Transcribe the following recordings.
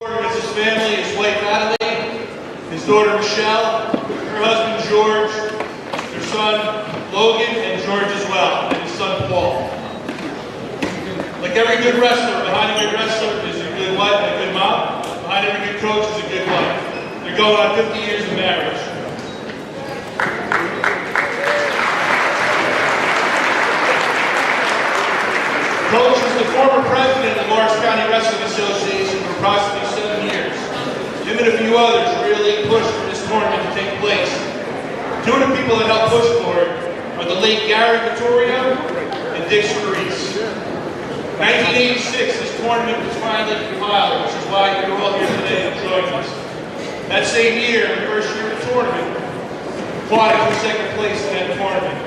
It's his family, his wife Adelaide, his daughter Michelle, her husband George, their son Logan, and George as well, and his son Paul. Like every good wrestler, behind a good wrestler is a good wife and a good mom. Behind every good coach is a good wife. They're going on 50 years of marriage. Coach is the former president of the Morris County Wrestling Association for approximately 7 years. Him and a few others really pushed for this tournament to take place. Two of the people that helped push for it are the late Gary Vittorio and Dick Scarice. 1986, this tournament was finally compiled, which is why you're all here today to join us. That same year, the first year of the tournament, Aquatic was second place in that tournament.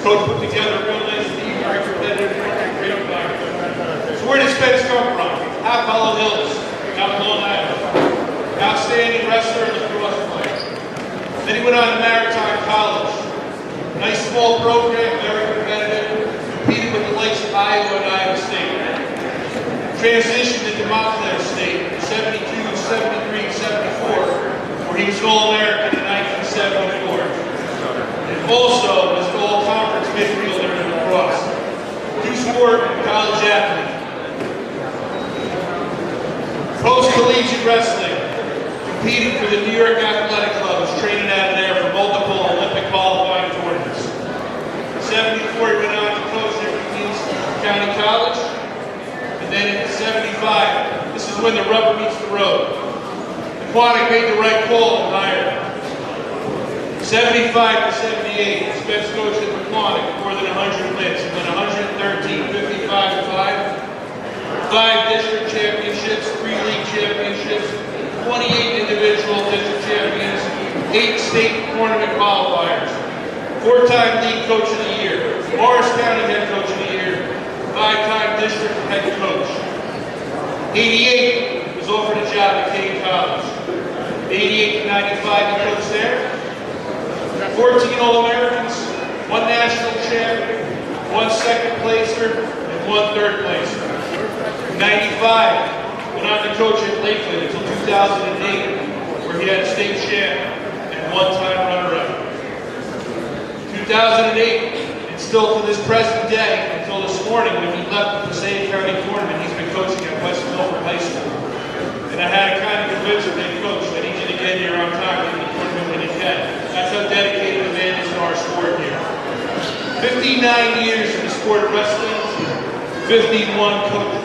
Coach put together a real nice team, very competitive tournament, great environment. So where did Spence come from? Half Hollow Hills, out in Long Island. Outstanding wrestler and lacrosse player. Then he went on to Maritime College. Nice small program, very competitive. Competed with the likes of Iowa and Iowa State. Transitioned into Montclair State in 72, 73, 74, where he was All-American in 1974. And also was an all-conference midfielder in lacrosse. Two-sport college athlete. Post-collegiate wrestling. Competed for the New York Athletic Club. Was training out of there for multiple Olympic qualifying tournaments. In 74, he went on to coach at Queens County College. And then in 75, this is when the rubber meets the road. Aquatic made the right call and hired him. 75 to 78, Spence coached at Aquatic, more than 100 wins. He won 113, 55 to 5. 5 district championships, 3 league championships, 28 individual district champions, 8 state tournament qualifiers, 4-time league coach of the year, Morris County head coach of the year, 5-time district head coach. 88 was offered a job at Kane College. 88 to 95 he coached there. 14 All-Americans, 1 national champion, 1 second placer, and 1 third placer. 95 went on to coach at Lakeland until 2008, where he had a state champ and 1-time runner-up. 2008, and still to this present day, until this morning when he left the Passaic County tournament, he's been coaching at West Milford High School. And I had to kind of convince him, hey coach, I need you to get here on time in the tournament when you can. That's how dedicated the man is to our sport here. 59 years in the sport of wrestling, 51 coaches.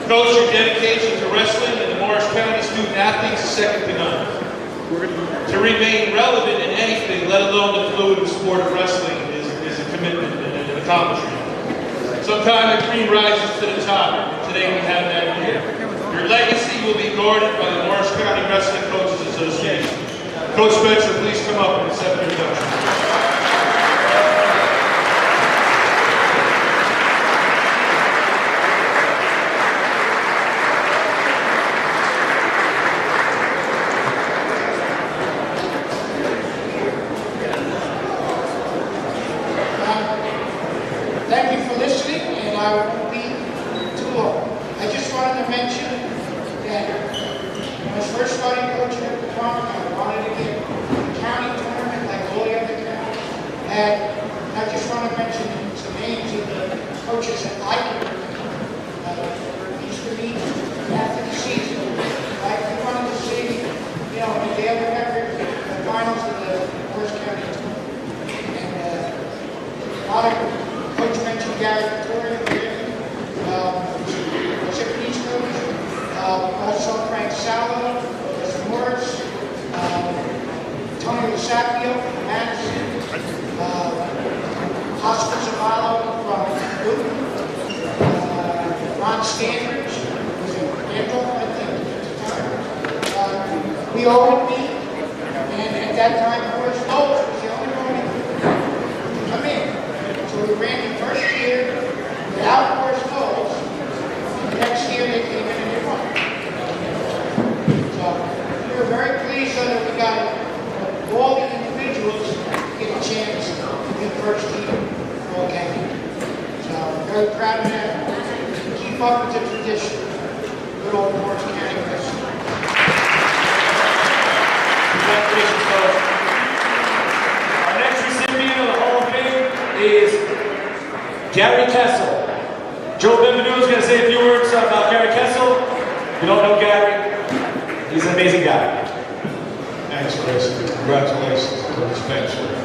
Coach, your dedication to wrestling and the Morris County student athletes is second to none. To remain relevant in anything, let alone the fluid sport of wrestling, is a commitment and an accomplishment. Sometime the cream rises to the top, and today we have that here. Your legacy will be guarded by the Morris County Wrestling Coaches Association. Coach Spencer, please come up and accept your introduction. Thank you for listening, and I won't be too long. I just wanted to mention that when I was first starting coaching at the tournament, I wanted to get a county tournament like all the other counties. And I just want to mention some names of the coaches that I can remember. Used to be after the season. I wanted to see, you know, if they ever remember the finals of the first county tournament. And a lot of Coach mentioned Gary Vittorio, East Coach, also Frank Salo, Morris, Tony Lusacchio from Madison, Oscar Zavallo from Newton, Ron Standridge, was in Randolph, I think, at the time. We all would meet, and at that time, Horace Knowles was the only one who could come in. So we ran the first year without Horace Knowles. The next year they came in and they won. So we were very pleased that we got all the individuals get a chance to be first team all county. So very proud of that. Keep up with the tradition. good old Morris County wrestling. Congratulations, Coach. Our next recipient of the Hall of Fame is Gary Kessel. Joe Benvenuto is going to say a few words about Gary Kessel. If you don't know Gary, he's an amazing guy. Thanks, Chris. Congratulations, Coach Spencer.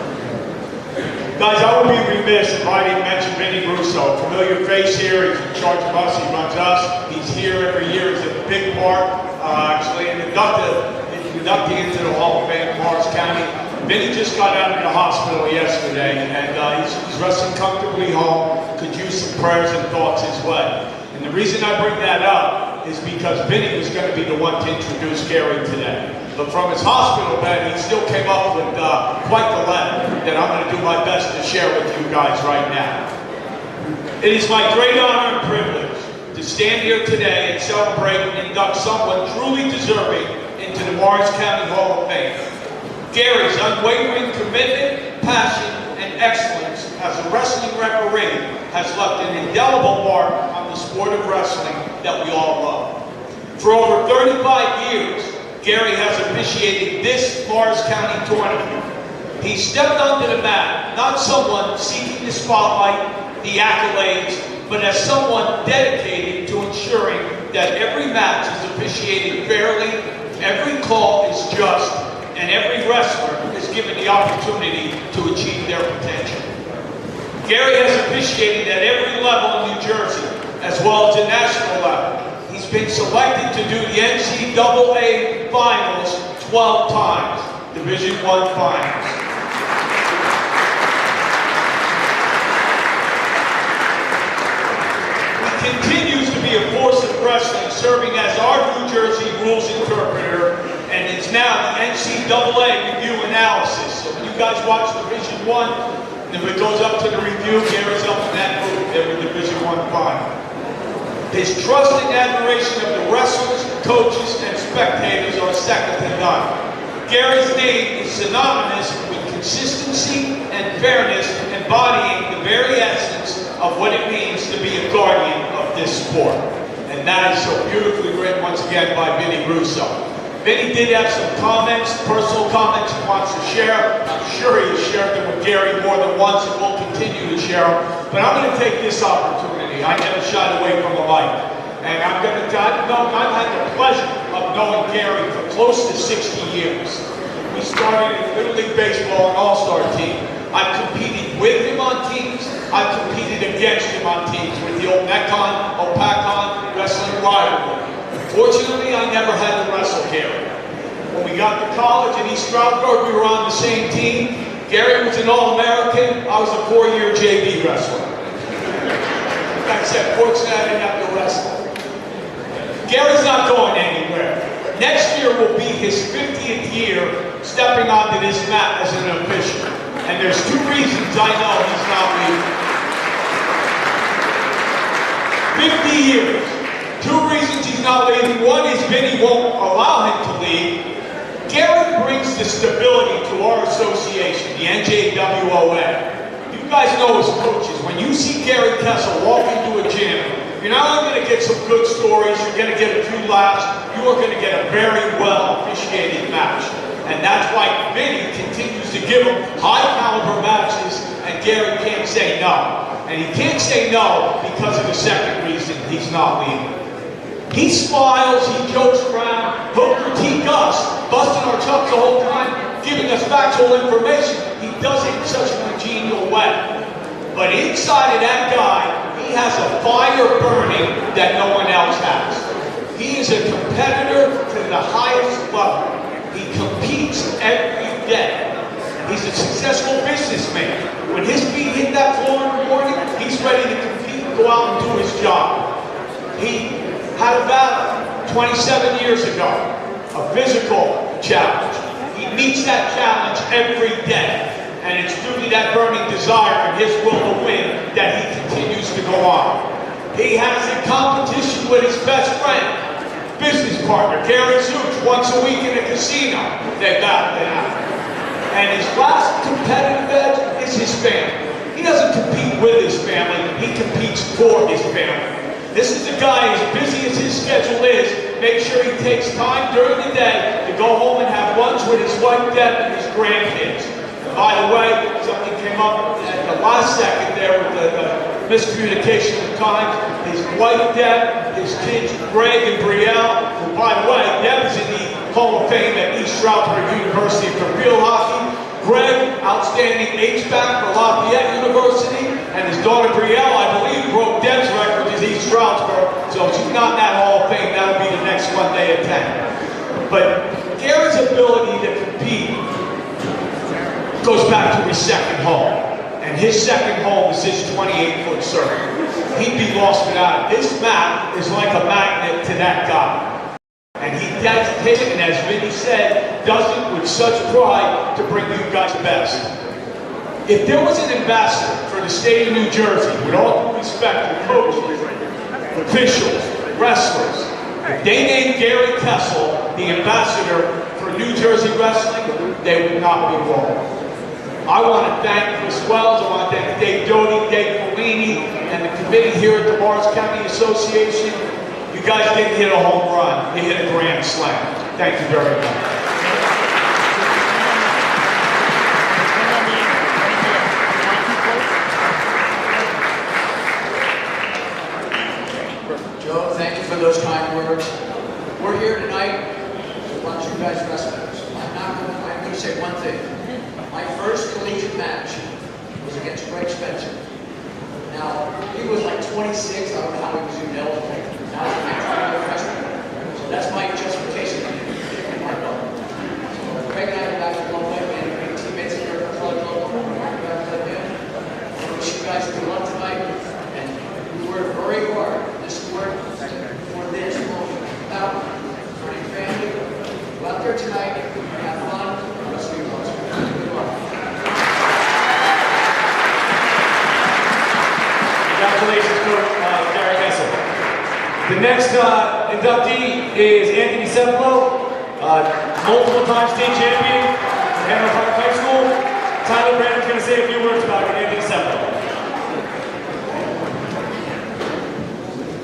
Guys, I would be remiss if I didn't mention Vinny Russo. Familiar face here. He's in charge of us. He runs us. He's here every year. He's a big part, actually, and inducting into the Hall of Fame in Morris County. Vinny just got out of the hospital yesterday, and he's resting comfortably home. Could use some prayers and thoughts his way. And the reason I bring that up is because Vinny was going to be the one to introduce Gary today. But from his hospital bed, he still came up with quite the letter that I'm going to do my best to share with you guys right now. It is my great honor and privilege to stand here today and celebrate and induct someone truly deserving into the Morris County Hall of Fame. Gary's unwavering commitment, passion, and excellence as a wrestling referee has left an indelible mark on the sport of wrestling that we all love. For over 35 years, Gary has officiated this Morris County tournament. He stepped onto the mat, not someone seeking the spotlight, the accolades, but as someone dedicated to ensuring that every match is officiated fairly, every call is just, and every wrestler is given the opportunity to achieve their potential. Gary has officiated at every level in New Jersey, as well as the national level. He's been selected to do the NCAA finals 12 times, Division I finals. He continues to be a force of wrestling, serving as our New Jersey rules interpreter, and it's now the NCAA review analysis. So when you guys watch Division I, and if it goes up to the review, Gary's up in that group every Division I final. His trust and admiration of the wrestlers, coaches, and spectators are second to none. Gary's name is synonymous with consistency and fairness, embodying the very essence of what it means to be a guardian of this sport. And that is so beautifully written once again by Vinny Russo. Vinny did have some comments, personal comments he wants to share. I'm sure he has shared them with Gary more than once and will continue to share them. But I'm going to take this opportunity. I never shied away from the mic. And I've had the pleasure of knowing Gary for close to 60 years. We started in Little League Baseball, an all-star team. I've competed with him on teams. I've competed against him on teams with the old Mekon, Opakon wrestling rivalry. Fortunately, I never had to wrestle Gary. When we got to college in East Stroudsburg, we were on the same team. Gary was an All-American. I was a 4-year JV wrestler. Like I said, fortunately, I didn't have to wrestle. Gary's not going anywhere. Next year will be his 50th year stepping onto this mat as an official. And there's 2 reasons I know he's not leaving. 50 years. 2 reasons he's not leaving. One is Vinny won't allow him to leave. Gary brings the stability to our association, the NJWOA. You guys know as coaches, when you see Gary Kessel walk into a gym, you're not only going to get some good stories, you're going to get a few laughs, you are going to get a very well officiated match. And that's why Vinny continues to give him high caliber matches, and Gary can't say no. And he can't say no because of the second reason he's not leaving. He smiles, he jokes around, he'll critique us, busting our chops the whole time, giving us factual information. He does it in such a congenial way. But inside of that guy, he has a fire burning that no one else has. He is a competitor to the highest level. He competes every day. He's a successful businessman. When his feet hit that floor in the morning, he's ready to compete and go out and do his job. He had a battle 27 years ago, a physical challenge. He meets that challenge every day, and it's due to that burning desire and his will to win that he continues to go on. He has a competition with his best friend, business partner, Gary Zooch, once a week in a casino. They battle it out. And his last competitive edge is his family. He doesn't compete with his family, he competes for his family. This is a guy, as busy as his schedule is, make sure he takes time during the day to go home and have lunch with his wife Deb and his grandkids. By the way, something came up at the last second there with the miscommunication of time. His wife Deb, his kids Greg and Brielle, who by the way, Deb is in the Hall of Fame at East Stroudsburg University for field hockey. Greg, outstanding H-back for Lafayette University, and his daughter Brielle, I believe, broke Deb's record at East Stroudsburg, so she's not in that Hall of Fame. That'll be the next one they attend. But Gary's ability to compete goes back to his second home, and his second home is his 28-foot circle. He'd be lost without it. This mat is like a magnet to that guy. And he does it, and as Vinny said, does it with such pride to bring you guys the best. If there was an ambassador for the state of New Jersey, with all due respect to coaches, officials, wrestlers, if they named Gary Kessel the ambassador for New Jersey wrestling, they would not be wrong. I want to thank Chris Wells, I want to thank Dave Doty, Dave Fellini, and the committee here at the Morris County Association. You guys didn't hit a home run, you hit a grand slam. Thank you very much. Joe, thank you for those kind words. We're here tonight to watch you guys wrestlers. I'm going to say one thing. My first collegiate match was against Greg Spencer. Now, he was like 26, I don't know how he was even eligible. Now he's a freshman. So that's my justification. Greg and I are back to one way, and we're teammates here at the club. I wish you guys good luck tonight. And we worked very hard. This work for this without for your family. Go out there tonight, have fun, and see you once. Good luck. Congratulations, Coach Gary Kessel. The next inductee is Anthony Cepolo, multiple time state champion from Hanover Park High School. Tyler Brandon's going to say a few words about Anthony Cepolo.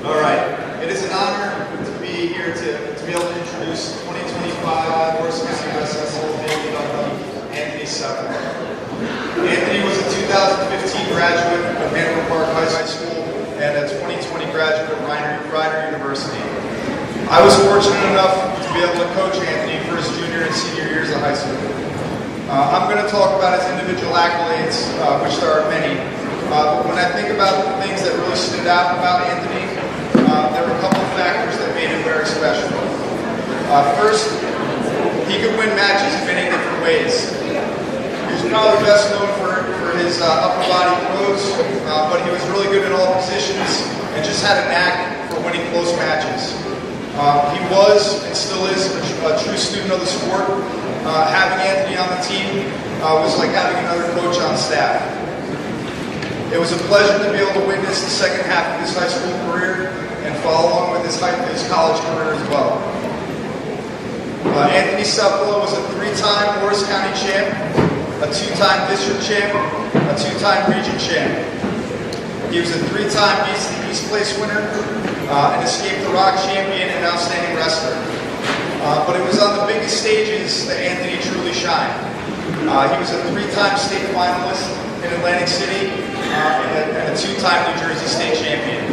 All right, it is an honor to be here to be able to introduce 2025 Morris County Wrestling Hall of Fame inductee Anthony Cepolo. Anthony was a 2015 graduate of Hanover Park High School and a 2020 graduate of Rider University. I was fortunate enough to be able to coach Anthony for his junior and senior years of high school. I'm going to talk about his individual accolades, which there are many. But when I think about the things that really stood out about Anthony, there were a couple of factors that made him very special. First, he could win matches in many different ways. He was probably best known for his upper body throws, but he was really good in all positions and just had a knack for winning close matches. He was and still is a true student of the sport. Having Anthony on the team was like having another coach on staff. It was a pleasure to be able to witness the second half of his high school career and follow along with his college career as well. Anthony Cepolo was a 3-time Morris County champ, a 2-time district champ, a 2-time region champ. He was a 3-time East Place winner, an Escape the Rock champion, and outstanding wrestler. But it was on the biggest stages that Anthony truly shined. He was a 3-time state finalist in Atlantic City and a 2-time New Jersey state champion.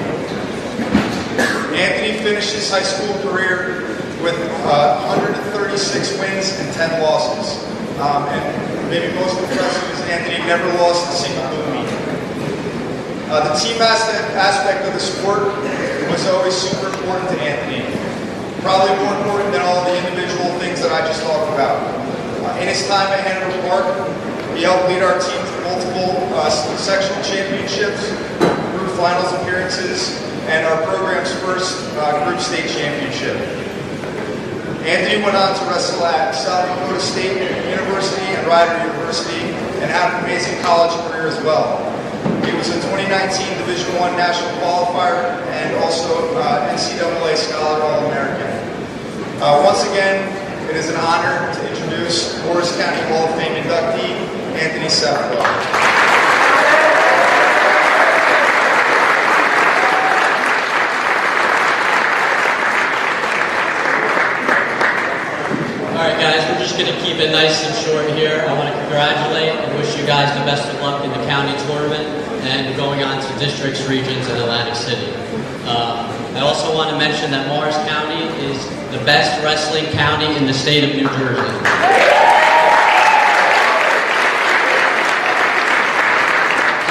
Anthony finished his high school career with 136 wins and 10 losses. And maybe most impressive is Anthony never lost a single blue meet. The team aspect of the sport was always super important to Anthony. Probably more important than all the individual things that I just talked about. In his time at Hanover Park, he helped lead our team to multiple sectional championships, group finals appearances, and our program's first group state championship. Anthony went on to wrestle at South Dakota State University and Rider University and had an amazing college career as well. He was a 2019 Division I National Qualifier and also NCAA Scholar All-American. Once again, it is an honor to introduce Morris County Hall of Fame inductee, Anthony Cepolo. keep it nice and short here. I want to congratulate and wish you guys the best of luck in the county tournament and going on to districts, regions, and Atlantic City. I also want to mention that Morris County is the best wrestling county in the state of New Jersey.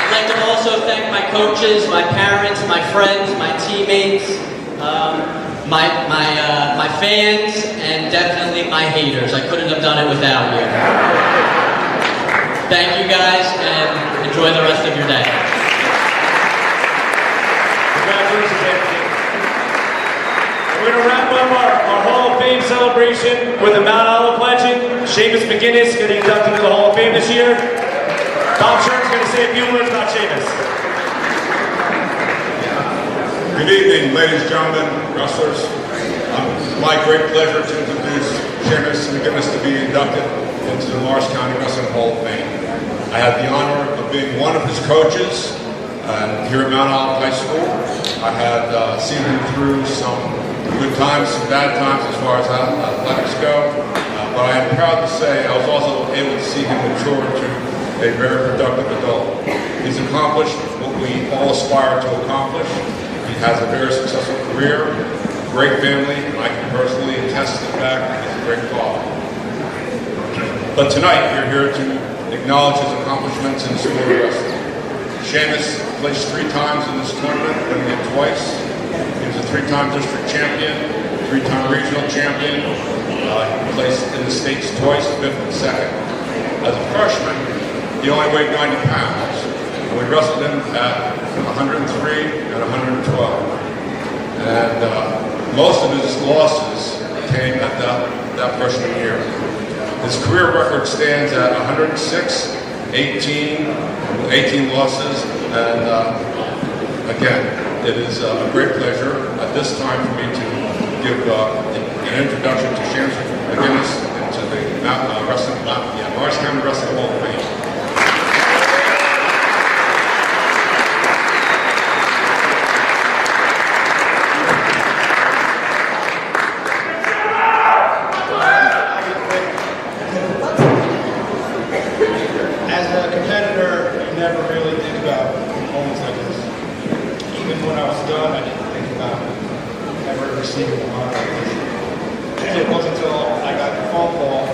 I'd like to also thank my coaches, my parents, my friends, my teammates, my fans, and definitely my haters. I couldn't have done it without you. Thank you guys, and enjoy the rest of your day. Congratulations, Anthony. We're going to wrap up our Hall of Fame celebration with a Mount Olive legend, Seamus McGinnis, getting inducted into the Hall of Fame this year. Bob Sherman's going to say a few words about Seamus. Good evening, ladies and gentlemen, wrestlers. It's my great pleasure to introduce Seamus McGinnis to be inducted into the Morris County Wrestling Hall of Fame. I had the honor of being one of his coaches here at Mount Olive High School. I had seen him through some good times, some bad times as far as athletics go, but I am proud to say I was also able to see him mature into a very productive adult. He's accomplished what we all aspire to accomplish. He has a very successful career, a great family, and I can personally attest to the fact that he's a great father. But tonight, we're here to acknowledge his accomplishments in the sport of wrestling. Seamus placed 3 times in this tournament, winning it twice. He was a 3-time district champion, 3-time regional champion. He placed in the states twice, 5th and 2nd. As a freshman, he only weighed 90 pounds. And we wrestled him at 103 and 112. And most of his losses came at that freshman year. His career record stands at 106, 18 losses, and again, it is a great pleasure at this time for me to give an introduction to Seamus McGinnis into the Morris County Wrestling Hall of Fame. It wasn't until I got the phone call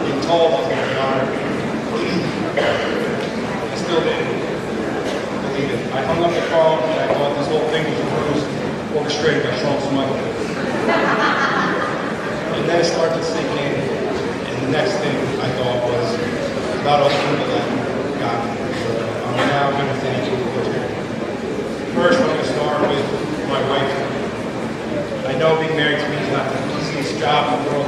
being told I was going to be honored. I still didn't believe it. I hung up the phone and I thought this whole thing was a ruse orchestrated by Sean Smuggler. And then it started to sink in, and the next thing I thought was about all the people that got me. So I'm now going to thank you for it. First, I'm going to start with my wife. I know being married to me is not the easiest job in the world,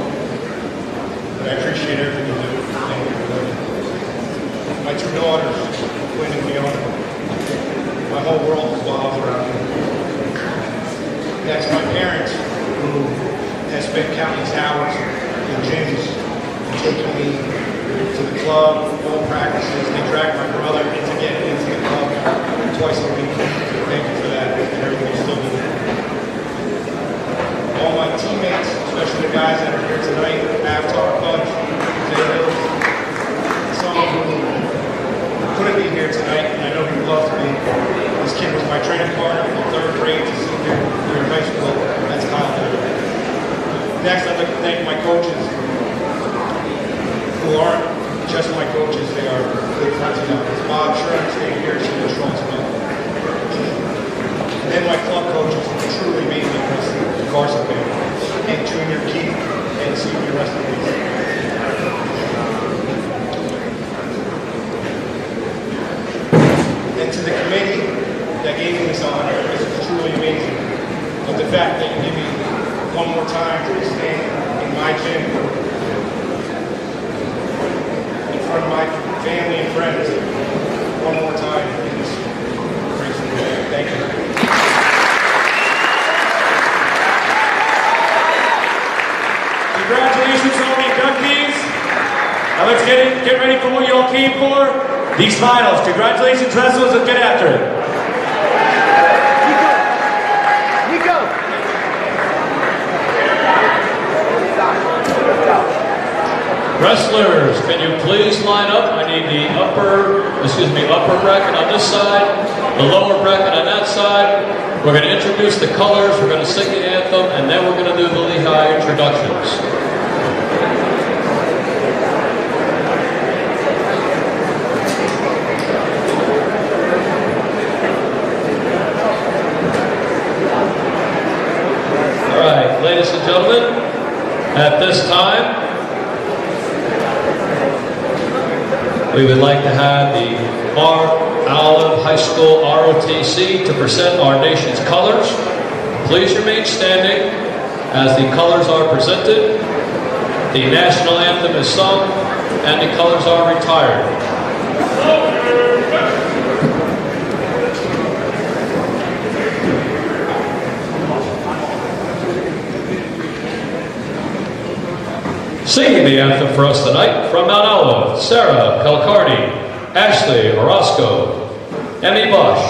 but I appreciate everything you do. Thank you for that. My 2 daughters, Quinn and Fiona. My whole world revolves around them. Next, my parents, who have spent countless hours in gyms, taking me to the club, all practices. They drag my brother into getting into the club twice a week. Thank you for that and everything you still do. All my teammates, especially the guys that are here tonight, Avatar, Punch, Jay Hills, some who couldn't be here tonight, and I know he would love to be. This kid was my training partner from 3rd grade to senior year in high school. That's Kyle. Next, I'd like to thank my coaches, who aren't just my coaches, they are good friends of mine. It's Bob Sherman, staying here, so Sean Smith. And then my club coaches, who truly made me the Carson family, and Junior Keith and Senior Wrestling. And to the committee that gave me this honor, this is truly amazing. But the fact that you give me one more time to stand in my gym in front of my family and friends, one more time is crazy. Thank you. Congratulations to all the inductees. Now let's get ready for what you all came for. These finals. Congratulations, wrestlers. Let's get after it. Wrestlers, can you please line up? I need the upper bracket on this side, the lower bracket on that side. We're going to introduce the colors, we're going to sing the anthem, and then we're going to do the Lehigh introductions. All right, ladies and gentlemen, at this time, we would like to have the Olive High School ROTC to present our nation's colors. Please remain standing as the colors are presented. The national anthem is sung and the colors are retired. Singing the anthem for us tonight from Mount Olive, Sarah Pelcardi, Ashley Orozco, Emmy Bosch,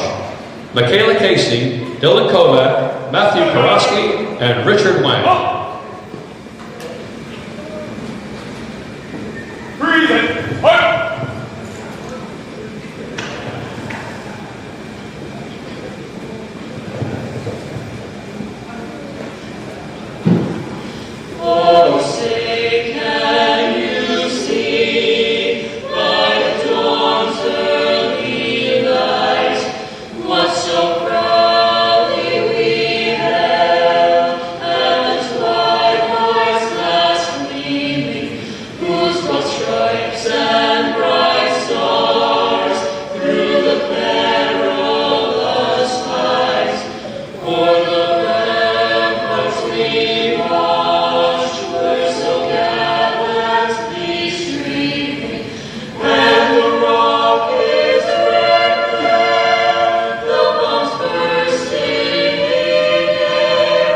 Michaela Casey, Dylan Kovac, Matthew Karosky, and Richard Wang. Breathe it. Up. Oh, say can you see by the dawn's early light what so proudly we hailed at the twilight's last gleaming, whose broad stripes and bright stars through the perilous skies o'er the ramparts we watched were so gallantly streaming, and the rockets red glare, the bombs bursting in air,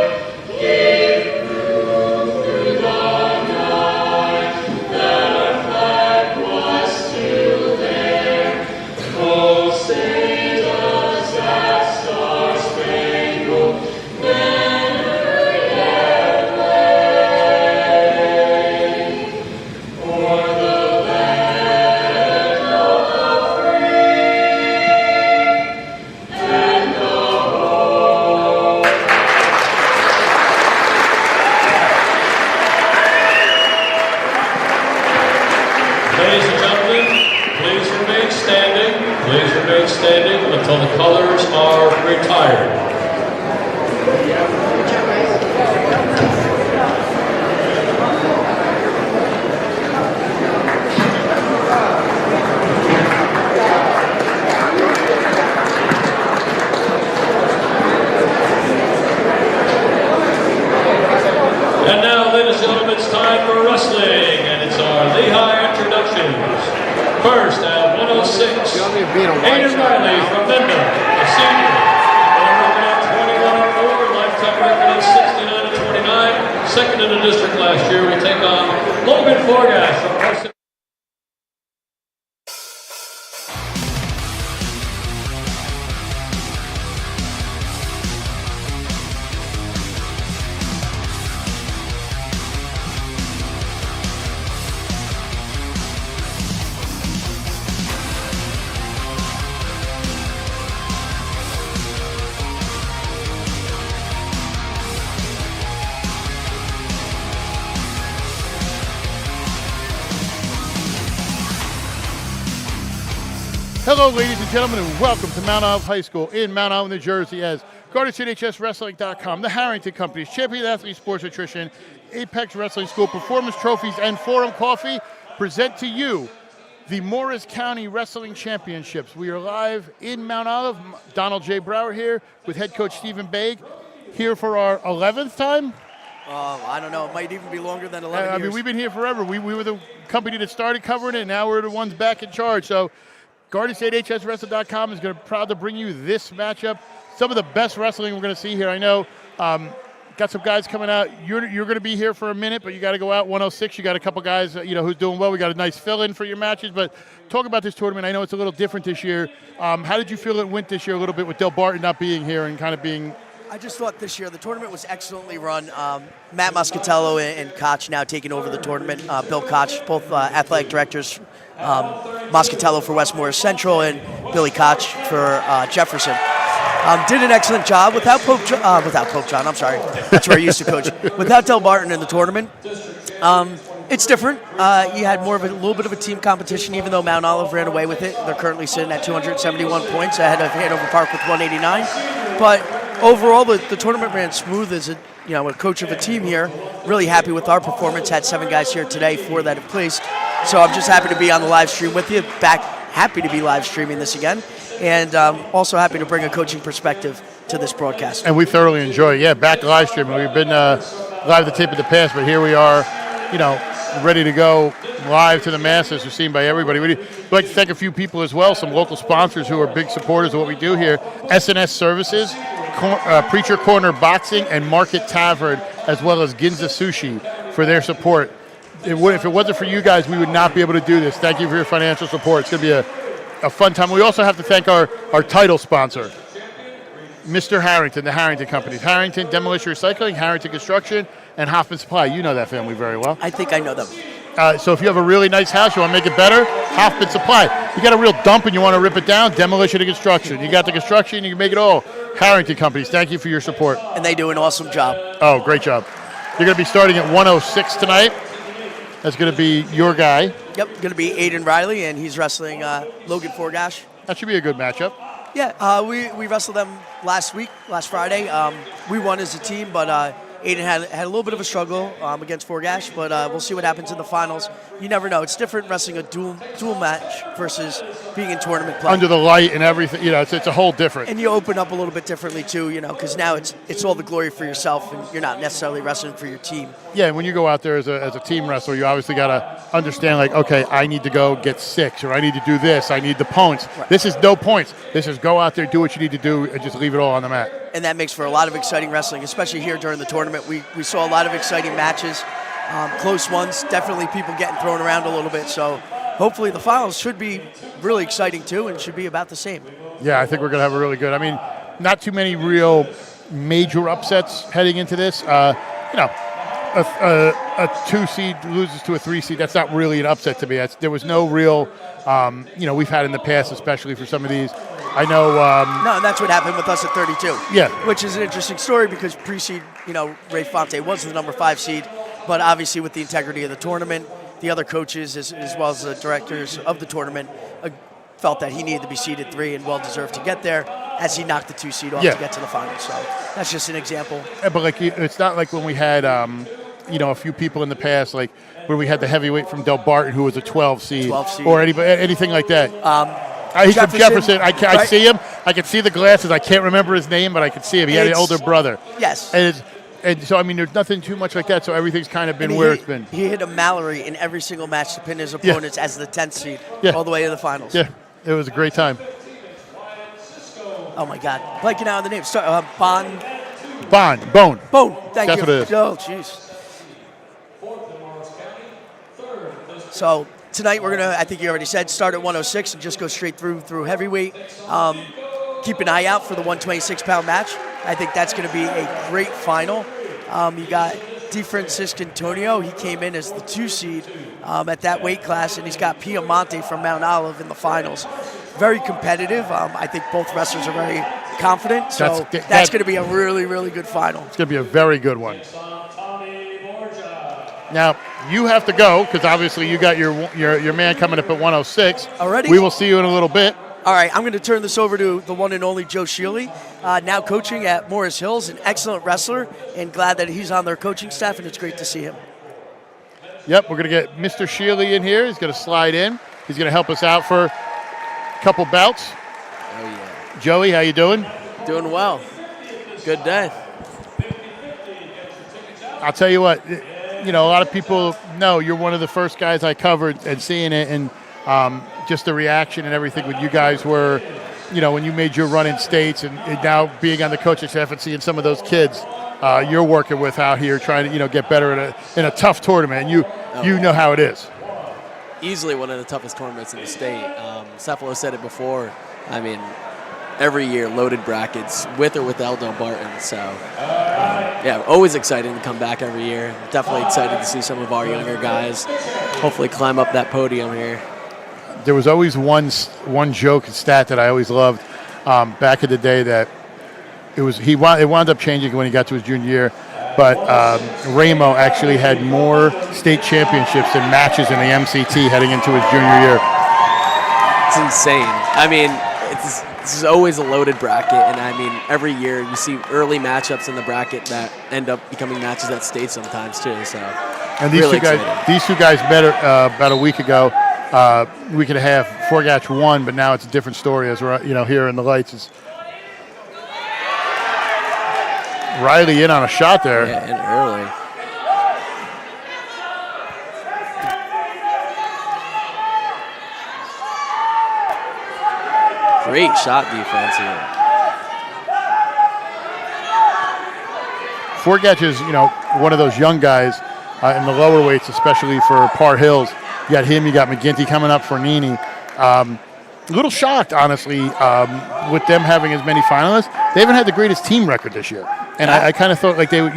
gave proof through the night that our flag was still there. Oh, say does that star-spangled banner yet wave o'er the land of the free and the home? Ladies and gentlemen, please remain standing. Please remain standing until the colors are retired. And now, ladies and gentlemen, it's time for wrestling, and it's our Lehigh introductions. First, at 106, Aiden Riley from Mendon, a senior. World record at 21-4, lifetime record at 69-29. Second in the district last year, we take on Logan Forgash from Carson. Hello, ladies and gentlemen, and welcome to Mount Olive High School in Mount Olive, New Jersey, as GSHSW.com, the Harrington Companies, Champion Athlete Sports Nutrition, Apex Wrestling School, Performance Trophies, and Forum Coffee present to you the Morris County Wrestling Championships. We are live in Mount Olive. Donald J. Brower here with head coach Stephen Baig, here for our 11th time. I don't know. It might even be longer than 11 years. I mean, we've been here forever. We were the company that started covering it, and now we're the ones back in charge. So GSHSW.com is proud to bring you this matchup. Some of the best wrestling we're going to see here. I know got some guys coming out. You're going to be here for a minute, but you got to go out 106. You got a couple guys who's doing well. We got a nice fill-in for your matches. But talk about this tournament. I know it's a little different this year. How did you feel it went this year a little bit with Del Barton not being here and kind of being I just thought this year the tournament was excellently run. Matt Moscatello and Koch now taking over the tournament. Bill Koch, both athletic directors. Moscatello for West Morris Central and Billy Koch for Jefferson. Did an excellent job without Pope John. I'm sorry, that's where I used to coach. Without Del Barton in the tournament. It's different. You had more of a little bit of a team competition, even though Mount Olive ran away with it. They're currently sitting at 271 points ahead of Hanover Park with 189. But overall, the tournament ran smooth. As a coach of a team here, really happy with our performance. Had 7 guys here today, 4 that have placed. So I'm just happy to be on the live stream with you. Happy to be live streaming this again, and also happy to bring a coaching perspective to this broadcast. And we thoroughly enjoy it. Yeah, back live streaming. We've been live the tape of the past, but here we are, ready to go live to the masses, who's seen by everybody. We'd like to thank a few people as well, some local sponsors who are big supporters of what we do here. SNS Services, Preacher Corner Boxing, and Market Tavern, as well as Ginza Sushi for their support. If it wasn't for you guys, we would not be able to do this. Thank you for your financial support. It's going to be a fun time. We also have to thank our title sponsor, Mr. Harrington, the Harrington Companies. Harrington Demolition Recycling, Harrington Construction, and Hoffman Supply. You know that family very well. I think I know them. So if you have a really nice house, you want to make it better, Hoffman Supply. You got a real dump and you want to rip it down, Demolition and Construction. You got the construction, you can make it all. Harrington Companies, thank you for your support. And they do an awesome job. Oh, great job. You're going to be starting at 106 tonight. That's going to be your guy. Yep, going to be Aiden Riley, and he's wrestling Logan Forgash. That should be a good matchup. Yeah, we wrestled them last Friday. We won as a team, but Aiden had a little bit of a struggle against Forgash, but we'll see what happens in the finals. You never know. It's different wrestling a dual match versus being in tournament play. Under the light and everything, it's a whole different. And you open up a little bit differently too, because now it's all the glory for yourself, and you're not necessarily wrestling for your team. Yeah, when you go out there as a team wrestler, you obviously got to understand, like, okay, I need to go get 6, or I need to do this, I need the points. Right. This is no points. This is go out there, do what you need to do, and just leave it all on the mat. And that makes for a lot of exciting wrestling, especially here during the tournament. We saw a lot of exciting matches, close ones, definitely people getting thrown around a little bit. So hopefully the finals should be really exciting too, and should be about the same. Yeah, I think we're going to have a really good, not too many real major upsets heading into this. A 2 seed loses to a 3 seed. That's not really an upset to me. There was no real, we've had in the past, especially for some of these. I know. No, and that's what happened with us at 32. Yeah. Which is an interesting story because pre-seed, Ray Fonte was the number 5 seed, but obviously with the integrity of the tournament, the other coaches as well as the directors of the tournament felt that he needed to be seeded 3 and well deserved to get there, as he knocked the 2 seed off to get to the finals. So that's just an example. Yeah, but it's not like when we had a few people in the past, like where we had the heavyweight from Del Barton who was a 12 seed. Or anything like that. He's from Jefferson. I see him. I can see the glasses. I can't remember his name, but I can see him. He had an older brother. Yes. And so, there's nothing too much like that, so everything's kind of been where it's been. He hit a Mallory in every single match to pin his opponents as the 10th seed all the way to the finals. Yeah, it was a great time. Oh, my God. Blanking out on the name. Bone. Thank That's you. what it is. Oh, jeez. So tonight we're going to, I think you already said, start at 106 and just go straight through heavyweight. Keep an eye out for the 126-pound match. I think that's going to be a great final. You got DeFrancisco Antonio. He came in as the 2 seed at that weight class, and he's got Piemonte from Mount Olive in the finals. Very competitive. I think both wrestlers are very confident, so that's going to be a really, really good final. It's going to be a very good one. Now, you have to go because obviously you got your man coming up at 106. Already? We will see you in a little bit. All right, I'm going to turn this over to the one and only Joe Shealy, now coaching at Morris Hills, an excellent wrestler, and glad that he's on their coaching staff, and it's great to see him. Yep, we're going to get Mr. Shealy in here. He's going to slide in. He's going to help us out for a couple bouts. Oh, yeah. Joey, how you doing? Doing well. Good day. I'll tell you what, a lot of people know you're one of the first guys I covered and seeing it, and just the reaction and everything when you guys were, when you made your run in states and now being on the coaching staff and seeing some of those kids you're working with out here trying to, get better in a tough tournament. And you know how it is. Easily one of the toughest tournaments in the state. Cephalo said it before. every year loaded brackets with or without Del Barton. So, yeah, always exciting to come back every year. Definitely excited to see some of our younger guys hopefully climb up that podium here. There was always one joke and stat that I always loved back in the day that it wound up changing when he got to his junior year. But Ramo actually had more state championships and matches in the MCT heading into his junior year. It's insane. I mean, this is always a loaded bracket, and I mean, every year you see early matchups in the bracket that end up becoming matches at state sometimes too. So, and these really two guys met about a week ago, week and a half. Forgatch won, but now it's a different story as we're here in the lights. It's Riley in on a shot there. Yeah, and early. Great shot defense here. Forgatch is, one of those young guys in the lower weights, especially for Par Hills. You got him, you got McGinty coming up for Nini. A little shocked, honestly, with them having as many finalists. They haven't had the greatest team record this year. And I kind of thought like they were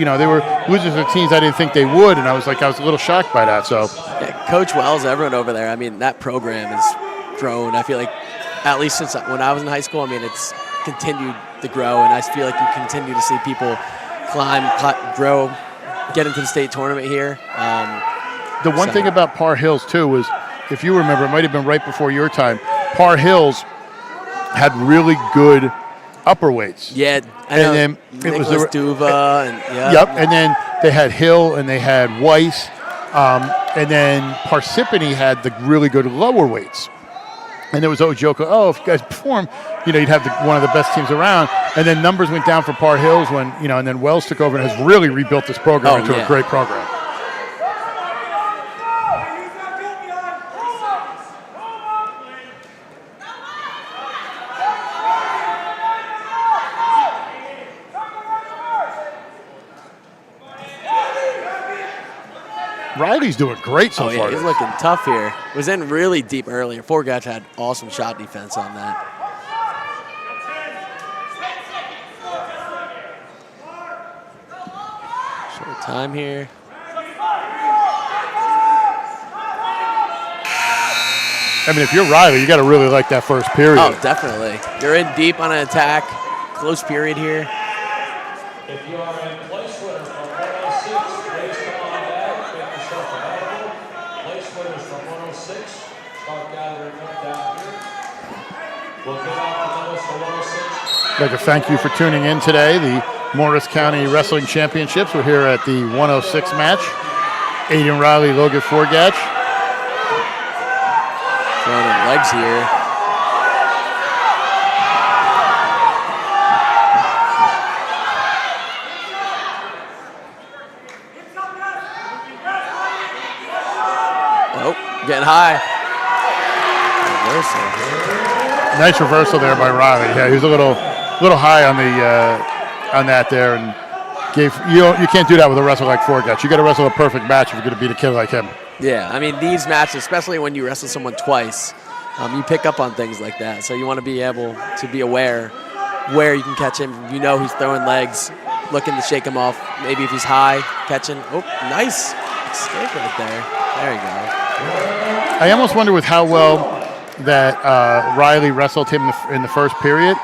losers to teams I didn't think they would, and I was a little shocked by that. So, yeah, Coach Wells, everyone over there, I mean, that program has grown. I feel like, at least since when I was in high school, I mean, it's continued to grow, and I feel like you continue to see people climb, grow, get into the state tournament here. The one thing about Par Hills, too, was, if you remember, it might have been right before your time, Par Hills had really good upper weights. Yeah, and then it was Duva, and Yep, and then they had Hill and they had Weiss, and then Parsippany had the really good lower weights. And there was always a joke, if you guys perform, you'd have one of the best teams around. And then numbers went down for Par Hills when, and then Wells took over and has really rebuilt this program into a great program. Riley's doing great so far. He's looking tough here. Was in really deep earlier. Forgatch had awesome shot defense on that. Short time here. I mean, if you're Riley, you got to really like that first period. Oh, definitely. You're in deep on an attack. Close period here. If you are in place winner from 106, please come on back, make yourself available. Place winners from 106, start gathering up down here. We'll get out the numbers for 106. I'd like to thank you for tuning in today. The Morris County Wrestling Championships. We're here at the 106 match. Aiden Riley, Logan Forgatch. Throwing in legs here. Getting high. Reversal. Nice reversal there by Riley. Yeah, he was a little high on that there, and you can't do that with a wrestler like Forgatch. You got to wrestle a perfect match if you're going to beat a kid like him. Yeah, I mean, these matches, especially when you wrestle someone twice, you pick up on things like that. So you want to be able to be aware where you can catch him. You know he's throwing legs, looking to shake him off. Maybe if he's high, catching. Oh, nice escape right there. There you go. I almost wonder with how well that Riley wrestled him in the first period.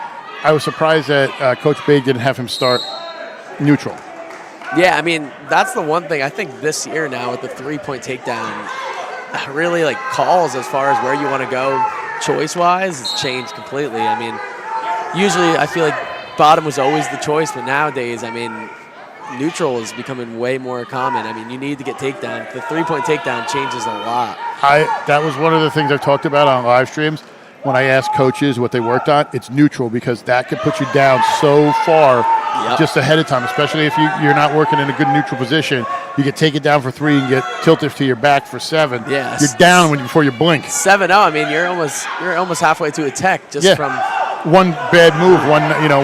I was surprised that Coach Baig didn't have him start neutral. Yeah, I mean, that's the one thing I think this year now with the three-point takedown really calls as far as where you want to go choice-wise has changed completely. I mean, usually I feel like bottom was always the choice, but nowadays, I mean, neutral is becoming way more common. I mean, you need to get takedown. The three-point takedown changes a lot. That was one of the things I've talked about on live streams when I asked coaches what they worked on. It's neutral because that could put you down so far just ahead of time, especially if you're not working in a good neutral position. You get taken down for 3 and get tilted to your back for 7. Yes. You're down before you blink. 7-0. I mean, you're almost halfway to a tech just from one bad move,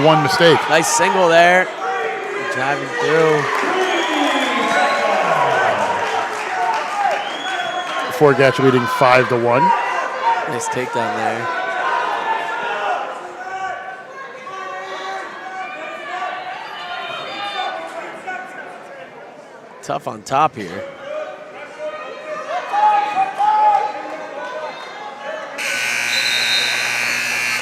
one mistake. Nice single there. Driving through. Forgatch leading 5-1. Nice takedown there. tough on top here.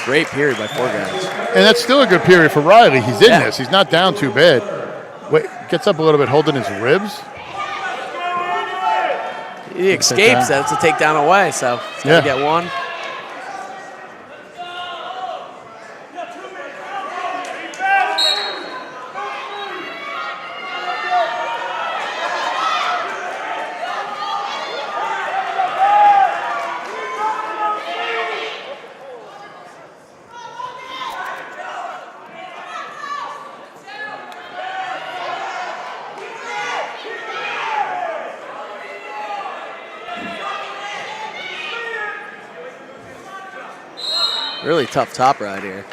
Great period by Forgats. And that's still a good period for Riley. He's in this. He's not down too bad. Wait, gets up a little bit, holding his ribs. He escapes. That's a takedown away, so he's going to get one. Really tough top right here.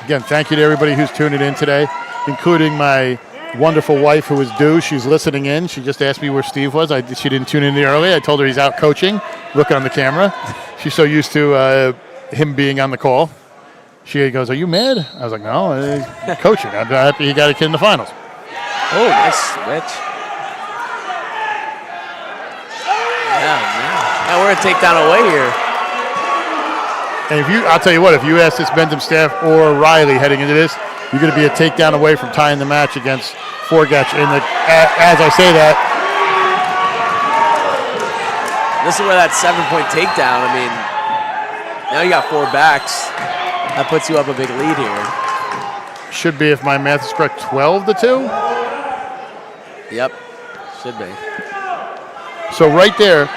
Again, thank you to everybody who's tuning in today, including my wonderful wife who is due. She's listening in. She just asked me where Steve was. She didn't tune in early. I told her he's out coaching. Look on the camera. She's so used to him being on the call. She goes, "Are you mad?" I was like, "No, he's coaching. I'm happy he got a kid in the finals." Oh, nice switch. Yeah, now we're going to take down away here. And I'll tell you what, if you ask this Bentham staff or Riley heading into this, you're going to be a takedown away from tying the match against Forgats. As I say that, this is where that 7-point takedown. I mean, now you got 4 backs. That puts you up a big lead here. Should be, if my math is correct, 12-2. Yep, should be. So right there,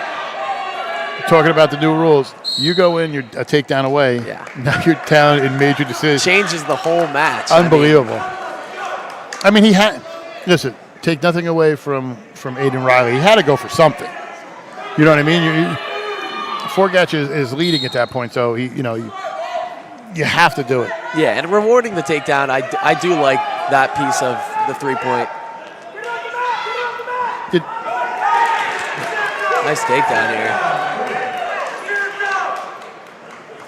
talking about the new rules. You go in, you're a takedown away. Yeah. Now you're down in major decisions. Changes the whole match. Unbelievable. I mean, he had. Listen, take nothing away from Aiden Riley. He had to go for something. You know what I mean? Forgats is leading at that point, so you have to do it. Yeah, and rewarding the takedown, I do like that piece of the 3-point. Nice takedown here.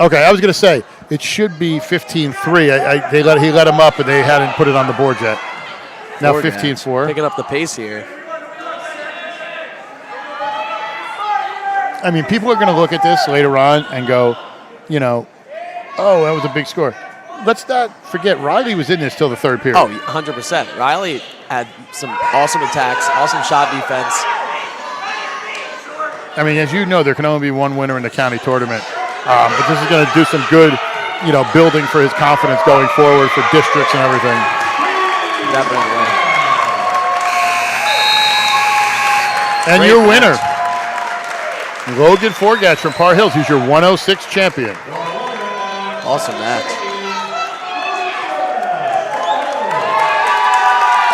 Okay, I was going to say, it should be 15-3. He let him up, and they hadn't put it on the board yet. Now 15-4. Picking up the pace here. I mean, people are going to look at this later on and go, oh, that was a big score. Let's not forget, Riley was in this till the third period. Oh, 100%. Riley had some awesome attacks, awesome shot defense. I mean, as you know, there can only be one winner in the county tournament. But this is going to do some good, building for his confidence going forward for districts and everything. Definitely. And your winner, Logan Forgats from Par Hills. He's your 106 champion. Awesome match.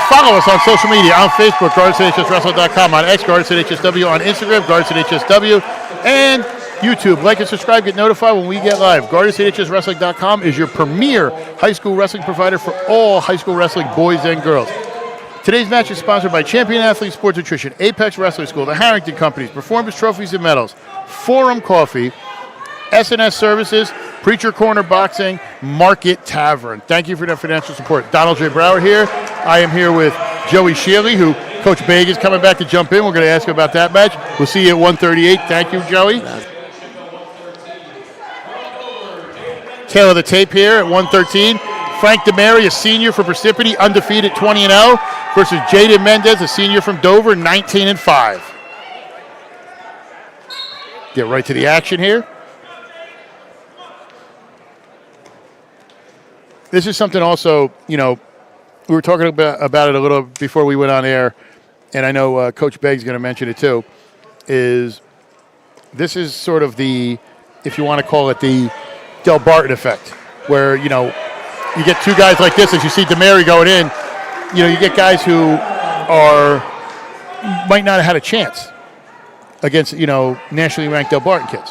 Follow us on social media, on Facebook, GardensAtHSWrestling.com, on X, GardensAtHSW, on Instagram, GardensAtHSW, and YouTube. Like and subscribe, get notified when we get live. GardensAtHSWrestling.com is your premier high school wrestling provider for all high school wrestling boys and girls. Today's match is sponsored by Champion Athlete Sports Nutrition, Apex Wrestling School, the Harrington Companies, Performance Trophies and Medals, Forum Coffee, S&S Services, Preacher Corner Boxing, Market Tavern. Thank you for the financial support. Donald J. Brower here. I am here with Joey Shealy, who Coach Baig is coming back to jump in. We're going to ask him about that match. We'll see you at 138. Thank you, Joey. Tail of the tape here at 113. Frank DeMary, a senior from Parsippany, undefeated 20-0, versus Jaden Mendez, a senior from Dover, 19-5. Get right to the action here. This is something also, we were talking about it a little before we went on air, and I know Coach Baig's going to mention it too, this is sort of the, if you want to call it the Del Barton effect, where, you get two guys like this, as you see DeMary going in, you get guys who might not have had a chance against, nationally ranked Del Barton kids.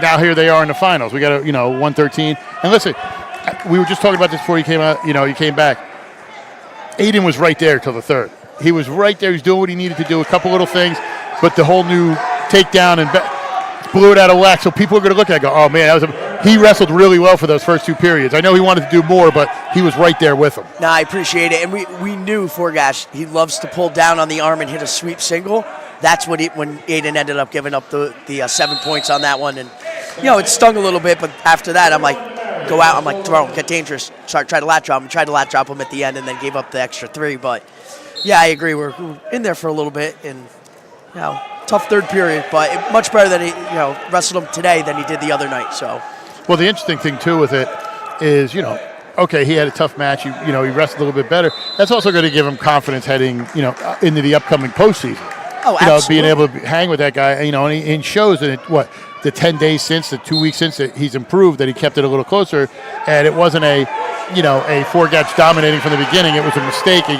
Now here they are in the finals. We got 113. And listen, we were just talking about this before you came out, you came back. Aiden was right there till the third. He was right there. He was doing what he needed to do, a couple little things, but the whole new takedown and blew it out of whack. So people are going to look at it and go, oh, man, he wrestled really well for those first 2 periods. I know he wanted to do more, but he was right there with him. No, I appreciate it. And we knew Forgash, he loves to pull down on the arm and hit a sweep single. That's when Aiden ended up giving up the 7 points on that one. And, it stung a little bit, but after that, I'm like, go out. I'm like, throw, get dangerous. Try to lat drop him. Tried to lat drop him at the end and then gave up the extra 3. But, yeah, I agree. We're in there for a little bit. And, tough third period, but much better than he, wrestled him today than he did the other night. So, well, the interesting thing too with it is, okay, he had a tough match. He wrestled a little bit better. That's also going to give him confidence heading, into the upcoming postseason. Oh, absolutely. Being able to hang with that guy, and he shows that the 10 days since, the 2 weeks since that he's improved, that he kept it a little closer, and it wasn't a Forgatch dominating from the beginning. It was a mistake. He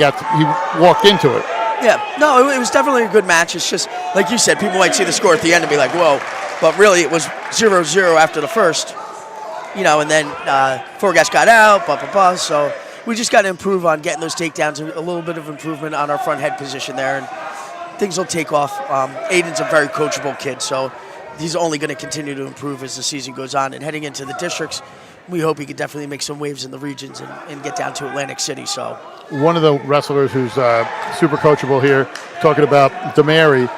walked into it. Yeah, no, it was definitely a good match. It's just, like you said, people might see the score at the end and be like, whoa. But really, it was 0-0 after the first, and then Forgash got out, So we just got to improve on getting those takedowns, a little bit of improvement on our front head position there, and things will take off. Aiden's a very coachable kid, so he's only going to continue to improve as the season goes on. And heading into the districts, we hope he could definitely make some waves in the regions and get down to Atlantic City. So. One of the wrestlers who's super coachable here, talking about Demary,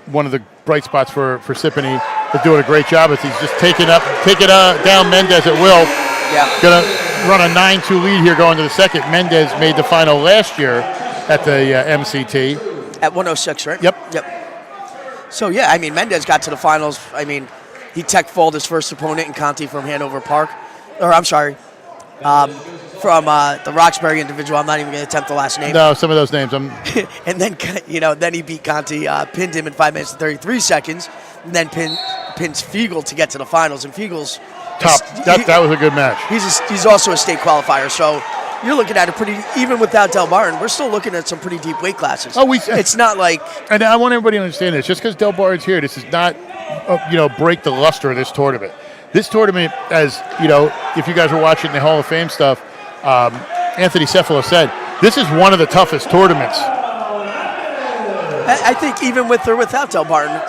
one of the bright spots for Sipany, is doing a great job. He's just taking down Mendez at will. Yeah. Going to run a 9-2 lead here going to the second. Mendez made the final last year at the MCT. At 106, right? Yep. So, yeah, Mendez got to the finals. He tech-falled his first opponent in Conti from Hanover Park. Or, I'm sorry. From the Roxbury individual. I'm not even going to attempt the last name. No, some of those names. And then, then he beat Conti, pinned him in 5 minutes and 33 seconds, and then pins Fiegel to get to the finals. And Fiegel's top. That was a good match. He's also a state qualifier. So you're looking at even without Del Barton, we're still looking at some pretty deep weight classes. Oh, it's not like. And I want everybody to understand this. Just because Del Barton's here, this is not, break the luster of this tournament. This tournament, as if you guys were watching the Hall of Fame stuff, Anthony Cephalo said, this is one of the toughest tournaments. I think even with or without Del Barton,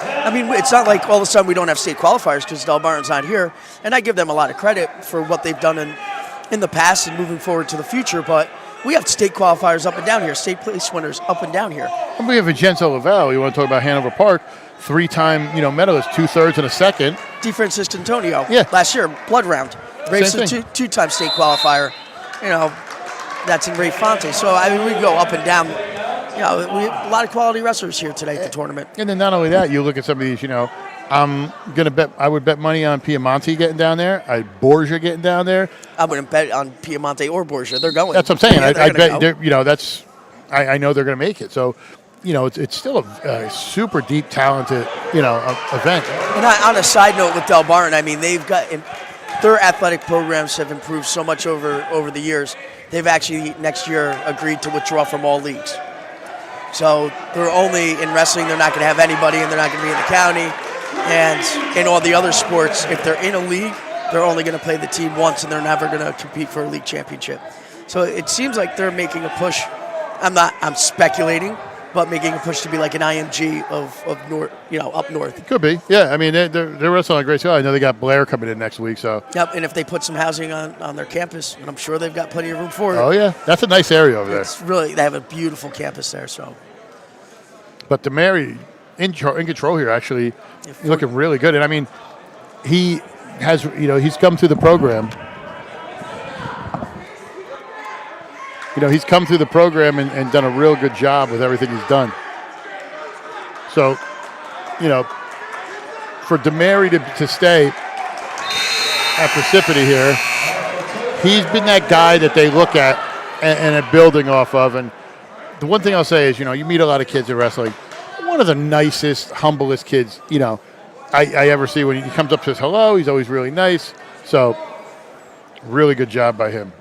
it's not like all of a sudden we don't have state qualifiers because Del Barton's not here. And I give them a lot of credit for what they've done in the past and moving forward to the future. But we have state qualifiers up and down here, state place winners up and down here. And we have Vincenzo Lavelle. You want to talk about Hanover Park, 3-time medalist, 2/3 and a second. DeFrancisco Antonio, yeah. Last year, blood round. Raced a two-time state qualifier. That's in Ray Fonte. So, we go up and down. We have a lot of quality wrestlers here today at the tournament. And then not only that, you look at some of these, I would bet money on Piemonte getting down there. Borgia getting down there. I wouldn't bet on Piemonte or Borgia. They're going. That's what I'm saying. Yeah, I bet, I know they're going to make it. So, it's still a super deep, talented, event. And on a side note with Del Barton, they've got their athletic programs have improved so much over the years. They've actually next year agreed to withdraw from all leagues. So they're only in wrestling. They're not going to have anybody, and they're not going to be in the county. And in all the other sports, if they're in a league, they're only going to play the team once, and they're never going to compete for a league championship. So it seems like they're making a push. I'm speculating, but making a push to be like an IMG of north, up north. Could be, yeah. They're wrestling on a great scale. I know they got Blair coming in next week, so. Yep, and if they put some housing on their campus, and I'm sure they've got plenty of room for it. Oh yeah, that's a nice area over there. It's really, they have a beautiful campus there, so. But Demary in control here, actually, looking really good, and he has, he's come through the program. He's come through the program and done a real good job with everything he's done. So, for Demary to stay at Precipity here, he's been that guy that they look at and are building off of. And the one thing I'll say is, you meet a lot of kids in wrestling. One of the nicest, humblest kids, I ever see. When he comes up and says hello, he's always really nice. So, really good job by him.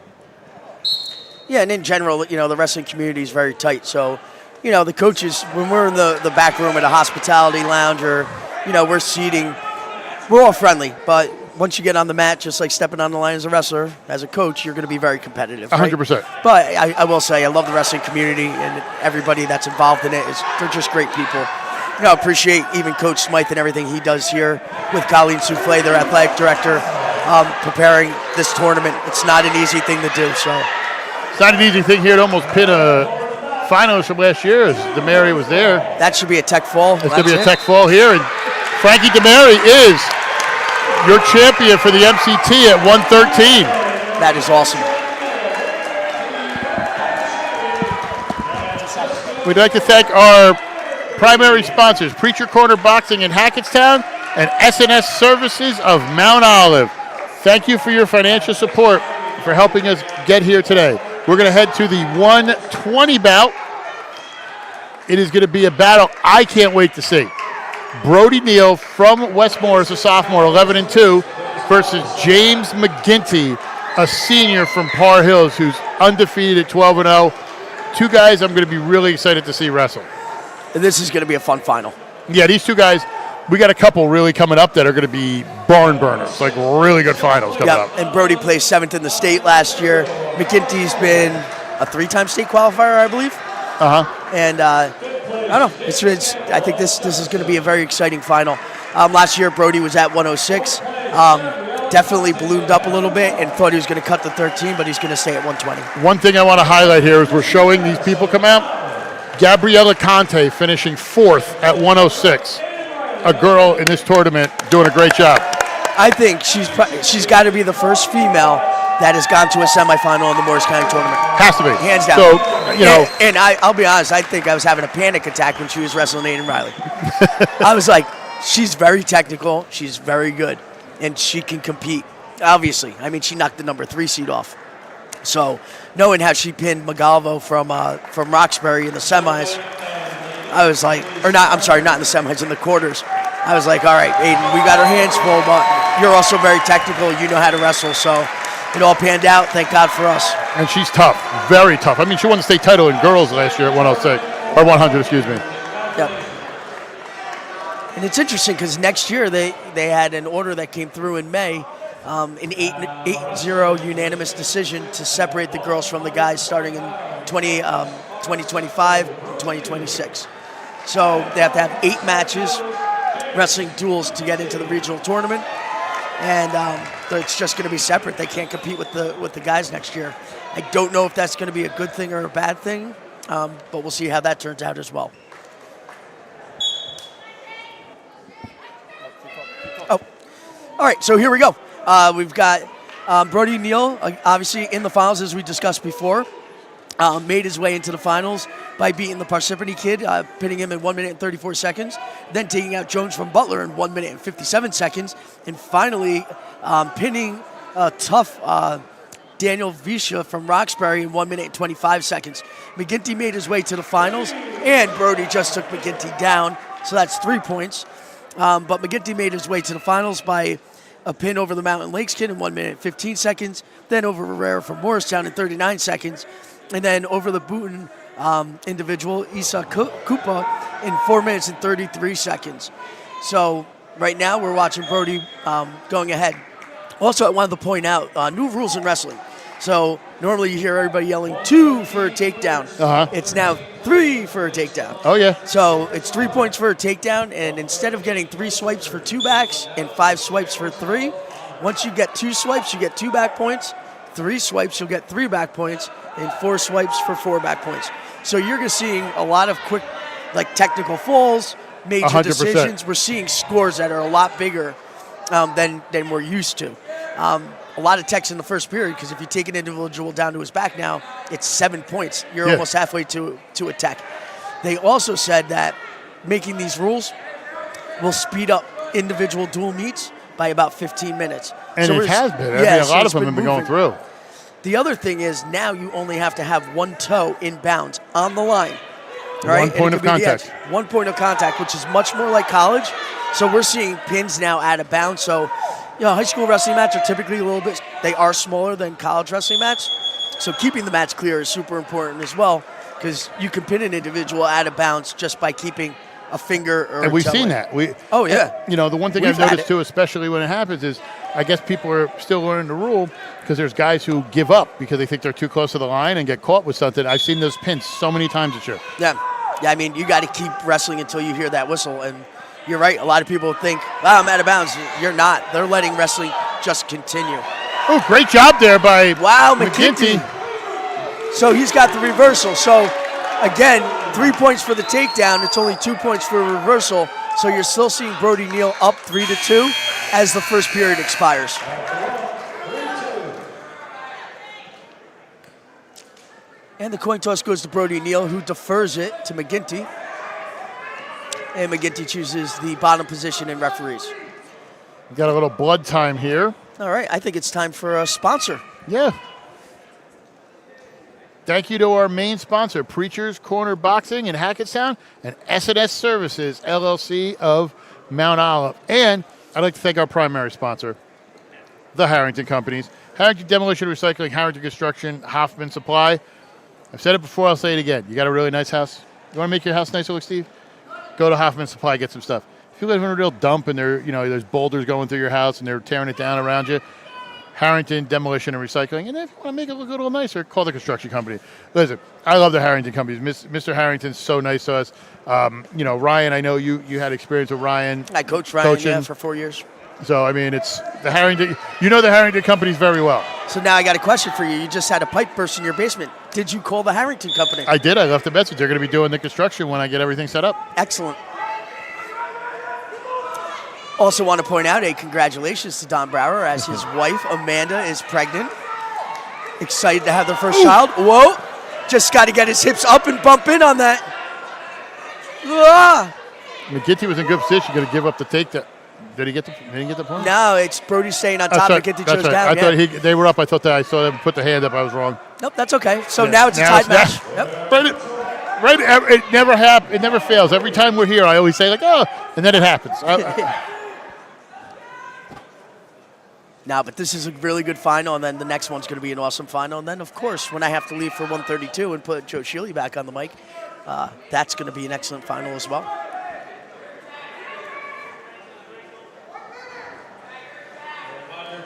Yeah, and in general, the wrestling community is very tight. So, the coaches, when we're in the back room at a hospitality lounge or, we're seating, we're all friendly. But once you get on the mat, just like stepping on the line as a wrestler, as a coach, you're going to be very competitive. Right? 100%. But I will say, I love the wrestling community and everybody that's involved in it. They're just great people. Appreciate even Coach Smythe and everything he does here with Colleen Souffle, their athletic director. preparing this tournament. It's not an easy thing to do. So it's not an easy thing here to almost pin a finalist from last year as DeMary was there. That should be a tech fall. It's going to be a tech fall here. And Frankie DeMary is your champion for the MCT at 113. That is awesome. We'd like to thank our primary sponsors, Preacher Corner Boxing in Hackettstown and SNS Services of Mount Olive. Thank you for your financial support for helping us get here today. We're going to head to the 120 bout. It is going to be a battle I can't wait to see. Brody Neal from West Morris, a sophomore, 11-2, versus James McGinty, a senior from Par Hills, who's undefeated at 12-0. Two guys I'm going to be really excited to see wrestle. This is going to be a fun final. Yeah, these two guys, we got a couple really coming up that are going to be barn burners, like really good finals coming up. And Brody placed 7th in the state last year. McGinty's been a 3-time state qualifier, I believe. And I don't know. I think this is going to be a very exciting final. Last year, Brody was at 106. Definitely ballooned up a little bit and thought he was going to cut the 13, but he's going to stay at 120. One thing I want to highlight here is we're showing these people come out. Gabriella Conte finishing 4th at 106. A girl in this tournament doing a great job. I think she's got to be the first female that has gone to a semifinal in the Morris County tournament. Has to be. Hands down. So, you know. And I'll be honest, I think I was having a panic attack when she was wrestling Aiden Riley. I was like, she's very technical, she's very good, and she can compete. Obviously, I mean, she knocked the number 3 seed off. So, knowing how she pinned Magalvo from Roxbury in the semis, I was like, not in the semis, in the quarters. I was like, all right, Aiden, we got our hands full, but you're also very technical. You know how to wrestle, so it all panned out. Thank God for us. And she's tough, very tough. I mean, she won the state title in girls last year at 106, or 100, excuse me. Yep. And it's interesting because next year they had an order that came through in May, an 8-0 unanimous decision to separate the girls from the guys starting in 2025 and 2026. So they have to have 8 matches, wrestling duels to get into the regional tournament, and it's just going to be separate. They can't compete with the guys next year. I don't know if that's going to be a good thing or a bad thing, but we'll see how that turns out as well. Oh, all right. So here we go. We've got Brody Neal, obviously in the finals as we discussed before. Made his way into the finals by beating the Parsippany kid, pinning him in 1 minute and 34 seconds, then taking out Jones from Butler in 1 minute and 57 seconds, and finally pinning a tough Daniel Visha from Roxbury in 1 minute and 25 seconds. McGinty made his way to the finals, and Brody just took McGinty down, so that's 3 points. But McGinty made his way to the finals by a pin over the Mountain Lakes kid in 1 minute and 15 seconds, then over Rivera from Morristown in 39 seconds, and then over the Booten individual, Isa Kupa, in 4 minutes and 33 seconds. So right now we're watching Brody going ahead. Also, I wanted to point out new rules in wrestling. So normally you hear everybody yelling 2 for a takedown. It's now 3 for a takedown. Oh, yeah. So it's 3 points for a takedown, and instead of getting 3 swipes for 2 backs and 5 swipes for 3, once you get 2 swipes, you get 2 back points. 3 swipes, you'll get 3 back points, and 4 swipes for 4 back points. So you're going to seeing a lot of quick, like technical falls, major 100%. decisions. We're seeing scores that are a lot bigger than we're used to. A lot of techs in the first period, because if you take an individual down to his back now, it's 7 points. You're almost halfway to a tech. They also said that making these rules will speed up individual dual meets by about 15 minutes. And so it has been. I mean, a lot of them have been going through. The other thing is now you only have to have 1 toe in bounds on the line. Right? 1 point of contact. 1 point of contact, which is much more like college. So we're seeing pins now out of bounds. So, you know, high school wrestling matches are typically a little bit, they are smaller than college wrestling matches. So keeping the match clear is super important as well, because you can pin an individual out of bounds just by keeping a finger or and we've seen in. that. Oh, yeah. You know, the one thing I've noticed too, especially when it happens, is I guess people are still learning the rule because there's guys who give up because they think they're too close to the line and get caught with something. I've seen those pins so many times this year. Yeah. I mean, you got to keep wrestling until you hear that whistle. And you're right. A lot of people think, wow, I'm out of bounds. You're not. They're letting wrestling just continue. Oh, great job there by Wow, McGinty. So he's got the reversal. So again, 3 points for the takedown. It's only 2 points for a reversal. So you're still seeing Brody Neal up 3-2 as the first period expires. And the coin toss goes to Brody Neal, who defers it to McGinty. And McGinty chooses the bottom position in referees. We got a little blood time here. All right, I think it's time for a sponsor. Yeah. Thank you to our main sponsor, Preacher's Corner Boxing in Hackettstown and S&S Services, LLC of Mount Olive. And I'd like to thank our primary sponsor, the Harrington Companies. Harrington Demolition and Recycling, Harrington Construction, Hoffman Supply. I've said it before, I'll say it again. You got a really nice house? You want to make your house nicer, look, Steve? Go to Hoffman Supply, get some stuff. If you live in a real dump and there's boulders going through your house and they're tearing it down around you, Harrington Demolition and Recycling. And if you want to make it look a little nicer, call the construction company. Listen, I love the Harrington Companies. Mr. Harrington's so nice to us. Ryan, I know you had experience with Ryan. I coached Ryan for 4 years. So, I mean, it's the Harrington. You know the Harrington Companies very well. So now I got a question for you. You just had a pipe burst in your basement. Did you call the Harrington Company? I did. I left a message. They're going to be doing the construction when I get everything set up. Excellent. Also want to point out a congratulations to Don Brower as his wife, Amanda, is pregnant. Excited to have their first child. Whoa. Just got to get his hips up and bump in on that. Ah. McGinty was in good position. Going to give up the takedown. Did he get the point? No, it's Brody staying on top. McGinty goes down. I thought they were up. I saw them put the hand up. I was wrong. Nope, that's okay. So now it's a tied match. Yep. Right. It never happens. It never fails. Every time we're here, I always say and then it happens. No, but this is a really good final, and then the next one's going to be an awesome final. And then, of course, when I have to leave for 132 and put Joe Shealy back on the mic, that's going to be an excellent final as well.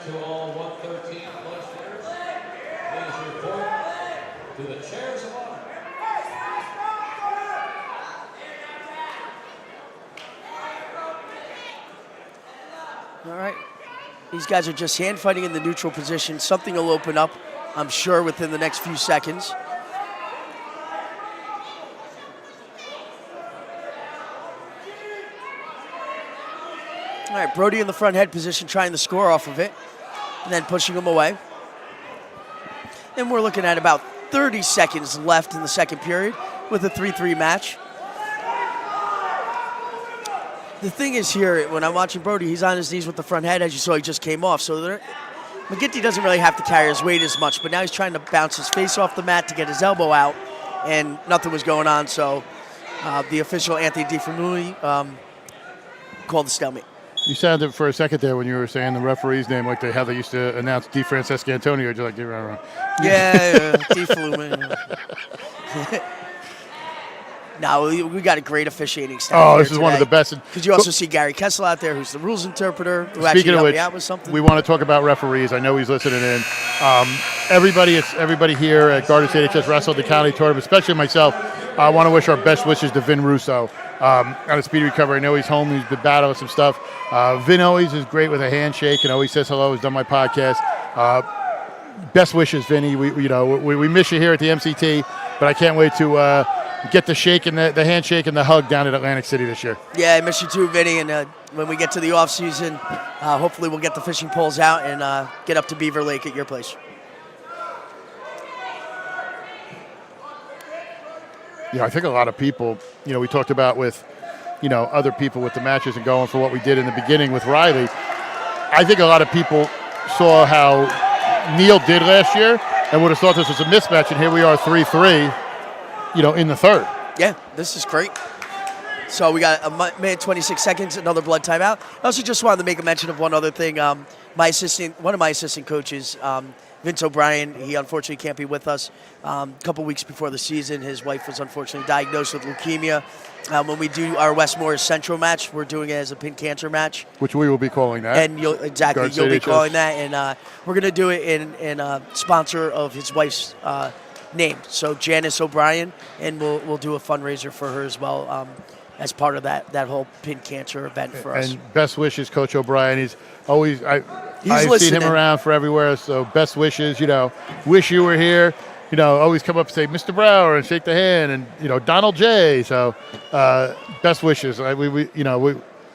To all 113 plus players, please report to the chairs of honor. All right. These guys are just hand fighting in the neutral position. Something will open up, I'm sure, within the next few seconds. All right, Brody in the front head position, trying to score off of it, and then pushing him away. And we're looking at about 30 seconds left in the second period with a 3-3 match. The thing is here, when I'm watching Brody, he's on his knees with the front head. As you saw, he just came off. So McGinty doesn't really have to carry his weight as much, but now he's trying to bounce his face off the mat to get his elbow out, and nothing was going on. So the official, Anthony DiFramuli, called the stalemate. You sounded for a second there when you were saying the referee's name, like how they used to announce DeFrancesco Antonio. Just like, yeah, DeFlume. No, we got a great officiating staff. Oh, this is one of the best. Because you also see Gary Kessel out there, who's the rules interpreter, who Speaking actually of helped which, me out with something. we want to talk about referees. I know he's listening in. Everybody here at Garden State HS Wrestle, the county tournament, especially myself. I want to wish our best wishes to Vin Russo on a speedy recovery. I know he's home. He's been battling some stuff. Vin always is great with a handshake and always says hello. He's done my podcast. Best wishes, Vinny. We miss you here at the MCT, but I can't wait to get the shake and the handshake and the hug down at Atlantic City this year. Yeah, I miss you too, Vinny. And when we get to the off season, hopefully we'll get the fishing poles out and get up to Beaver Lake at your place. Yeah, I think a lot of people, we talked about with, other people with the matches and going for what we did in the beginning with Riley. I think a lot of people saw how Neal did last year and would have thought this was a mismatch, and here we are 3-3, in the third. Yeah, this is great. So we got a minute 26 seconds, another blood timeout. I also just wanted to make a mention of one other thing. One of my assistant coaches, Vince O'Brien, he unfortunately can't be with us. A couple weeks before the season, his wife was unfortunately diagnosed with leukemia. When we do our Westmore Central match, we're doing it as a pin cancer match. Which we will be calling that. And you'll be calling that. And we're going to do it in sponsor of his wife's name. So Janice O'Brien, and we'll do a fundraiser for her as well. as part of that whole pin cancer event for us. And best wishes, Coach O'Brien. He's always I've seen listening. him around for everywhere. So best wishes. Wish you were here. Always come up and say Mr. Brower and shake the hand, and Donald J. So best wishes. We a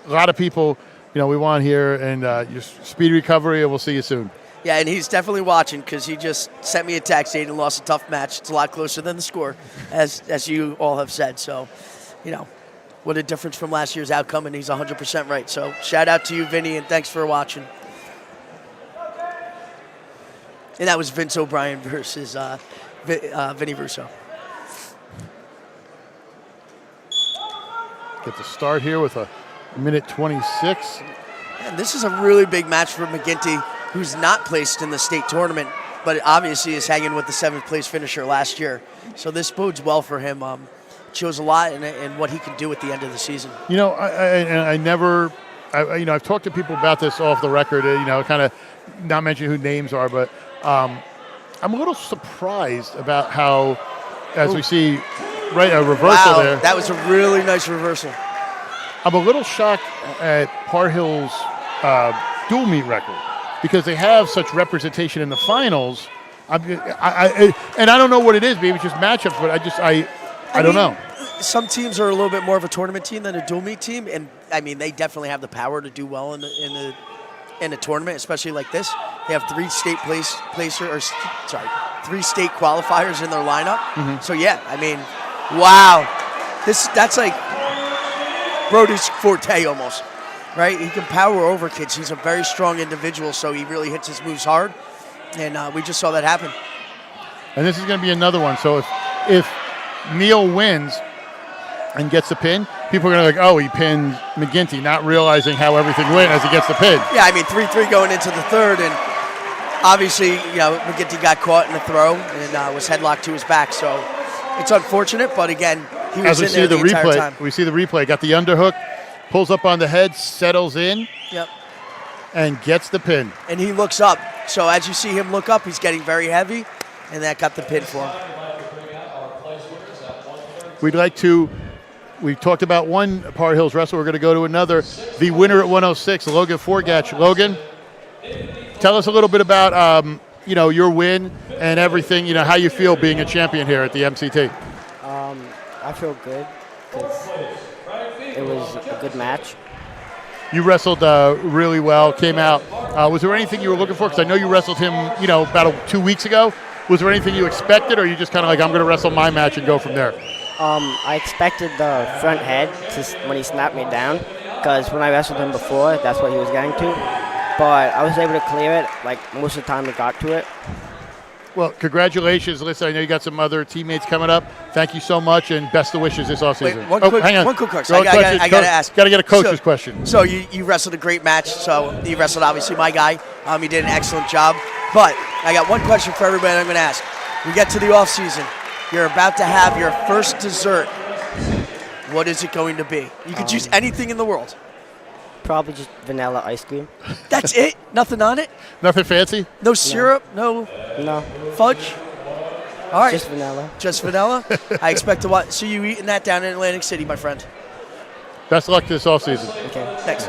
lot of people we want here, and your speedy recovery, and we'll see you soon. Yeah, and he's definitely watching because he just sent me a text saying he lost a tough match. It's a lot closer than the score, as you all have said. So, what a difference from last year's outcome, and he's 100% right. So shout out to you, Vinny, and thanks for watching. And that was Vince O'Brien versus Vinny Russo. Get the start here with a minute 26. And this is a really big match for McGinty, who's not placed in the state tournament, but obviously is hanging with the 7th place finisher last year. So this bodes well for him. Shows a lot in what he can do at the end of the season. I've talked to people about this off the record, kind of not mentioning who names are, but I'm a little surprised about how, as we see, a reversal there. That was a really nice reversal. I'm a little shocked at Par Hill's dual meet record because they have such representation in the finals. And I don't know what it is. Maybe it's just matchups, but I don't know. Some teams are a little bit more of a tournament team than a dual meet team, and they definitely have the power to do well in a tournament, especially like this. They have 3 state 3 state qualifiers in their lineup. Mm-hmm. So wow, that's like Brody's forte almost, right? He can power over kids. He's a very strong individual, so he really hits his moves hard, and we just saw that happen. And this is going to be another one. So if Neil wins and gets the pin, people are going to be like, oh, he pinned McGinty, not realizing how everything went as he gets the pin. Yeah, 3-3 going into the third, and obviously, McGinty got caught in the throw and was headlocked to his back. So it's unfortunate, but again, he was in there the entire time. We see the replay. Got the underhook, pulls up on the head, settles in, and gets the pin. And he looks up. So as you see him look up, he's getting very heavy, and that got the pin for him. We talked about one Par Hills wrestler. We're going to go to another. The winner at 106, Logan Forgatch. Logan, tell us a little bit about your win and everything. How you feel being a champion here at the MCT. I feel good because it was a good match. You wrestled really well. Came out. Was there anything you were looking for? Because I know you wrestled him, about 2 weeks ago. Was there anything you expected, or you just kind of like, I'm going to wrestle my match and go from there? I expected the front head when he snapped me down, because when I wrestled him before, that's what he was getting to. But I was able to clear it, most of the time I got to it. Well, congratulations. Listen, I know you got some other teammates coming up. Thank you so much, and best of wishes this offseason. Hang on. One quick question. I got to ask. Got to get a coach's question. So you wrestled a great match. So you wrestled, obviously, my guy. You did an excellent job. But I got one question for everybody I'm going to ask. We get to the offseason. You're about to have your first dessert. What is it going to be? You could choose anything in the world. Probably just vanilla ice cream. That's it? Nothing on it? Nothing fancy? No syrup? No fudge? All right. Just vanilla. Just vanilla? I expect to see you eating that down in Atlantic City, my friend. Best of luck this offseason. Okay. Thanks.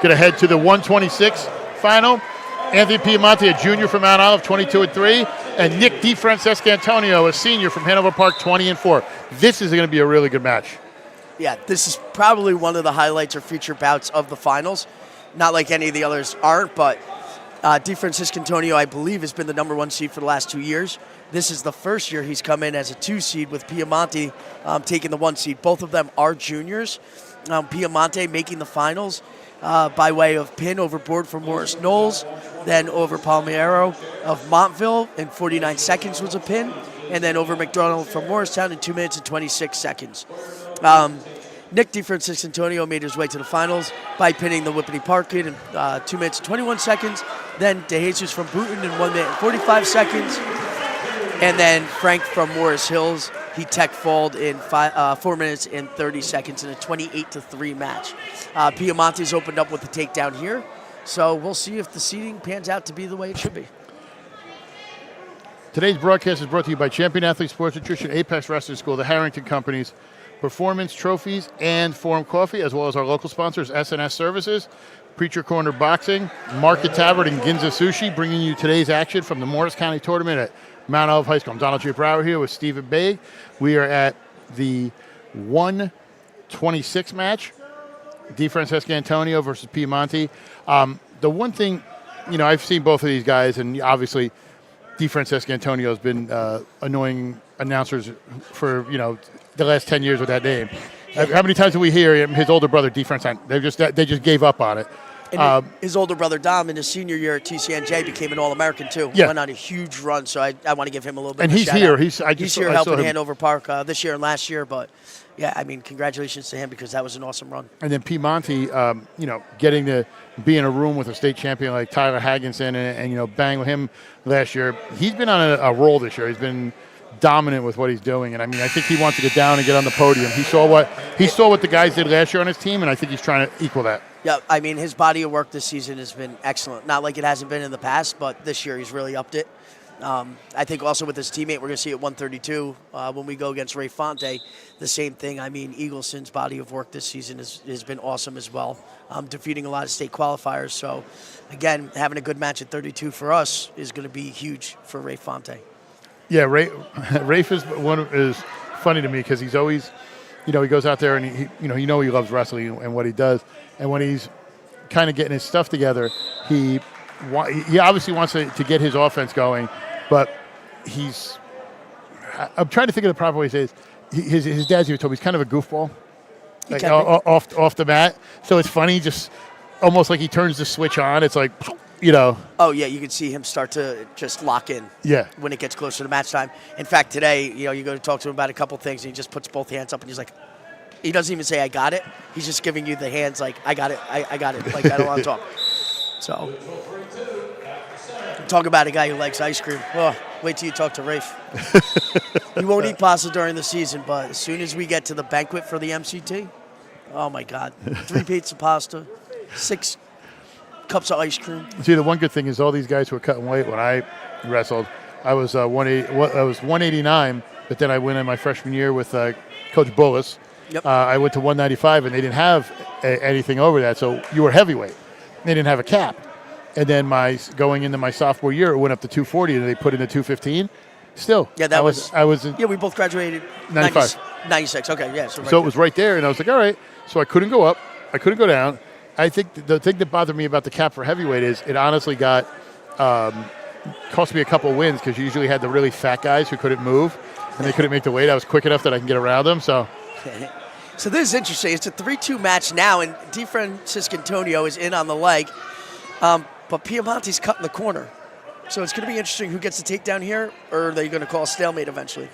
Gonna head to the 126 final. Anthony Piemonte, a junior from Mount Olive, 22-3, and Nick DiFrancescantonio, a senior from Hanover Park, 20-4. This is going to be a really good match. Yeah, this is probably one of the highlights or feature bouts of the finals. Not like any of the others aren't, but DiFrancescantonio, I believe, has been the #1 seed for the last 2 years. This is the first year he's come in as a 2 seed with Piemonte taking the 1 seed. Both of them are juniors. Piemonte making the finals by way of pin overboard for Morris Knowles, then over Palmiero of Montville in 49 seconds was a pin, and then over McDonald from Morristown in 2 minutes and 26 seconds. Nick DiFrancescantonio made his way to the finals by pinning the Whippany Park kid in 2 minutes and 21 seconds, then DeJesus from Booton in 1 minute and 45 seconds, and then Frank from Morris Hills, he tech-falled in 4 minutes and 30 seconds in a 28-3 match. Piemonte's opened up with the takedown here, so we'll see if the seeding pans out to be the way it should be. Today's broadcast is brought to you by Champion Athlete Sports Nutrition, Apex Wrestling School, the Harrington Companies, Performance Trophies, and Forum Coffee, as well as our local sponsors, S&S Services, Preacher Corner Boxing, Market Tavern, and Ginza Sushi, bringing you today's action from the Morris County Tournament at Mount Olive High School. I'm Donald J. Brower here with Stephen Baig. We are at the 126 match, DeFrancesco Antonio versus Piemonte. The one thing, I've seen both of these guys, and obviously DeFrancesco Antonio has been annoying announcers for, the last 10 years with that name. How many times do we hear his older brother, DeFrancesco? They just gave up on it. And his older brother, Dom, in his senior year at TCNJ, became an All-American, too. Yeah. Went on a huge run, so I want to give him a little bit and of a he's shout here. out. He's here helping Hanover Park this year and last year, but, yeah, congratulations to him because that was an awesome run. And then Piemonte, getting to be in a room with a state champion like Tyler Hagginson and bang with him last year. He's been on a roll this year. He's been dominant with what he's doing, and I think he wants to get down and get on the podium. He saw what the guys did last year on his team, and I think he's trying to equal that. Yeah, his body of work this season has been excellent. Not like it hasn't been in the past, but this year he's really upped it. I think also with his teammate, we're going to see at 132 when we go against Ray Fonte, the same thing. Eagleson's body of work this season has been awesome as well, defeating a lot of state qualifiers. So, again, having a good match at 32 for us is going to be huge for Ray Fonte. Yeah, Rafe is funny to me because he's always, he goes out there and he loves wrestling and what he does, and when he's kind of getting his stuff together, he obviously wants to get his offense going, but I'm trying to think of the proper way to say this. His dad's even told me he's kind of a goofball, like off the mat. So it's funny, just almost like he turns the switch on. It's like, Oh, yeah, you can see him start to just lock in when it gets closer to match time. In fact, today, you go to talk to him about a couple things, and he just puts both hands up, and he's like, he doesn't even say, I got it. He's just giving you the hands like, I got it, I got it. Like, I don't want to talk. So, talk about a guy who likes ice cream. Oh, wait till you talk to Rafe. He won't eat pasta during the season, but as soon as we get to the banquet for the MCT, oh, my God. 3 plates of pasta, 6 cups of ice cream. See, the one good thing is all these guys who were cutting weight when I wrestled, I was 189, but then I went in my freshman year with Coach Bullis. Yep. I went to 195, and they didn't have anything over that, so you were heavyweight. They didn't have a cap. And then going into my sophomore year, it went up to 240, and they put in the 250. Still, yeah, I was. Yeah, we both graduated 95, 96. Okay, yeah. So it was right there, and I was like, all right. So I couldn't go up, I couldn't go down. I think the thing that bothered me about the cap for heavyweight is it honestly cost me a couple wins because you usually had the really fat guys who couldn't move and they couldn't make the weight. I was quick enough that I can get around them. So this is interesting. It's a 3-2 match now, and DeFrancesco Antonio is in on the leg, but Piemonte's cutting the corner. So it's going to be interesting who gets the takedown here, or are they going to call a stalemate eventually?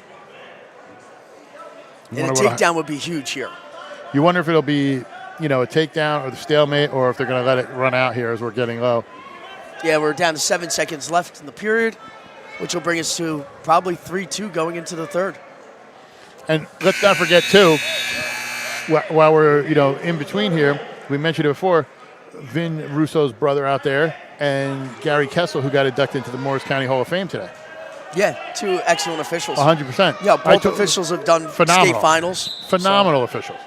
And a takedown would be huge here. You wonder if it'll be a takedown or the stalemate, or if they're going to let it run out here as we're getting low. Yeah, we're down to 7 seconds left in the period, which will bring us to probably 3-2 going into the third. And let's not forget, too, while we're, in between here, we mentioned it before, Vin Russo's brother out there and Gary Kessel, who got inducted into the Morris County Hall of Fame today. Yeah, 2 excellent officials. 100%. Yeah, both officials have done state finals. Phenomenal officials.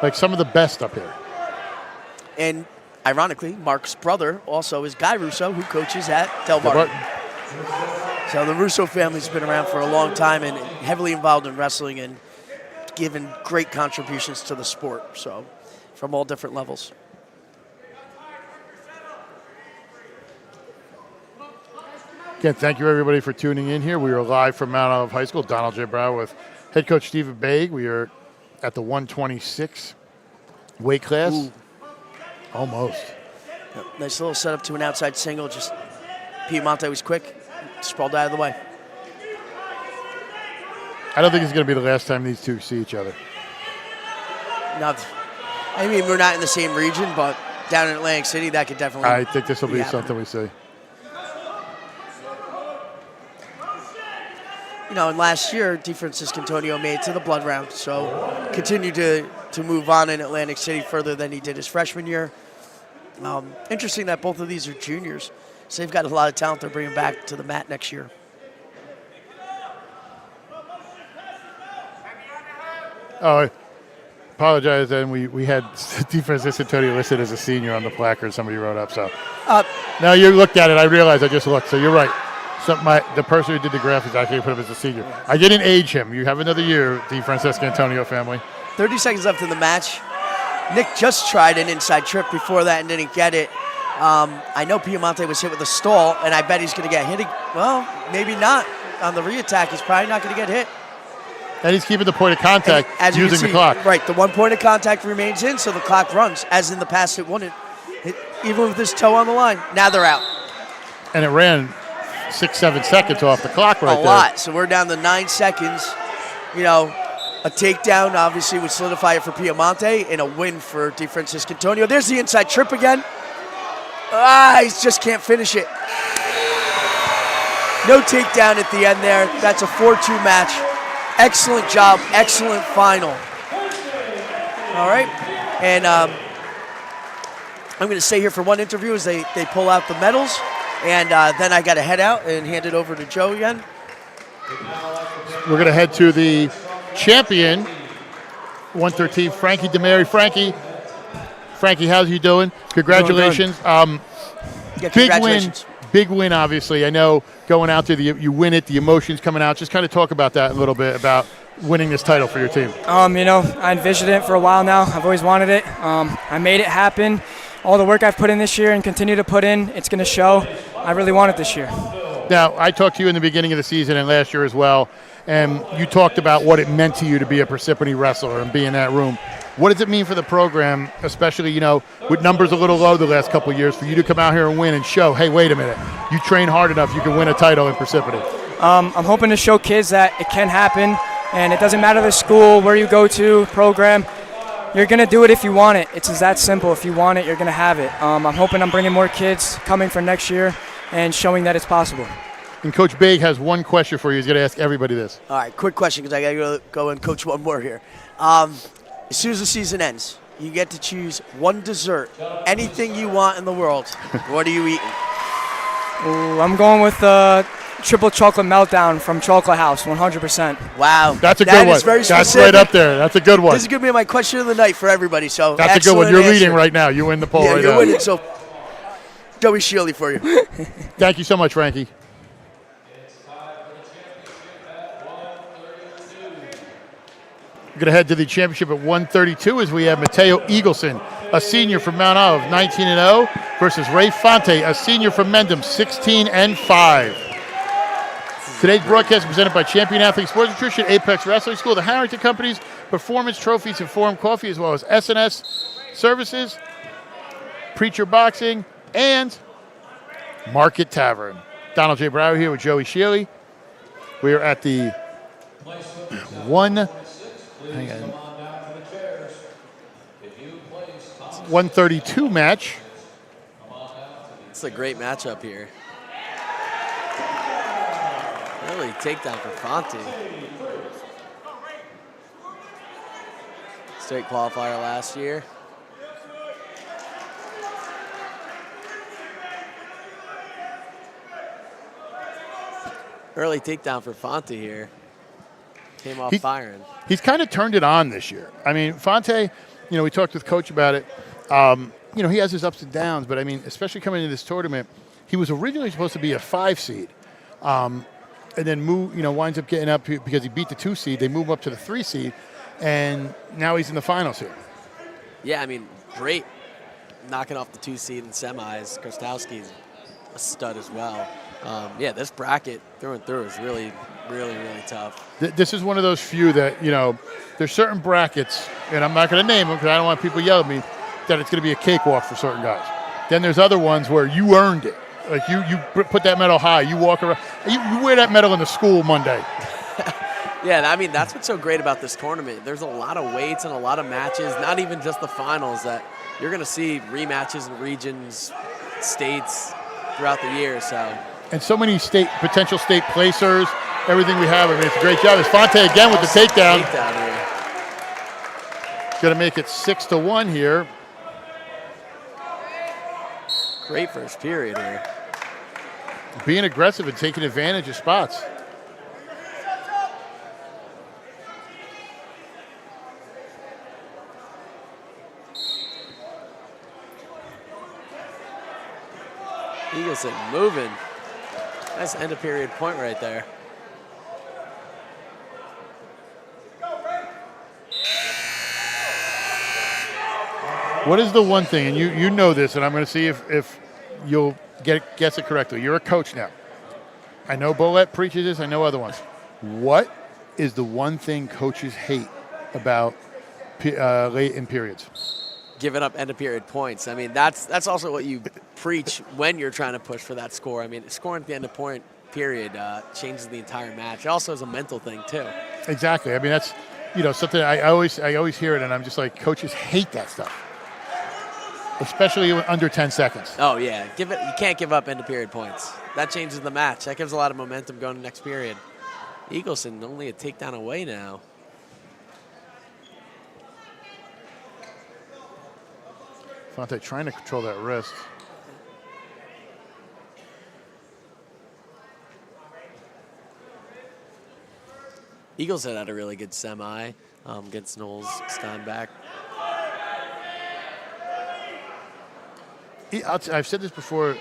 Like some of the best up here. And ironically, Mark's brother also is Guy Russo, who coaches at Del Barton. So the Russo family's been around for a long time and heavily involved in wrestling and given great contributions to the sport. So from all different levels. Again, thank you everybody for tuning in here. We are live from Mount Olive High School. Donald J. Brower with head coach Stephen Baig. We are at the 126 weight class. Ooh. Almost. Yep. Nice little setup to an outside single. Just Piemonte was quick, sprawled out of the way. I don't think it's going to be the last time these two see each other. We're not in the same region, but down in Atlantic City, that could definitely I think this will be something we see. And last year, DeFrancesco Antonio made it to the blood round, so continued to move on in Atlantic City further than he did his freshman year. Interesting that both of these are juniors, so they've got a lot of talent they're bringing back to the mat next year. Oh, I apologize. And we had DeFrancisco Antonio listed as a senior on the placard somebody wrote up. So now you looked at it. I realized I just looked. So you're right. So the person who did the graphics actually put him as a senior. I didn't age him. You have another year, DeFrancisco Antonio family. 30 seconds left in the match. Nick just tried an inside trip before that and didn't get it. I know Piemonte was hit with a stall, and I bet he's going to get hit. Well, maybe not. On the re-attack, he's probably not going to get hit. And he's keeping the point of contact using the clock. Right, the 1 point of contact remains in, so the clock runs. As in the past, it wouldn't. Even with his toe on the line. Now they're out. And it ran 6-7 seconds off the clock right there. A lot. So we're down to 9 seconds. You know, a takedown obviously would solidify it for Piemonte and a win for DeFrancisco Antonio. There's the inside trip again. He just can't finish it. No takedown at the end there. That's a 4-2 match. Excellent job. Excellent final. All right. And I'm going to stay here for one interview as they pull out the medals. And then I got to head out and hand it over to Joe again. We're going to head to the champion, 113, Frankie DeMary. Frankie, how's you doing? Congratulations. Congratulations. Big win, obviously. I know going out there, you win it, the emotions coming out. Just kind of talk about that a little bit, about winning this title for your team. You know, I envisioned it for a while now. I've always wanted it. I made it happen. All the work I've put in this year and continue to put in, it's going to show. I really want it this year. Now, I talked to you in the beginning of the season and last year as well, and you talked about what it meant to you to be a Parsippany wrestler and be in that room. What does it mean for the program, especially, you know, with numbers a little low the last couple of years, for you to come out here and win and show, hey, wait a minute, you train hard enough, you can win a title in Parsippany? I'm hoping to show kids that it can happen, and it doesn't matter the school, where you go to, program. You're going to do it if you want it. It's that simple. If you want it, you're going to have it. I'm hoping I'm bringing more kids coming for next year and showing that it's possible. And Coach Baig has one question for you. He's going to ask everybody this. All right, quick question because I got to go and coach one more here. As soon as the season ends, you get to choose one dessert, anything you want in the world. What are you eating? Ooh, I'm going with triple chocolate meltdown from Chocolate House, 100%. Wow. That's a good one. Very That's right up there. That's a good one. This is going to be my question of the night for everybody. So that's a good one. You're leading right now. You win the poll right now. Yeah, you're winning. So Joey Shieldy for you. Thank you so much, Frankie. We're going to head to the championship at 132 as we have Mateo Eagleson, a senior from Mount Olive, 19-0, versus Ray Fonte, a senior from Mendham, 16-5. Today's broadcast is presented by Champion Athlete Sports Nutrition, Apex Wrestling School, the Harrington Companies, Performance Trophies and Forum Coffee, as well as SNS Services, Preacher Boxing, and Market Tavern. Donald J. Brower here with Joey Shealy. We are at the 132 match. It's a great matchup here. Really takedown for Fonte. State qualifier last year. Early takedown for Fonte here. Came off firing. He's kind of turned it on this year. I mean, Fonte, you know, we talked with Coach about it. You know, he has his ups and downs, but I mean, especially coming into this tournament, he was originally supposed to be a 5 seed. And then winds up getting up because he beat the 2 seed. They move him up to the 3 seed, and now he's in the finals here. Yeah, I mean, great. Knocking off the 2 seed in semis. Kostowski's a stud as well. Yeah, this bracket through and through is really, really, really tough. This is one of those few that, you know, there's certain brackets, and I'm not going to name them because I don't want people to yell at me, that it's going to be a cakewalk for certain guys. Then there's other ones where you earned it. Like you put that medal high. You walk around. You wear that medal in the school Monday. Yeah, I mean, that's what's so great about this tournament. There's a lot of weights and a lot of matches, not even just the finals, that you're going to see rematches in regions, states throughout the year. And so many potential state placers, everything we have. I mean, it's a great job. It's Fonte again with the takedown. Going to make it 6-1 here. Great first period here. Being aggressive and taking advantage of spots. Eagleson moving. Nice end of period point right there. What is the one thing, and you know this, and I'm going to see if you'll guess it correctly. You're a coach now. I know Bolette preaches this. I know other ones. What is the one thing coaches hate about late in periods? Giving up end of period points. I mean, that's also what you preach when you're trying to push for that score. I mean, scoring at the end of point period changes the entire match. It also is a mental thing too. Exactly. I mean, that's something I always hear it, and I'm just like, coaches hate that stuff, especially under 10 seconds. Oh yeah, you can't give up end of period points. That changes the match. That gives a lot of momentum going to the next period. Eagleson only a takedown away now. Fonte trying to control that wrist. Eagleson had a really good semi against Knowles Steinbach. I've said this before.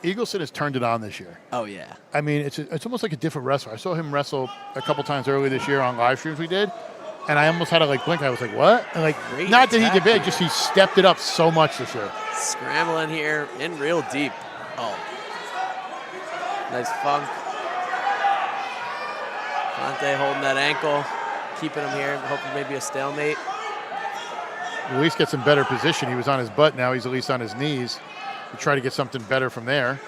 Eagleson has turned it on this year. Oh, yeah. I mean, it's almost like a different wrestler. I saw him wrestle a couple times earlier this year on live streams we did, and I almost had to blink. I was like, what? And Great not that he did attack. big, just he stepped it up so much this year. Scrambling here in real deep. Oh. Nice funk. Fonte holding that ankle, keeping him here, hoping maybe a stalemate. At least get some better position. He was on his butt. Now he's at least on his knees. We try to get something better from there.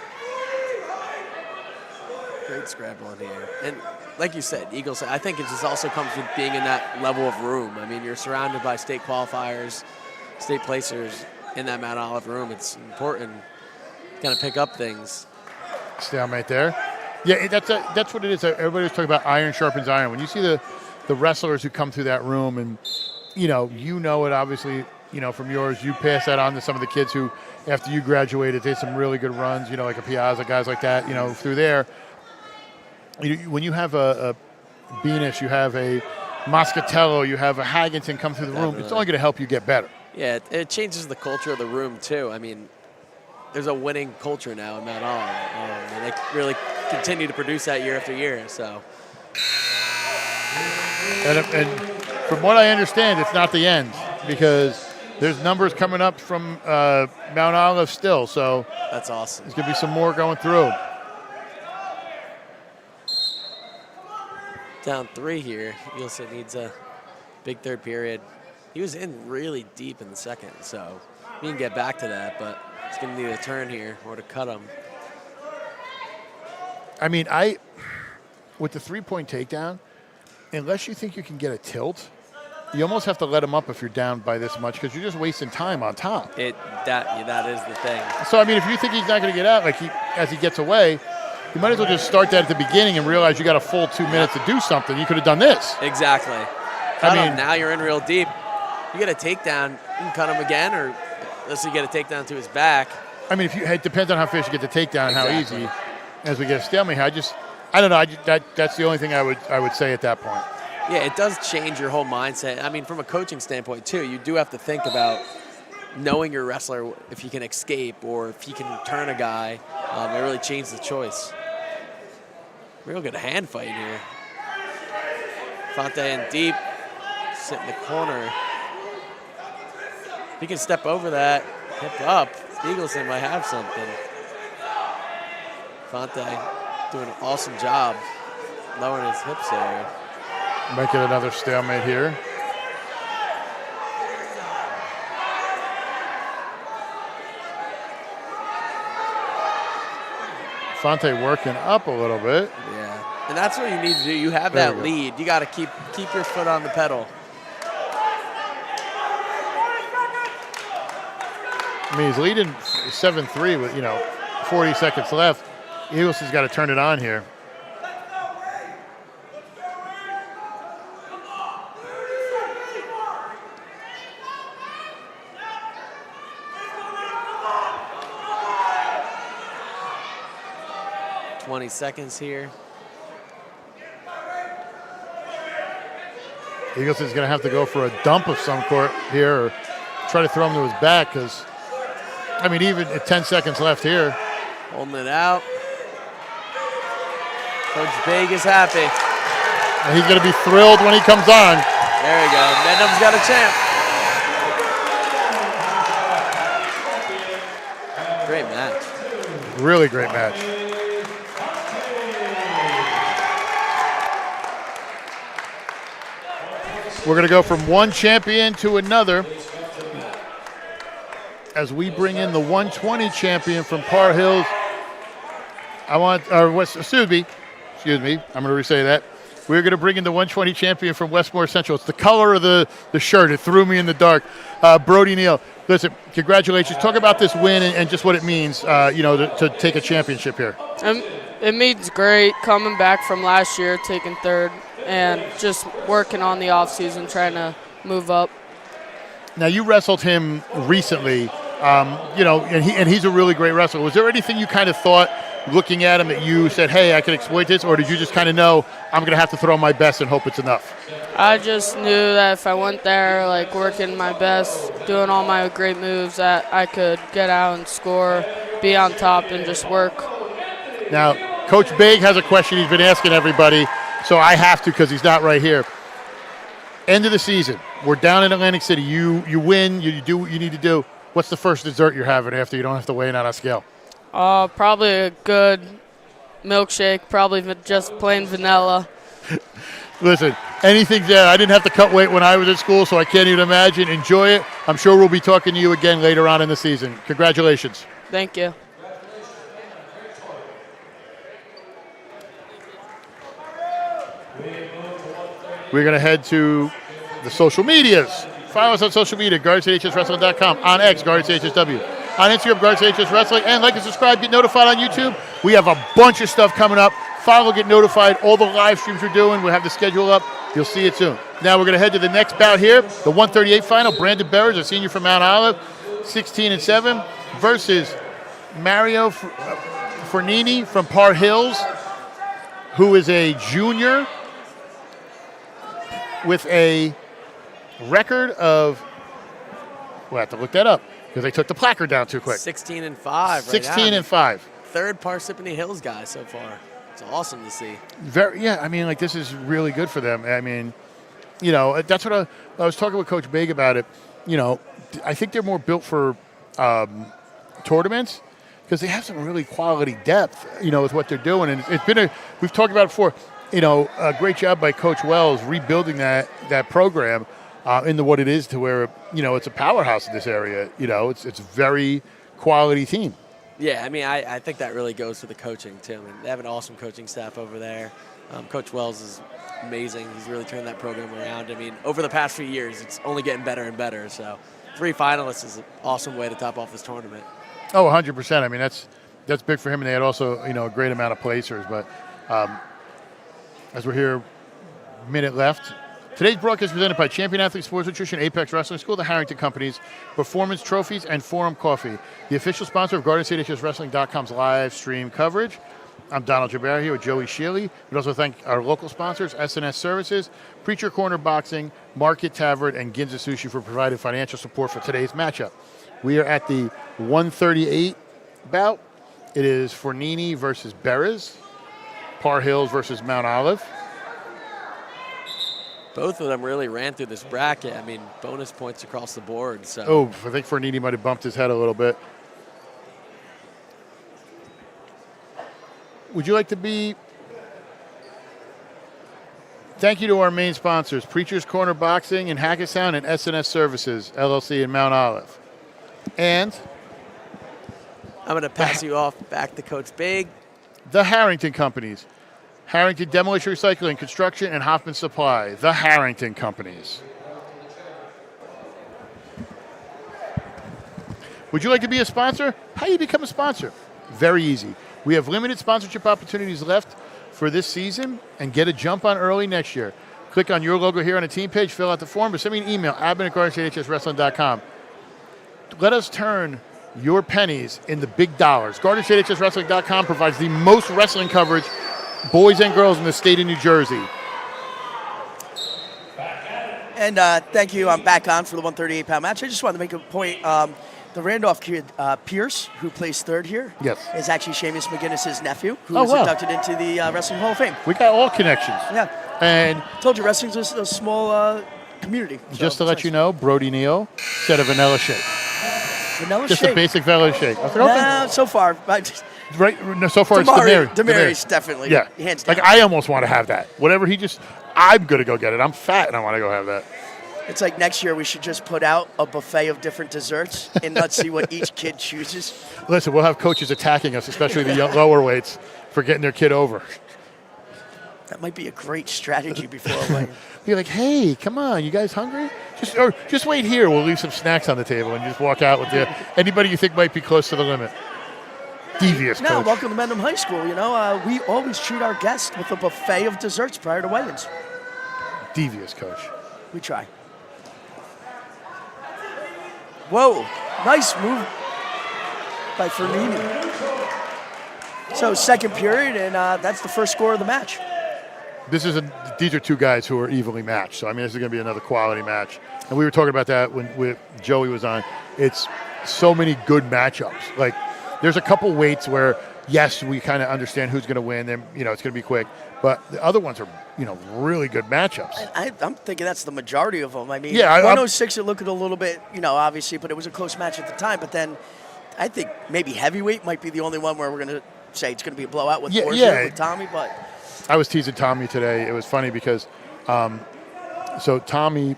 Great scrambling here. And like you said, Eagles, I think it just also comes with being in that level of room. I mean, you're surrounded by state qualifiers, state placers in that Mount Olive room. It's important to kind of pick up things. Stalemate there. Yeah, that's what it is. Everybody was talking about iron sharpens iron. When you see the wrestlers who come through that room, and you know it obviously, from yours, you pass that on to some of the kids who, after you graduated, did some really good runs, like a Piazza, guys like that, through there. When you have a Beanish, you have a Moscatello, you have a Hagginson come through the room, it's only going to help you get better. Yeah, it changes the culture of the room, too. I mean, there's a winning culture now in Mount Olive, and they really continue to produce that year after year, so. And from what I understand, it's not the end, because there's numbers coming up from Mount Olive still, so. That's awesome. There's going to be some more going through. Down 3 here. Eagleson needs a big third period. He was in really deep in the second, so he can get back to that, but he's going to need a turn here or to cut him. I mean, with the 3-point takedown, unless you think you can get a tilt, you almost have to let him up if you're down by this much, because you're just wasting time on top. That is the thing. So, I mean, if you think he's not going to get out, as he gets away, you might as well just start that at the beginning and realize you got a full 2 minutes to do something. You could have done this. Exactly. Cut him. Now you're in real deep. You get a takedown, you can cut him again, or unless you get a takedown to his back. I mean, it depends on how fast you get the takedown and how easy. As we get a stalemate, I don't know. That's the only thing I would say at that point. Yeah, it does change your whole mindset. I mean, from a coaching standpoint, too, you do have to think about knowing your wrestler, if he can escape or if he can turn a guy. It really changes the choice. Real good hand fight here. Fonte in deep, sit in the corner. If he can step over that, hip up, Eagleson might have something. Fonte doing an awesome job lowering his hips there. Make it another stalemate here. Fonte working up a little bit. Yeah, and that's what you need to do. You have that lead. You got to keep your foot on the pedal. I mean, he's leading 7-3 with 40 seconds left. Eagles has got to turn it on here. Seconds here. Eagles is going to have to go for a dump of some sort here, or try to throw him to his back, because, I mean, even at 10 seconds left here, Holding it out. Coach Baig is happy. And he's going to be thrilled when he comes on. There we go. Mendham's got a champ. Great match. Really great match. We're going to go from one champion to another as we bring in the 120 champion from Par Hills. Excuse me. I'm going to re-say that. We're going to bring in the 120 champion from Westmore Central. It's the color of the shirt. It threw me in the dark. Brody Neal, listen, congratulations. Talk about this win and just what it means, to take a championship here. It means great coming back from last year, taking third, and just working on the offseason, trying to move up. Now, you wrestled him recently, and he's a really great wrestler. Was there anything you kind of thought, looking at him, that you said, hey, I can exploit this, or did you just kind of know I'm going to have to throw my best and hope it's enough? I just knew that if I went there, working my best, doing all my great moves, that I could get out and score, be on top, and just work. Now, Coach Baig has a question he's been asking everybody, so I have to because he's not right here. End of the season. We're down in Atlantic City. You win. You do what you need to do. What's the first dessert you're having after you don't have to weigh in on a scale? Probably a good milkshake, probably just plain vanilla. Listen, anything's there. I didn't have to cut weight when I was at school, so I can't even imagine. Enjoy it. I'm sure we'll be talking to you again later on in the season. Congratulations. Thank you. We're going to head to the social medias. Follow us on social media, GuardsHSWrestling.com, on X, GuardsHSW, on Instagram, GuardsHSWrestling, and like and subscribe, get notified on YouTube. We have a bunch of stuff coming up. Follow, get notified, all the live streams we're doing. We'll have the schedule up. You'll see it soon. Now we're going to head to the next bout here, the 138 final. Brandon Berers, a senior from Mount Olive, 16-7, versus Mario Fornini from Par Hills, who is a junior with a record of, we'll have to look that up because they took the placard down too quick. 16-5. 16-5. Third Parsippany Hills guy so far. It's awesome to see. This is really good for them. That's what I was talking with Coach Baig about it. I think they're more built for tournaments because they have some really quality depth, with what they're doing. And it's been we've talked about it before, a great job by Coach Wells rebuilding that program into what it is to where, it's a powerhouse in this area. It's a very quality team. Yeah, I think that really goes to the coaching, too. They have an awesome coaching staff over there. Coach Wells is amazing. He's really turned that program around. Over the past few years, it's only getting better and better. So 3 finalists is an awesome way to top off this tournament. Oh, 100%. That's big for him. And they had also, a great amount of placers. But as we're here, minute left. Today's broadcast is presented by Champion Athlete Sports Nutrition, Apex Wrestling School, the Harrington Companies, Performance Trophies, and Forum Coffee, the official sponsor of GuardianStateHSWrestling.com's live stream coverage. I'm Donald Jabbar here with Joey Shealy. We'd also thank our local sponsors, SNS Services, Preacher Corner Boxing, Market Tavern, and Ginza Sushi for providing financial support for today's matchup. We are at the 138 bout. It is Fornini versus Berers, Par Hills versus Mount Olive. Both of them really ran through this bracket. Bonus points across the board. So. Oh, I think Fornini might have bumped his head a little bit. Would you like to be... Thank you to our main sponsors, Preacher's Corner Boxing in Hackettstown and SNS Services, LLC in Mount Olive. And... I'm going to pass you off back to Coach Baig. The Harrington Companies. Harrington Demolition Recycling, Construction, and Hoffman Supply. The Harrington Companies. Would you like to be a sponsor? How do you become a sponsor? Very easy. We have limited sponsorship opportunities left for this season and get a jump on early next year. Click on your logo here on the team page, fill out the form, or send me an email, admin@GuardianStateHSWrestling.com. Let us turn your pennies into big dollars. GuardianStateHSWrestling.com provides the most wrestling coverage, boys and girls, in the state of New Jersey. And thank you. I'm back on for the 138-pound match. I just wanted to make a point. The Randolph kid, Pierce, who plays third here, Yes. is actually Seamus McGinnis's nephew, who Oh, was wow. inducted into the Wrestling Hall of Fame. We got all connections. Yeah. And Told you, wrestling's a small community. just to let you know, Brody Neal said a vanilla shake. Vanilla Just shake. a basic vanilla shake. I was like, okay. Nah, so far. Right, no, so far Damari- it's Damari's definitely, Yeah. hands down. Like, I almost want to have that. Whatever I'm going to go get it. I'm fat and I want to go have that. It's like next year we should just put out a buffet of different desserts and let's see what each kid chooses. Listen, we'll have coaches attacking us, especially the lower weights, for getting their kid over. That might be a great strategy before a wedding. Be like, hey, come on, you guys hungry? Just wait here. We'll leave some snacks on the table and just walk out with anybody you think might be close to the limit. Devious, Now, coach. welcome to Mendham High School. You know, we always treat our guests with a buffet of desserts prior to weddings. Devious, coach. We try. Whoa, nice move by Fernini. So second period, and that's the first score of the match. These are two guys who are evenly matched. So, I mean, this is going to be another quality match. And we were talking about that when Joey was on. It's so many good matchups. Like, there's a couple weights where, yes, we kind of understand who's going to win. And, it's going to be quick. But the other ones are, really good matchups. I'm thinking that's the majority of them. I mean, Yeah, 106, it looked a little bit, obviously, but it was a close match at the time. But then I think maybe heavyweight might be the only one where we're going to say it's going to be a blowout with Borgia, with Tommy. But I was teasing Tommy today. It was funny because, so Tommy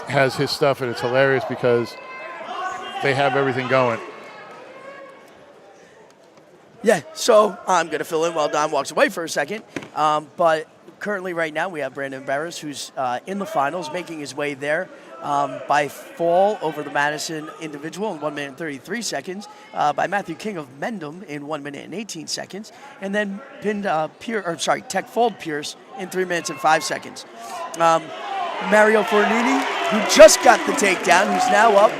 has his stuff, and it's hilarious because they have everything going. yeah, so I'm going to fill in while Don walks away for a second. But currently right now we have Brandon Barris, who's in the finals, making his way there by fall over the Madison individual in 1 minute and 33 seconds, by Matthew King of Mendham in 1 minute and 18 seconds, and then pinned Tech Fold Pierce in 3 minutes and 5 seconds. Mario Fornini, who just got the takedown, who's now up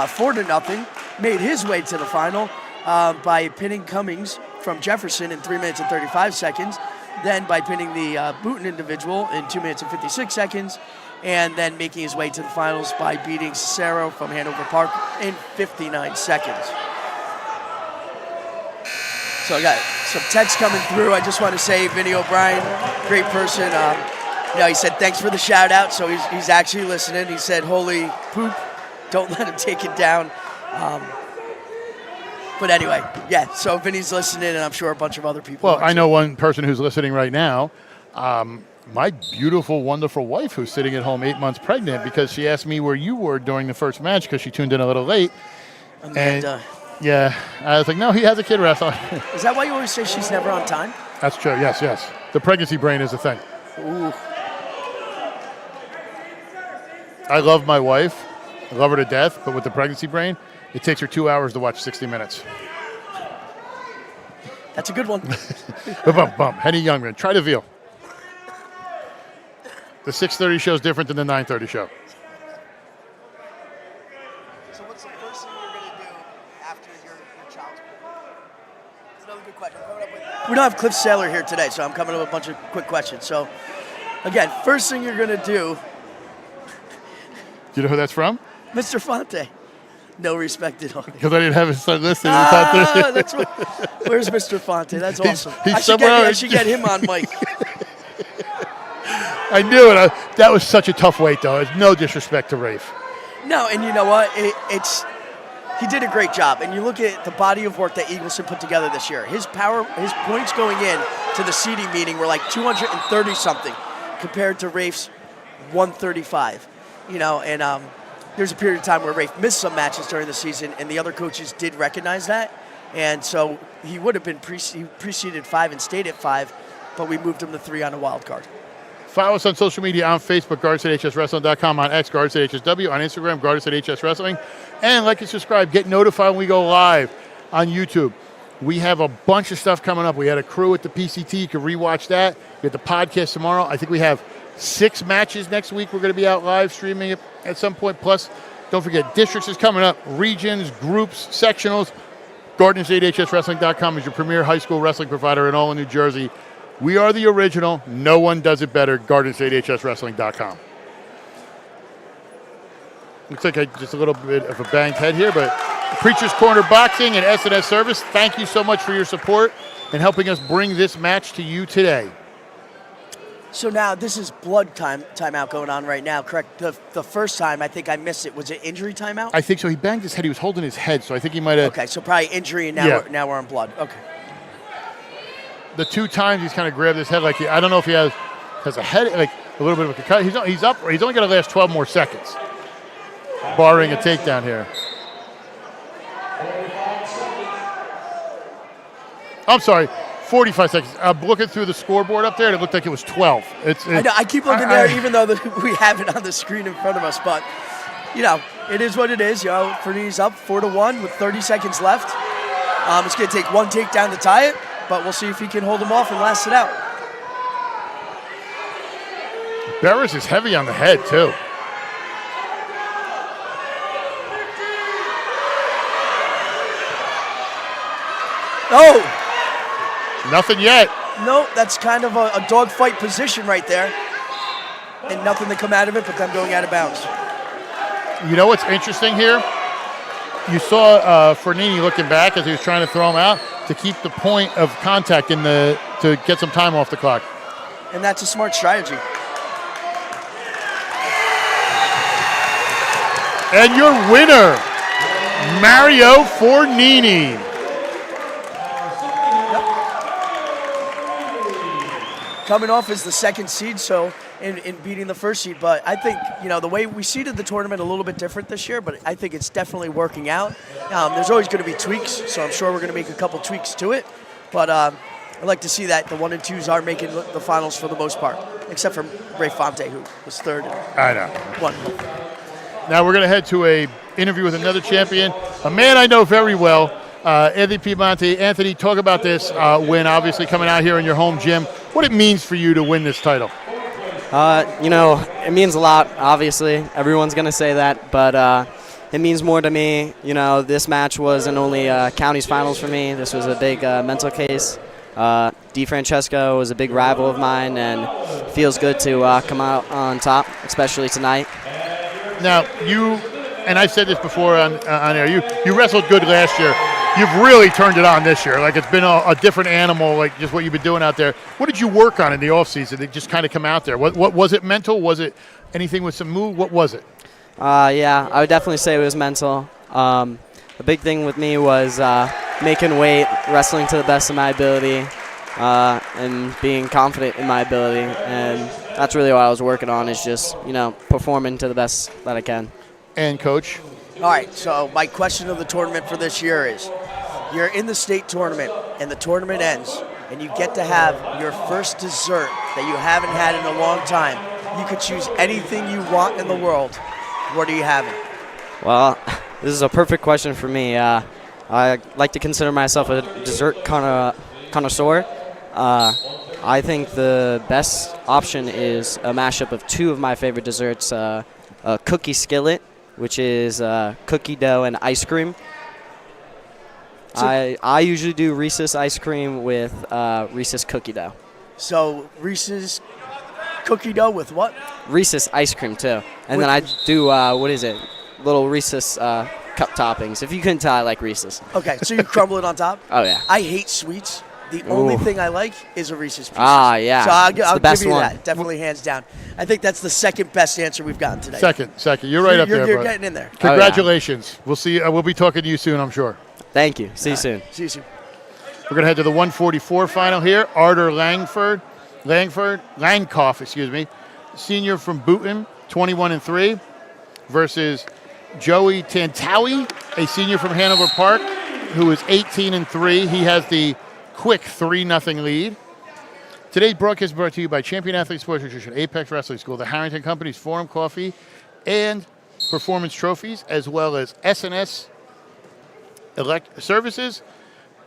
4-0, made his way to the final by pinning Cummings from Jefferson in 3 minutes and 35 seconds, then by pinning the Booten individual in 2 minutes and 56 seconds, and then making his way to the finals by beating Cicero from Hanover Park in 59 seconds. So I got some text coming through. I just want to say, Vinny O'Brien, great person. He said thanks for the shout out. So he's actually listening. He said, holy poop, don't let him take it down. But anyway, yeah, so Vinny's listening, and I'm sure a bunch of other people Well, are. I know one person who's listening right now. My beautiful, wonderful wife who's sitting at home 8 months pregnant because she asked me where you were during the first match because she tuned in a little late. Amanda. And, yeah, I was like, no, he has a kid wrestling. Is that why you always say she's never on time? That's true, yes. The pregnancy brain is a thing. Ooh. I love my wife. I love her to death, but with the pregnancy brain, it takes her 2 hours to watch 60 minutes. That's a good one. Bump. Henny Youngman. Try the veal. The 6:30 show is different than the 9:30 show. So what's the first thing you're going to do after your child's born? That's another good question. We don't have Cliff Saylor here today, so I'm coming up with a bunch of quick questions. So, again, first thing you're going to do... Do you know who that's from? Mr. Fonte. No respect at all. Because I didn't have his son listening. That's what, where's Mr. Fonte? That's awesome. He's I should get him on mic. I knew it. That was such a tough weight, though. It's no disrespect to Rafe. No, and you know what? He did a great job. And you look at the body of work that Eagleson put together this year. His points going in to the seeding meeting were like 230 something compared to Rafe's 135. And there's a period of time where Rafe missed some matches during the season, and the other coaches did recognize that. And so he would have been preceded 5 and stayed at 5, but we moved him to 3 on a wild card. Follow us on social media on Facebook, guards@hswrestling.com, on X, guards@HSW, on Instagram, guards@hswrestling. And like and subscribe. Get notified when we go live on YouTube. We have a bunch of stuff coming up. We had a crew at the PCT. You can rewatch that. We have the podcast tomorrow. I think we have 6 matches next week. We're going to be out live streaming it at some point. Plus, don't forget, districts is coming up. Regions, groups, sectionals. Gardens8HSWrestling.com is your premier high school wrestling provider in all of New Jersey. We are the original. No one does it better. Gardens8HSWrestling.com. Looks like just a little bit of a banged head here, but Preacher's Corner Boxing and S&S Service, thank you so much for your support and helping us bring this match to you today. So now this is blood timeout going on right now, correct? The first time, I think I missed it. Was it injury timeout? I think so. He banged his head. He was holding his head, so I think he might have. Okay, so probably injury, and now we're on blood. Okay. The 2 times he's kind of grabbed his head, like I don't know if he has a head, like a little bit of a concussion. He's up. He's only going to last 12 more seconds, barring a takedown here. I'm sorry. 45 seconds. I'm looking through the scoreboard up there, and it looked like it was 12. I know. I keep looking there, even though we have it on the screen in front of us. But, it is what it is. Fernini's up 4-1 with 30 seconds left. It's going to take 1 takedown to tie it, but we'll see if he can hold him off and last it out. Barris is heavy on the head, too. Oh! Nothing yet. No, that's kind of a dogfight position right there. And nothing to come out of it but them going out of bounds. You know what's interesting here? You saw Fernini looking back as he was trying to throw him out to keep the point of contact to get some time off the clock. And that's a smart strategy. And your winner, Mario Fornini. Coming off as the 2nd seed, so in beating the 1st seed. But I think, the way we seeded the tournament a little bit different this year, but I think it's definitely working out. There's always going to be tweaks, so I'm sure we're going to make a couple tweaks to it. But I'd like to see that the 1 and 2s are making the finals for the most part, except for Ray Fonte, who was 3rd. I know. Won. Now we're going to head to a interview with another champion, a man I know very well, Anthony Piemonte. Anthony, talk about this win, obviously coming out here in your home gym. What it means for you to win this title? It means a lot, obviously. Everyone's going to say that, but it means more to me. This match wasn't only county's finals for me. This was a big mental case. DeFrancesco was a big rival of mine, and it feels good to come out on top, especially tonight. Now, and I said this before on air, you wrestled good last year. You've really turned it on this year. Like, it's been a different animal, like just what you've been doing out there. What did you work on in the offseason to just kind of come out there? What was it mental? Was it anything with some move? What was it? Yeah, I would definitely say it was mental. The big thing with me was making weight, wrestling to the best of my ability, and being confident in my ability. And that's really what I was working on, is just, performing to the best that I can. And Coach? All right, so my question of the tournament for this year is, you're in the state tournament, and the tournament ends, and you get to have your first dessert that you haven't had in a long time. You could choose anything you want in the world. What are you having? Well, this is a perfect question for me. I like to consider myself a dessert connoisseur. I think the best option is a mashup of 2 of my favorite desserts, a cookie skillet, which is cookie dough and ice cream. I usually do Reese's ice cream with Reese's cookie dough. So Reese's cookie dough with what? Reese's ice cream too. And then I do, little Reese's cup toppings. If you couldn't tell, I like Reese's. Okay, so you crumble it on top? Oh, yeah. I hate sweets. The only thing I like is a Reese's Pieces. Ah, yeah. So I'll give you one. that. Definitely hands down. I think that's the 2nd best answer we've gotten today. Second. You're right up there, You're bro. getting in there. Congratulations. We'll see. We'll be talking to you soon, I'm sure. Thank you. See you soon. See you soon. We're going to head to the 144 final here. Arter Langkoff, senior from Booton, 21-3, versus Joey Tantawi, a senior from Hanover Park, who is 18-3. He has the quick 3-0 lead. Today's broadcast is brought to you by Champion Athlete Sports Nutrition, Apex Wrestling School, the Harrington Company's Forum Coffee and Performance Trophies, as well as S&S Services,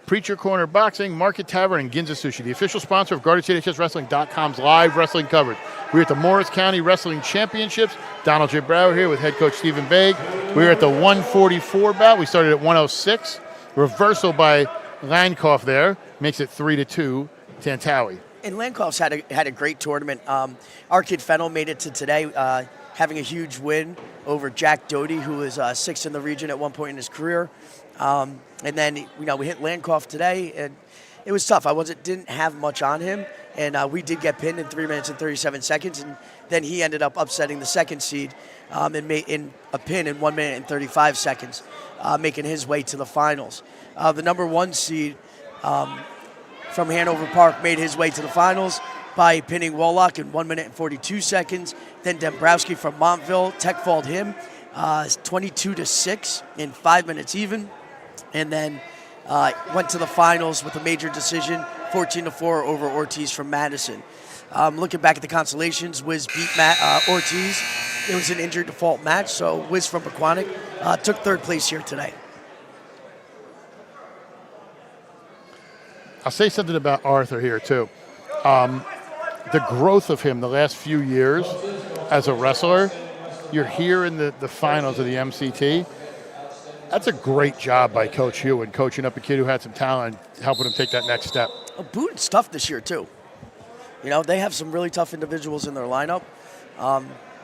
Preacher Corner Boxing, Market Tavern, and Ginza Sushi, the official sponsor of GSHSW.com's live wrestling coverage. We're at the Morris County Wrestling Championships. Donald J. Brower here with head coach Stephen Baig. We're at the 144 bout. We started at 106. Reversal by Landkoff there makes it 3-2 Tantawi. And Landkoff's had a great tournament. Our kid Fennel made it to today. having a huge win over Jack Doty, who was 6th in the region at one point in his career. And then, we hit Landcoff today, and it was tough. Didn't have much on him, and we did get pinned in 3 minutes and 37 seconds, and then he ended up upsetting the second seed and made in a pin in 1 minute and 35 seconds, making his way to the finals. The number 1 seed from Hanover Park made his way to the finals by pinning Woloch in 1 minute and 42 seconds. Then Dombrowski from Montville tech-falled him 22-6 in 5 minutes even. And then went to the finals with a major decision, 14-4 over Ortiz from Madison. Looking back at the consolations, Wiz beat Ortiz. It was an injured default match, so Wiz from Pequannock took 3rd place here today. I'll say something about Arthur here, too. The growth of him the last few years as a wrestler, you're here in the finals of the MCT. That's a great job by Coach Hewitt, coaching up a kid who had some talent, helping him take that next step. Boone's tough this year, too. They have some really tough individuals in their lineup.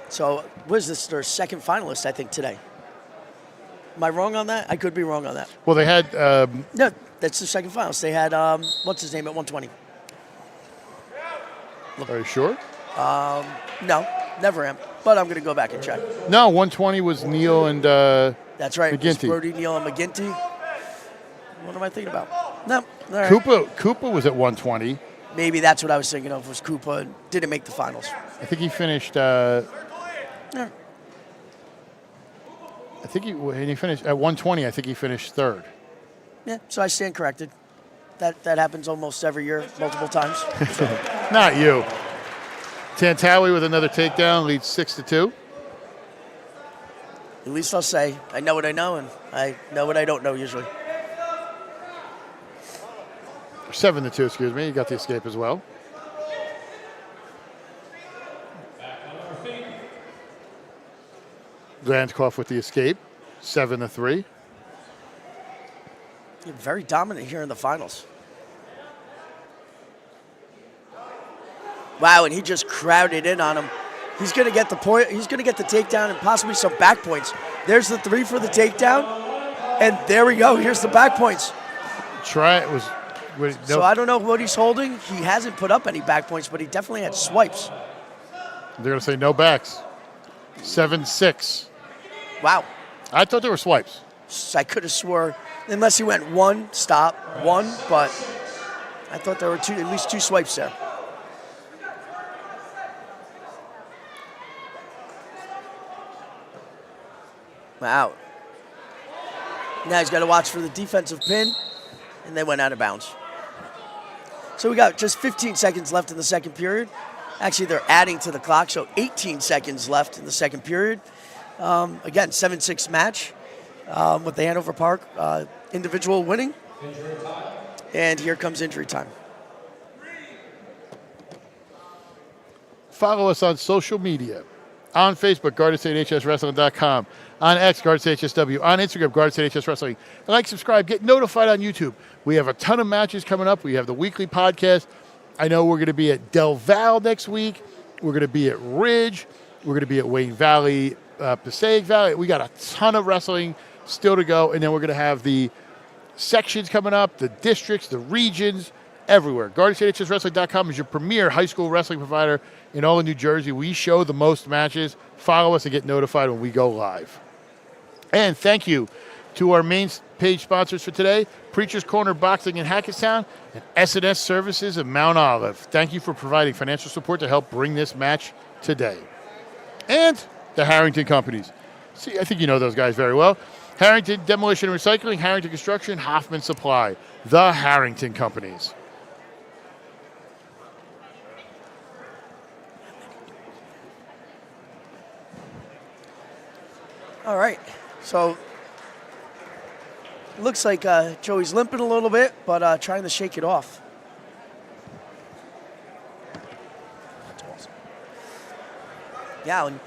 So, what is this, their 2nd finalist, I think, today? Am I wrong on that? I could be wrong on that. Well, they had... No, that's the 2nd finalist. They had, what's his name at 120? Are you sure? No, never am. But I'm going to go back and check. No, 120 was Neal and That's right. McGinty. It was Brody, Neal, and McGinty. What am I thinking about? No. All right. Koopa was at 120. Maybe that's what I was thinking of, was Koopa. Didn't make the finals. I think he finished... Yeah. I think he finished at 120. I think he finished 3rd. Yeah, so I stand corrected. That happens almost every year, multiple times. So. Not you. Tantawi with another takedown leads 6-2. At least I'll say I know what I know, and I know what I don't know usually. 7-2, excuse me. You got the escape as well. Landcoff with the escape, 7-3. You're very dominant here in the finals. Wow, and he just crowded in on him. He's going to get the point. He's going to get the takedown and possibly some back points. There's the 3 for the takedown, and there we go. Here's the back points. So I don't know what he's holding. He hasn't put up any back points, but he definitely had swipes. They're going to say no backs. 7-6. Wow. I thought there were swipes. I could have swore, unless he went 1, stop, 1, but I thought there were at least 2 swipes there. Wow. Now he's got to watch for the defensive pin, and they went out of bounds. So we got just 15 seconds left in the 2nd period. Actually, they're adding to the clock, so 18 seconds left in the 2nd period. Again, 7-6 match with the Hanover Park individual winning. And here comes injury time. Follow us on social media. On Facebook, GardenStateHSWrestling.com. On X, GardenStateHSW. On Instagram, GardenStateHSWrestling. Like, subscribe, get notified on YouTube. We have a ton of matches coming up. We have the weekly podcast. I know we're going to be at Del Val next week. We're going to be at Ridge. We're going to be at Wayne Valley, Passaic Valley. We got a ton of wrestling still to go. And then we're going to have the sections coming up, the districts, the regions, everywhere. GardenStateHSWrestling.com is your premier high school wrestling provider in all of New Jersey. We show the most matches. Follow us and get notified when we go live. And thank you to our main page sponsors for today, Preacher's Corner Boxing in Hackettstown and S&S Services in Mount Olive. Thank you for providing financial support to help bring this match today. And the Harrington Companies. See, I think you know those guys very well. Harrington Demolition and Recycling, Harrington Construction, Hoffman Supply. The Harrington Companies. All right, so looks like Joey's limping a little bit, but trying to shake it off. That's awesome. Yeah, and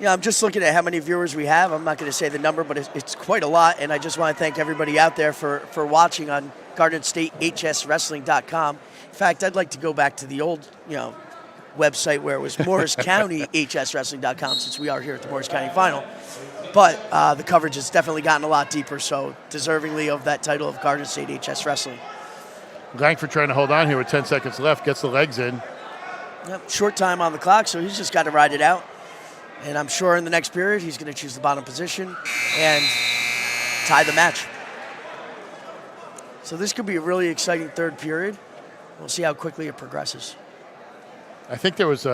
I'm just looking at how many viewers we have. I'm not going to say the number, but it's quite a lot, and I just want to thank everybody out there for watching on GardenStateHSWrestling.com. In fact, I'd like to go back to the old, website where it was MorrisCountyHSWrestling.com, since we are here at the Morris County Final. But the coverage has definitely gotten a lot deeper, so deservingly of that title of Garden State HS Wrestling. Langford trying to hold on here with 10 seconds left, gets the legs in. Yep, short time on the clock, so he's just got to ride it out. And I'm sure in the next period, he's going to choose the bottom position and tie the match. So this could be a really exciting third period. We'll see how quickly it progresses. I think there was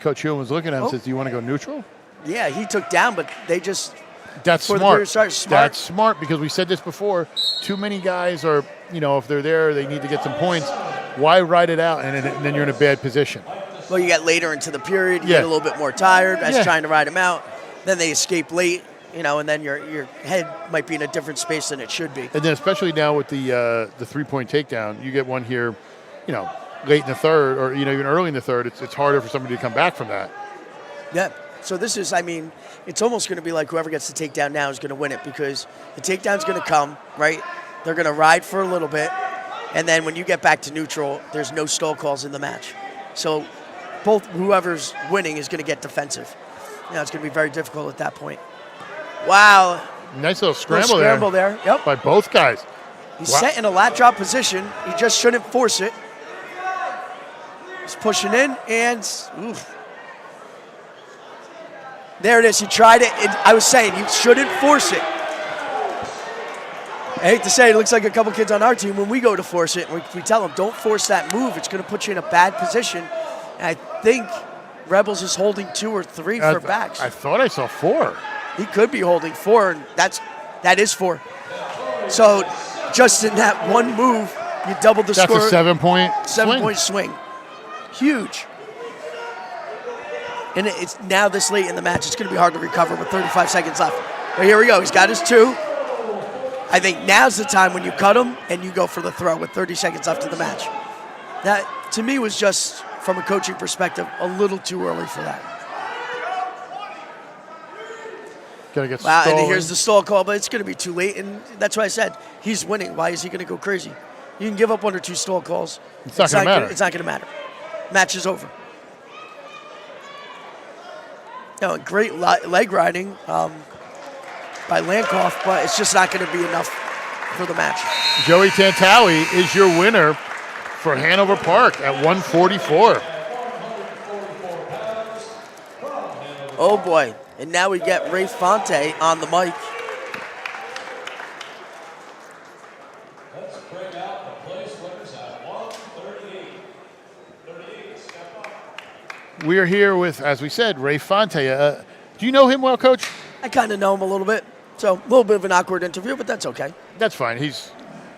Coach Hewin was looking at him and says, do you want to go neutral? Yeah, he took down, but they just... That's before the smart. period starts, That's smart because we said this before. Too many guys are, if they're there, they need to get some points. Why ride it out and then you're in a bad position? Well, you get later into the period, you get a little bit more tired as trying to ride them out. Then they escape late, and then your head might be in a different space than it should be. And then especially now with the 3-point takedown, you get one here, late in the third or even early in the third. It's harder for somebody to come back from that. Yeah. So this is, it's almost going to be like whoever gets the takedown now is going to win it because the takedown's going to come, right? They're going to ride for a little bit, and then when you get back to neutral, there's no stall calls in the match. So whoever's winning is going to get defensive. It's going to be very difficult at that point. Wow. Nice little scramble there. Yep. By both guys. He's set in a lat drop position. He just shouldn't force it. He's pushing in, and oof. There it is. He tried it. I was saying, you shouldn't force it. I hate to say it looks like a couple kids on our team when we go to force it. We tell them, don't force that move. It's going to put you in a bad position. And I think Rebels is holding 2 or 3 for backs. I thought I saw 4. He could be holding 4, and that is 4. So just in that one move, you doubled the score. That's a 7-point 7-point swing. Huge. And it's now this late in the match, it's going to be hard to recover with 35 seconds left. But here we go. He's got his 2. I think now's the time when you cut him and you go for the throw with 30 seconds left in the match. That, to me, was just, from a coaching perspective, a little too early for that. Gotta get wow, stalling. and here's the stall call, but it's going to be too late. And that's why I said he's winning. Why is he going to go crazy? You can give up 1 or 2 stall calls. It's not going to matter. It's not going to matter. Match is over. Great leg riding by Lankoff, but it's just not going to be enough for the match. Joey Tantawi is your winner for Hanover Park at 144. Oh boy, and now we get Ray Fonte on the mic. We are here with, as we said, Ray Fonte. Do you know him well, Coach? I kind of know him a little bit. So a little bit of an awkward interview, but that's okay. That's fine.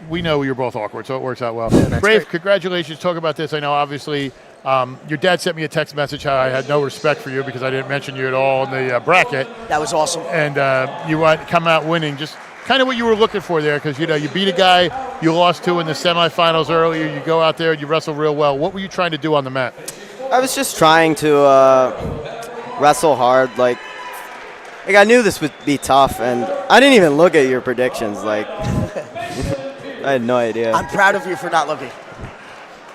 We know you're both awkward, so it works out well. Yeah, Ray, congratulations. Talk about this. I know, obviously, your dad sent me a text message how I had no respect for you because I didn't mention you at all in the bracket. That was awesome. And you come out winning. Just kind of what you were looking for there because, you beat a guy you lost to in the semifinals earlier. You go out there and you wrestle real well. What were you trying to do on the mat? I was just trying to wrestle hard. Like I knew this would be tough, and I didn't even look at your predictions. I had no idea. I'm proud of you for not looking.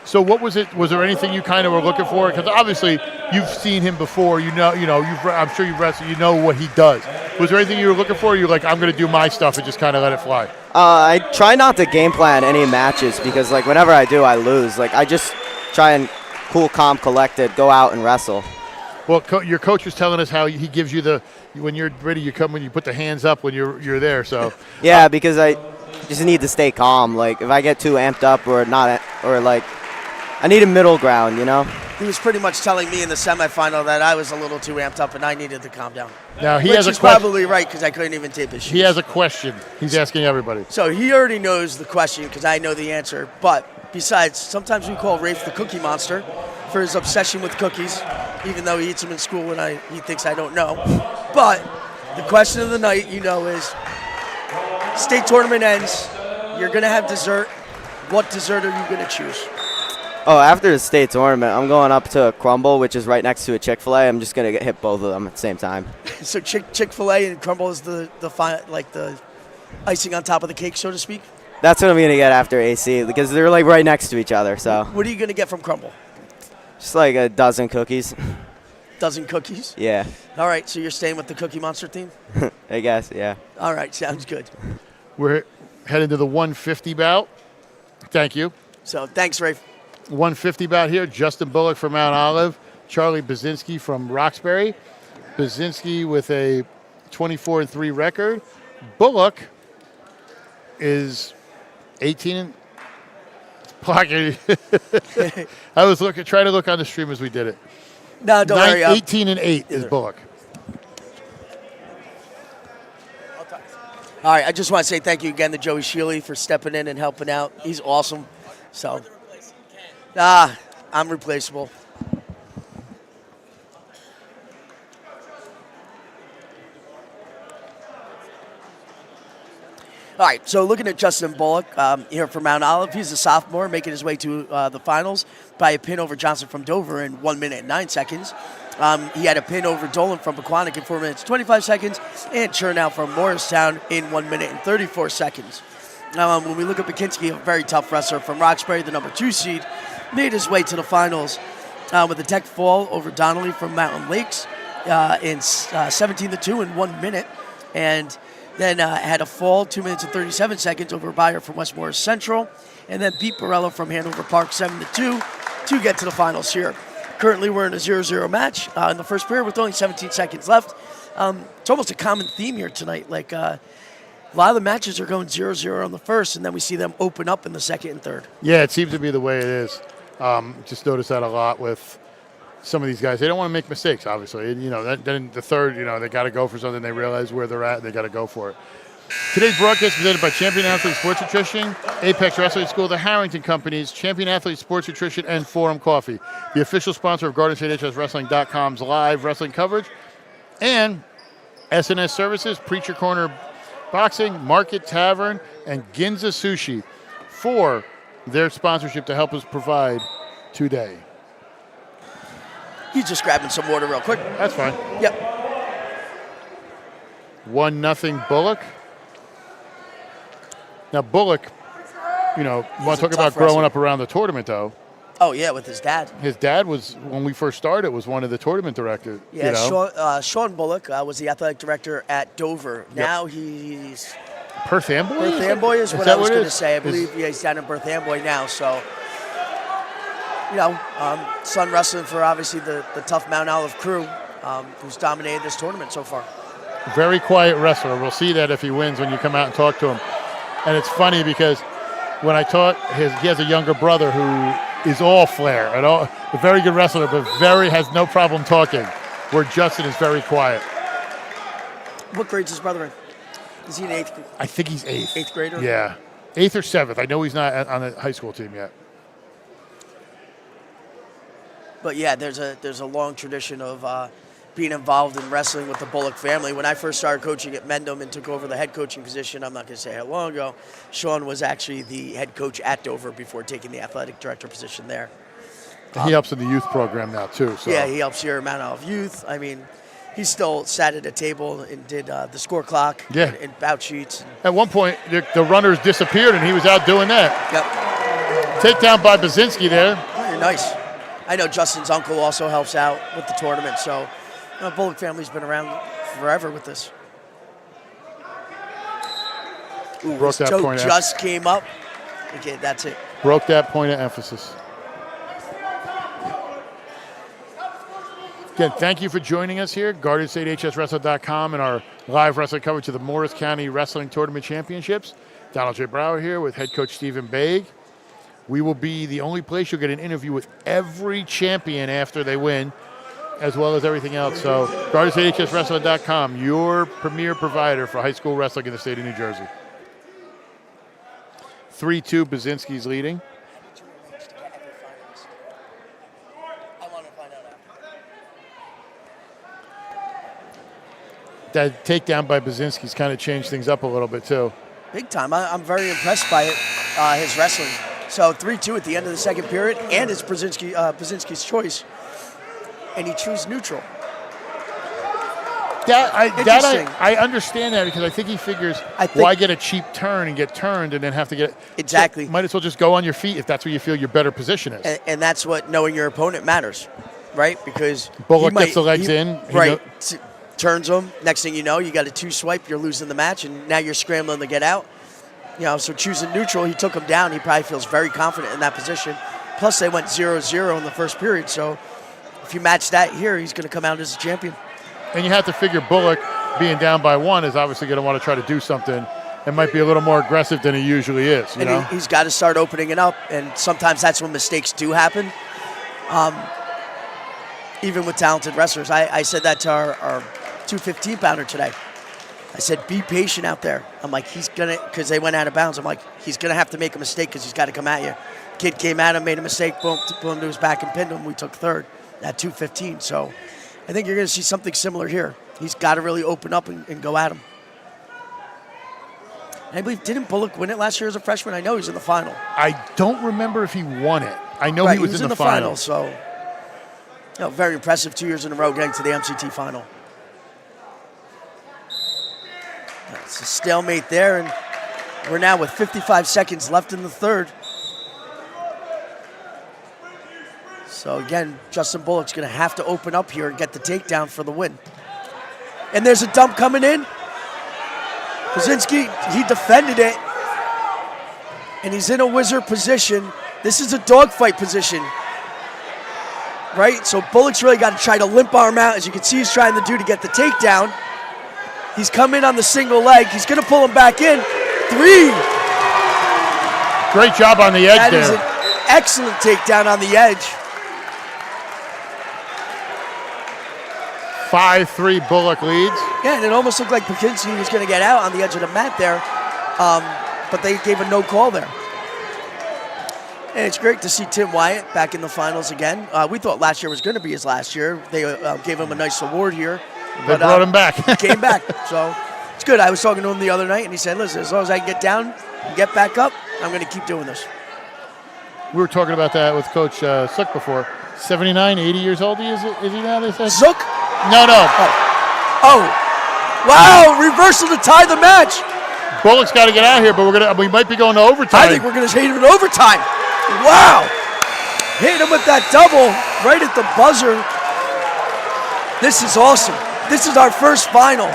So what was it? Was there anything you kind of were looking for? Because obviously you've seen him before. I'm sure you've wrestled. You know what he does. Was there anything you were looking for? Or you're like, I'm going to do my stuff and just kind of let it fly. I try not to game plan any matches because whenever I do, I lose. I just try and cool, calm, collected, go out and wrestle. Well, your coach was telling us how he gives you when you're ready, you come when you put the hands up when you're there. So yeah, because I just need to stay calm. If I get too amped up or not, I need a middle ground, He was pretty much telling me in the semifinal that I was a little too amped up and I needed to calm down. Now Which is probably right because I couldn't even tape his shoes. He has a question. He's asking everybody. So he already knows the question because I know the answer. But besides, sometimes we call Rafe the Cookie Monster for his obsession with cookies, even though he eats them in school when he thinks I don't know. But the question of the night, is state tournament ends. You're going to have dessert. What dessert are you going to choose? Oh, after the state tournament, I'm going up to a Crumble, which is right next to a Chick-fil-A. I'm just going to hit both of them at the same time. So Chick-fil-A and Crumble is the icing on top of the cake, so to speak? That's what I'm going to get after AC because they're right next to each other. So what are you going to get from Crumble? Just like a dozen cookies. Dozen cookies? Yeah. All right, so you're staying with the Cookie Monster team? I guess, yeah. All right, sounds good. We're heading to the 150 bout. Thank you. So thanks, Rafe. 150 bout here. Justin Bullock from Mount Olive. Charlie Basinski from Roxbury. Basinski with a 24-3 record. Bullock is 18 and pocket. I was trying to look on the stream as we did it. No, don't worry. 18 and 8 is Bullock. All right, I just want to say thank you again to Joey Shealy for stepping in and helping out. He's awesome. So, I'm replaceable. All right, so looking at Justin Bullock here from Mount Olive, he's a sophomore making his way to the finals by a pin over Johnson from Dover in 1 minute and 9 seconds. He had a pin over Dolan from Pequannock in 4 minutes 25 seconds, and Chernow from Morristown in 1 minute and 34 seconds. When we look at McKinsey, a very tough wrestler from Roxbury, the number 2 seed, made his way to the finals with a tech fall over Donnelly from Mountain Lakes in 17-2 in 1 minute, and then had a fall 2 minutes and 37 seconds over Bayer from West Morris Central, and then beat Borello from Hanover Park 7-2 to get to the finals here. Currently, we're in a 0-0 match in the first period with only 17 seconds left. It's almost a common theme here tonight. Like a lot of the matches are going 0-0 on the first, and then we see them open up in the second and third. Yeah, it seems to be the way it is. Just notice that a lot with some of these guys. They don't want to make mistakes, obviously. And, then the third, they got to go for something. They realize where they're at, and they got to go for it. Today's broadcast is presented by Champion Athlete Sports Nutrition, Apex Wrestling School, the Harrington Companies, Champion Athlete Sports Nutrition, and Forum Coffee, the official sponsor of GardenStateHSWrestling.com's live wrestling coverage, and SNS Services, Preacher Corner Boxing, Market Tavern, and Ginza Sushi for their sponsorship to help us provide today. He's just grabbing some water real quick. That's fine. Yep. 1-0 Bullock. Now, Bullock, want to talk about growing up around the tournament, though. Oh, yeah, with his dad. His dad was, when we first started, was one of the tournament directors. Yeah, Sean Bullock was the athletic director at Dover. Yep. Now he's... Perth Amboy? Perth Amboy is what I was going to say. I believe he's down in Perth Amboy now, so... son wrestling for obviously the tough Mount Olive crew who's dominated this tournament so far. Very quiet wrestler. We'll see that if he wins when you come out and talk to him. And it's funny because when I talk, he has a younger brother who is all flair, a very good wrestler, but has no problem talking, where Justin is very quiet. What grade's his brother in? Is he an 8th grade? I think he's 8th. 8th grader? Yeah. 8th or 7th. I know he's not on the high school team yet. But yeah, there's a long tradition of being involved in wrestling with the Bullock family. When I first started coaching at Mendham and took over the head coaching position, I'm not going to say how long ago, Sean was actually the head coach at Dover before taking the athletic director position there. He helps in the youth program now, too. So. Yeah, he helps here at Mount Olive Youth. I mean, he still sat at a table and did the score clock and bout sheets. At one point, the runners disappeared, and he was out doing that. Yep. Takedown by Basinski there. Oh, nice. I know Justin's uncle also helps out with the tournament, so the Bullock family's been around forever with this. Ooh, Broke his that toe point just came up. Okay, that's it. Broke that point of emphasis. Again, thank you for joining us here, GardenStateHSWrestling.com, and our live wrestling coverage of the Morris County Wrestling Tournament Championships. Donald J. Brower here with head coach Stephen Baig. We will be the only place you'll get an interview with every champion after they win, as well as everything else. So, GardenStateHSWrestling.com, your premier provider for high school wrestling in the state of New Jersey. 3-2, Basinski's leading. That takedown by Basinski's kind of changed things up a little bit, too. Big time. I'm very impressed by it, his wrestling. So 3-2 at the end of the second period, and it's Basinski's choice. And he chose neutral. I understand that because I think he figures, why get a cheap turn and get turned and then have to get exactly. So might as well just go on your feet if that's where you feel your better position is. And that's what knowing your opponent matters, right? Because Bullock gets the legs in, right? Turns them. Next thing you know, you got a 2-swipe. You're losing the match, and now you're scrambling to get out. So choosing neutral, he took him down. He probably feels very confident in that position. Plus, they went 0-0 in the first period. So if you match that here, he's going to come out as a champion. And you have to figure Bullock being down by 1 is obviously going to want to try to do something and might be a little more aggressive than he usually is. You know? He's got to start opening it up, and sometimes that's when mistakes do happen. Even with talented wrestlers. I said that to our 215-pounder today. I said, be patient out there. I'm like, he's going to, because they went out of bounds. I'm like, he's going to have to make a mistake because he's got to come at you. Kid came at him, made a mistake, boom to his back and pinned him. We took third at 215. So I think you're going to see something similar here. He's got to really open up and go at him. And I believe, didn't Bullock win it last year as a freshman? I know he's in the final. I don't remember if he won it. I know he was in the final. So very impressive 2 years in a row getting to the MCT final. It's a stalemate there, and we're now with 55 seconds left in the third. So again, Justin Bullock's going to have to open up here and get the takedown for the win. And there's a dump coming in. Kaczynski, he defended it, and he's in a wizard position. This is a dogfight position, right? So Bullock's really got to try to limp arm out, as you can see he's trying to do to get the takedown. He's come in on the single leg. He's going to pull him back in. 3. Great job on the edge there. That is an excellent takedown on the edge. 5-3 Bullock leads. Yeah, and it almost looked like Kaczynski was going to get out on the edge of the mat there, but they gave a no call there. And it's great to see Tim Wyatt back in the finals again. We thought last year was going to be his last year. They gave him a nice award here. They brought him back. Came back, so it's good. I was talking to him the other night, and he said, listen, as long as I can get down and get back up, I'm going to keep doing this. We were talking about that with Coach Zook before. 79, 80 years old is he now, they said? Zook? No. Oh. Wow, reversal to tie the match. Bullock's got to get out here, but we might be going to overtime. I think we're going to hit him in overtime. Wow. Hit him with that double right at the buzzer. This is awesome. This is our first final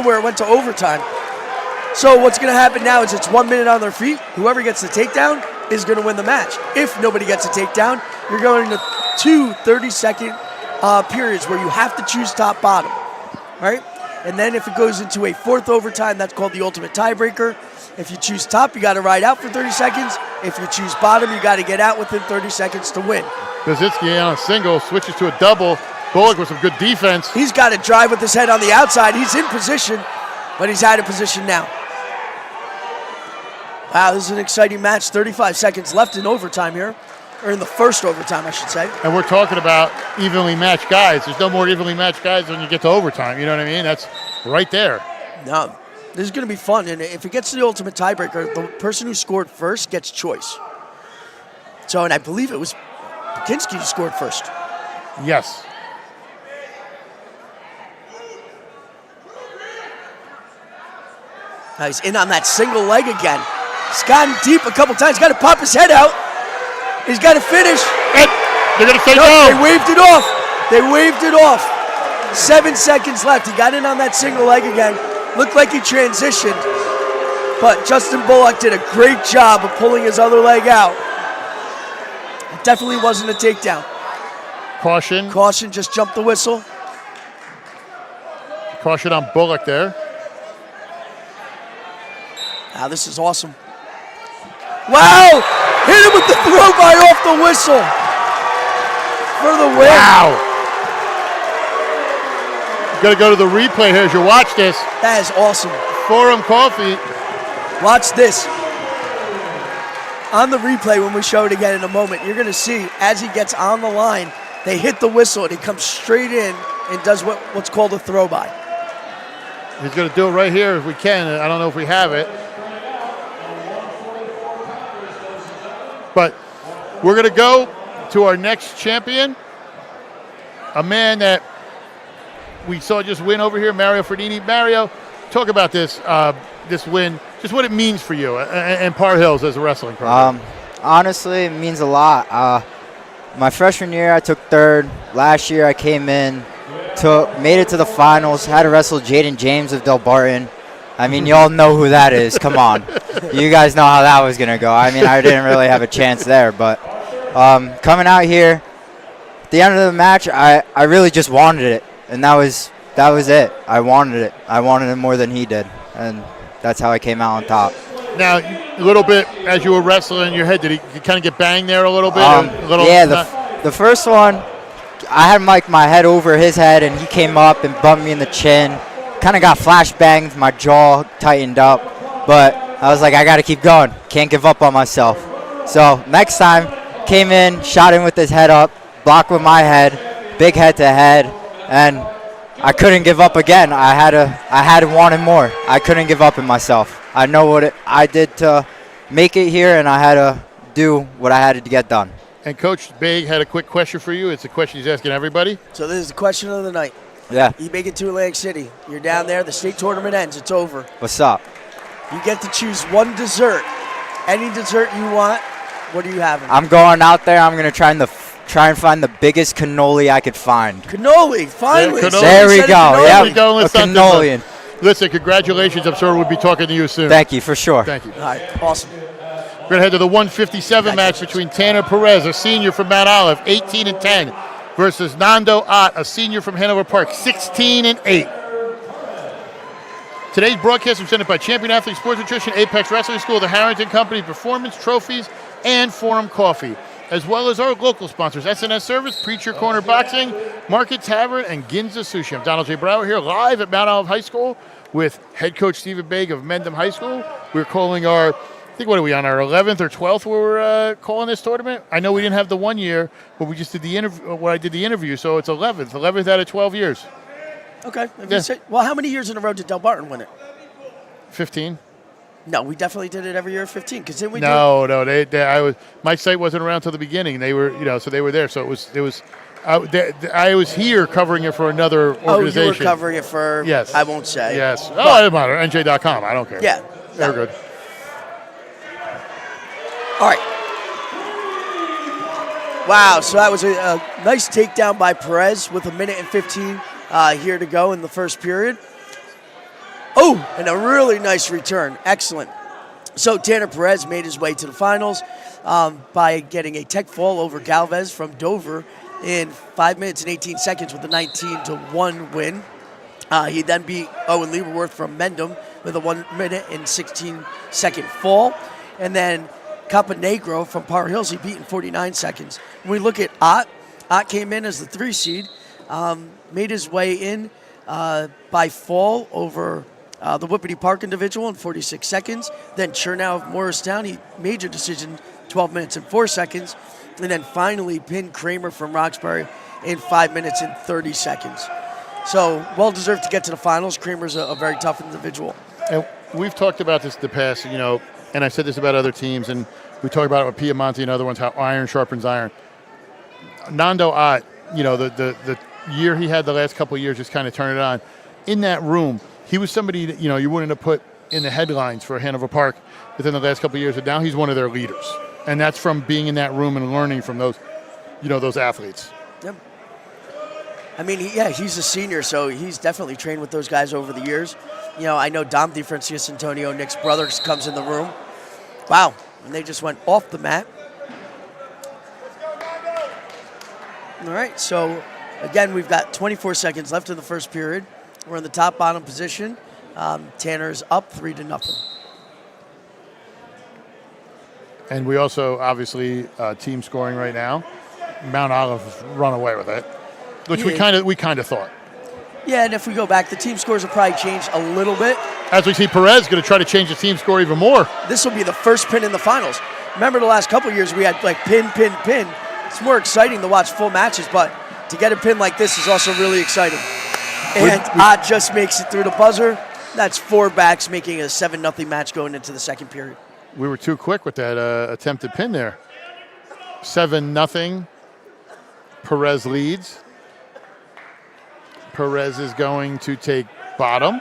where it went to overtime. So what's going to happen now is it's 1 minute on their feet. Whoever gets the takedown is going to win the match. If nobody gets a takedown, you're going to 2 30-second periods where you have to choose top bottom, right? And then if it goes into a 4th overtime, that's called the ultimate tiebreaker. If you choose top, you got to ride out for 30 seconds. If you choose bottom, you got to get out within 30 seconds to win. Kaczynski on a single switches to a double. Bullock with some good defense. He's got to drive with his head on the outside. He's in position, but he's out of position now. Wow, this is an exciting match. 35 seconds left in overtime here. Or in the first overtime, I should say. And we're talking about evenly matched guys. There's no more evenly matched guys when you get to overtime. You know what I mean? That's right there. No, this is going to be fun. And if it gets to the ultimate tiebreaker, the person who scored first gets choice. So, and I believe it was Kaczynski who scored first. Yes. Now he's in on that single leg again. He's gotten deep a couple times. Got to pop his head out. He's got to finish. They're going to say no. They waved it off. They waved it off. 7 seconds left. He got in on that single leg again. Looked like he transitioned. But Justin Bullock did a great job of pulling his other leg out. It definitely wasn't a takedown. Caution. Caution, just jumped the whistle. Caution on Bullock there. Now this is awesome. Wow! Hit him with the throw by off the whistle for the win. Wow! You gotta go to the replay here as you watch this. That is awesome. Forum Coffee. Watch this. On the replay, when we show it again in a moment, you're gonna see as he gets on the line, they hit the whistle and he comes straight in and does what's called a throw by. He's gonna do it right here if we can. I don't know if we have it. But we're going to go to our next champion, a man that we saw just win over here, Mario Ferdini. Mario, talk about this this win, just what it means for you and Par Hills as a wrestling program. Honestly, it means a lot. My freshman year, I took third. Last year, I came in, made it to the finals, had to wrestle Jaden James of Del Barton. I mean, you all know who that is. Come on. You guys know how that was going to go. I mean, I didn't really have a chance there. But coming out here, at the end of the match, I really just wanted it. And that was it. I wanted it. I wanted it more than he did. And that's how I came out on top. Now, a little bit, as you were wrestling in your head, did he kind of get banged there a little bit? Yeah, the first one, I had my head over his head, and he came up and bumped me in the chin. Kind of got flashbanged, my jaw tightened up, but I was like, I got to keep going. Can't give up on myself. So next time, came in, shot him with his head up, blocked with my head, big head to head, and I couldn't give up again. I had to want him more. I couldn't give up in myself. I know what I did to make it here, and I had to do what I had to get done. And Coach Baig had a quick question for you. It's a question he's asking everybody. So this is the question of the night. Yeah. You make it to Atlantic City. You're down there. The state tournament ends. It's over. What's up? You get to choose one dessert. Any dessert you want. What are you having? I'm going out there. I'm going to try and find the biggest cannoli I could find. Cannoli, finally. Yeah, there we go. Yeah, a cannoli. Listen, congratulations. I'm sure we'll be talking to you soon. Thank you, for sure. Thank you. All right, awesome. We're going to head to the 157 match between Tanner Perez, a senior from Mount Olive, 18-10, versus Nando Ott, a senior from Hanover Park, 16-8. Today's broadcast was presented by Champion Athlete Sports Nutrition, Apex Wrestling School, the Harrington Company, Performance Trophies, and Forum Coffee, as well as our local sponsors, SNS Service, Preacher Corner Boxing, Market Tavern, and Ginza Sushi. I'm Donald J. Brower here live at Mount Olive High School with head coach Stephen Baig of Mendham High School. We're calling our, I think, what are we on, our 11th or 12th where we're calling this tournament? I know we didn't have the 1 year, but we just did the interview, I did the interview, so it's 11th out of 12 years. Okay. Well, how many years in a row did Del Barton win it? 15. No, we definitely did it every year at 15. Because didn't we? My site wasn't around till the beginning. They were, so they were there. So it was. I was here covering it for another organization. Oh, you were covering it for. Yes. I won't say. Yes. It doesn't matter. NJ.com. I don't care. Yeah. They're good. All right. Wow. So that was a nice takedown by Perez with 1:15 here to go in the first period. Oh, and a really nice return. Excellent. So Tanner Perez made his way to the finals by getting a tech fall over Galvez from Dover in 5 minutes and 18 seconds with a 19-1 win. He then beat Owen Lieberworth from Mendham with a 1 minute and 16-second fall. And then Caponegro from Par Hills, he beat in 49 seconds. When we look at Ott came in as the 3 seed, made his way in by fall over the Whippity Park individual in 46 seconds. Then Chernow of Morristown, he major decision, 12 minutes and 4 seconds. And then finally pinned Kramer from Roxbury in 5 minutes and 30 seconds. So well-deserved to get to the finals. Kramer's a very tough individual. And we've talked about this in the past, and I've said this about other teams, and we talk about it with Piemonte and other ones, how iron sharpens iron. Nando Ott, the year he had the last couple of years just kind of turned it on. In that room, he was somebody that, you wouldn't have put in the headlines for Hanover Park within the last couple of years, and now he's one of their leaders. And that's from being in that room and learning from those, those athletes. Yep. I mean, he's a senior, so he's definitely trained with those guys over the years. I know Dom DeFrancis Antonio, Nick's brother, comes in the room. Wow, and they just went off the mat. All right, so again, we've got 24 seconds left in the first period. We're in the top-bottom position. Tanner's up 3-0. And we also, obviously, team scoring right now. Mount Olive run away with it, which we kind of thought. Yeah, and if we go back, the team scores will probably change a little bit. As we see Perez going to try to change the team score even more. This will be the first pin in the finals. Remember the last couple of years we had pin, pin, pin. It's more exciting to watch full matches, but to get a pin like this is also really exciting. And Ott just makes it through the buzzer. That's 4 backs, making a 7-0 match going into the second period. We were too quick with that attempted pin there. 7-0. Perez leads. Perez is going to take bottom.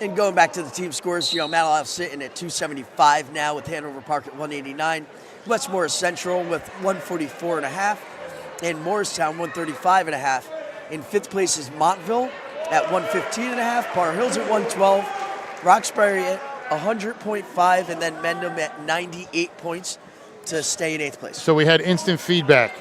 And going back to the team scores, Mount Olive sitting at 275 now with Hanover Park at 189. West Morris Central with 144.5, and Morristown 135.5. In fifth place is Montville at 115.5, Par Hills at 112, Roxbury at 100.5, and then Mendham at 98 points to stay in eighth place. So we had instant feedback.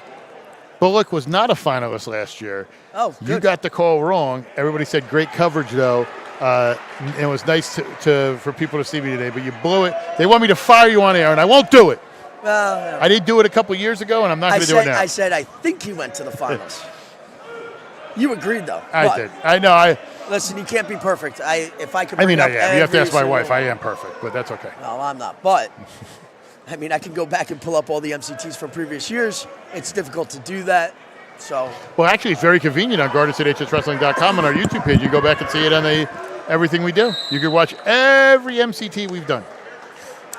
Bullock was not a finalist last year. Oh, good. You got the call wrong. Everybody said great coverage, though. It was nice for people to see me today, but you blew it. They want me to fire you on air, and I won't do it. Well, I didn't do it a couple years ago, and I'm not going to do it now. I said I think he went to the finals. You agreed, though. I did. I know. Listen, you can't be perfect. If I could. I mean, I bring up am. You have to every ask my wife. single- I am perfect, but that's okay. No, I'm not. But I mean, I can go back and pull up all the MCTs from previous years. It's difficult to do that. So. Well, actually, it's very convenient on GardensCityHSWrestling.com on our YouTube page. You go back and see it on everything we do. You can watch every MCT we've done.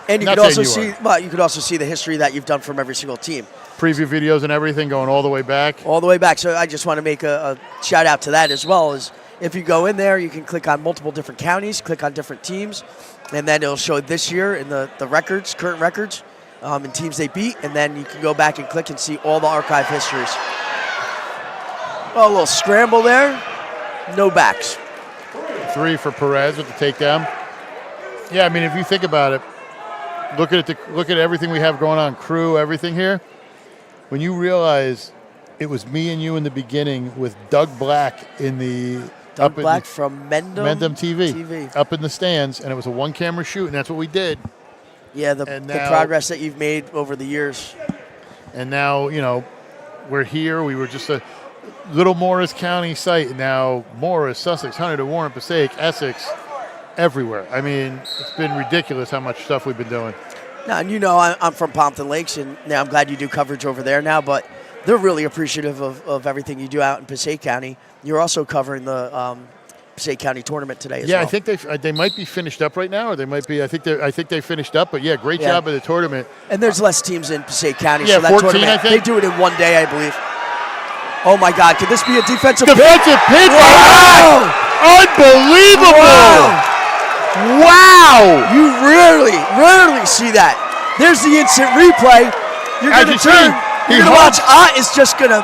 And you could also see. Well, you could also see the history that you've done from every single team. Preview videos and everything going all the way back. All the way back. So I just want to make a shout out to that as well. As if you go in there, you can click on multiple different counties, click on different teams, and then it'll show this year in the records, current records, and teams they beat, and then you can go back and click and see all the archive histories. Oh, a little scramble there. No backs. 3 for Perez with the takedown. Yeah, I mean, if you think about it, look at everything we have going on, crew, everything here. When you realize it was me and you in the beginning with Doug Black from Mendham TV up in the stands, and it was a one-camera shoot, and that's what we did. Yeah, the progress that you've made over the years. And now, we're here. We were just a little Morris County site. Now Morris, Sussex, Huntington, Warren, Passaic, Essex, everywhere. I mean, it's been ridiculous how much stuff we've been doing. Now, and I'm from Pompton Lakes, and now I'm glad you do coverage over there now, but they're really appreciative of everything you do out in Passaic County. You're also covering the Passaic County tournament today as well. Yeah, I think they might be finished up right now, or they might be. I think they finished up, but yeah, great job of the tournament. And there's less teams in Passaic County, yeah, so that 14, tournament, I think. they do it in one day, I believe. Oh my God, could this be a defensive pin? Wow! Unbelievable! Wow! You rarely see that. There's the instant replay. You're going to turn. You're going to watch. Is just going to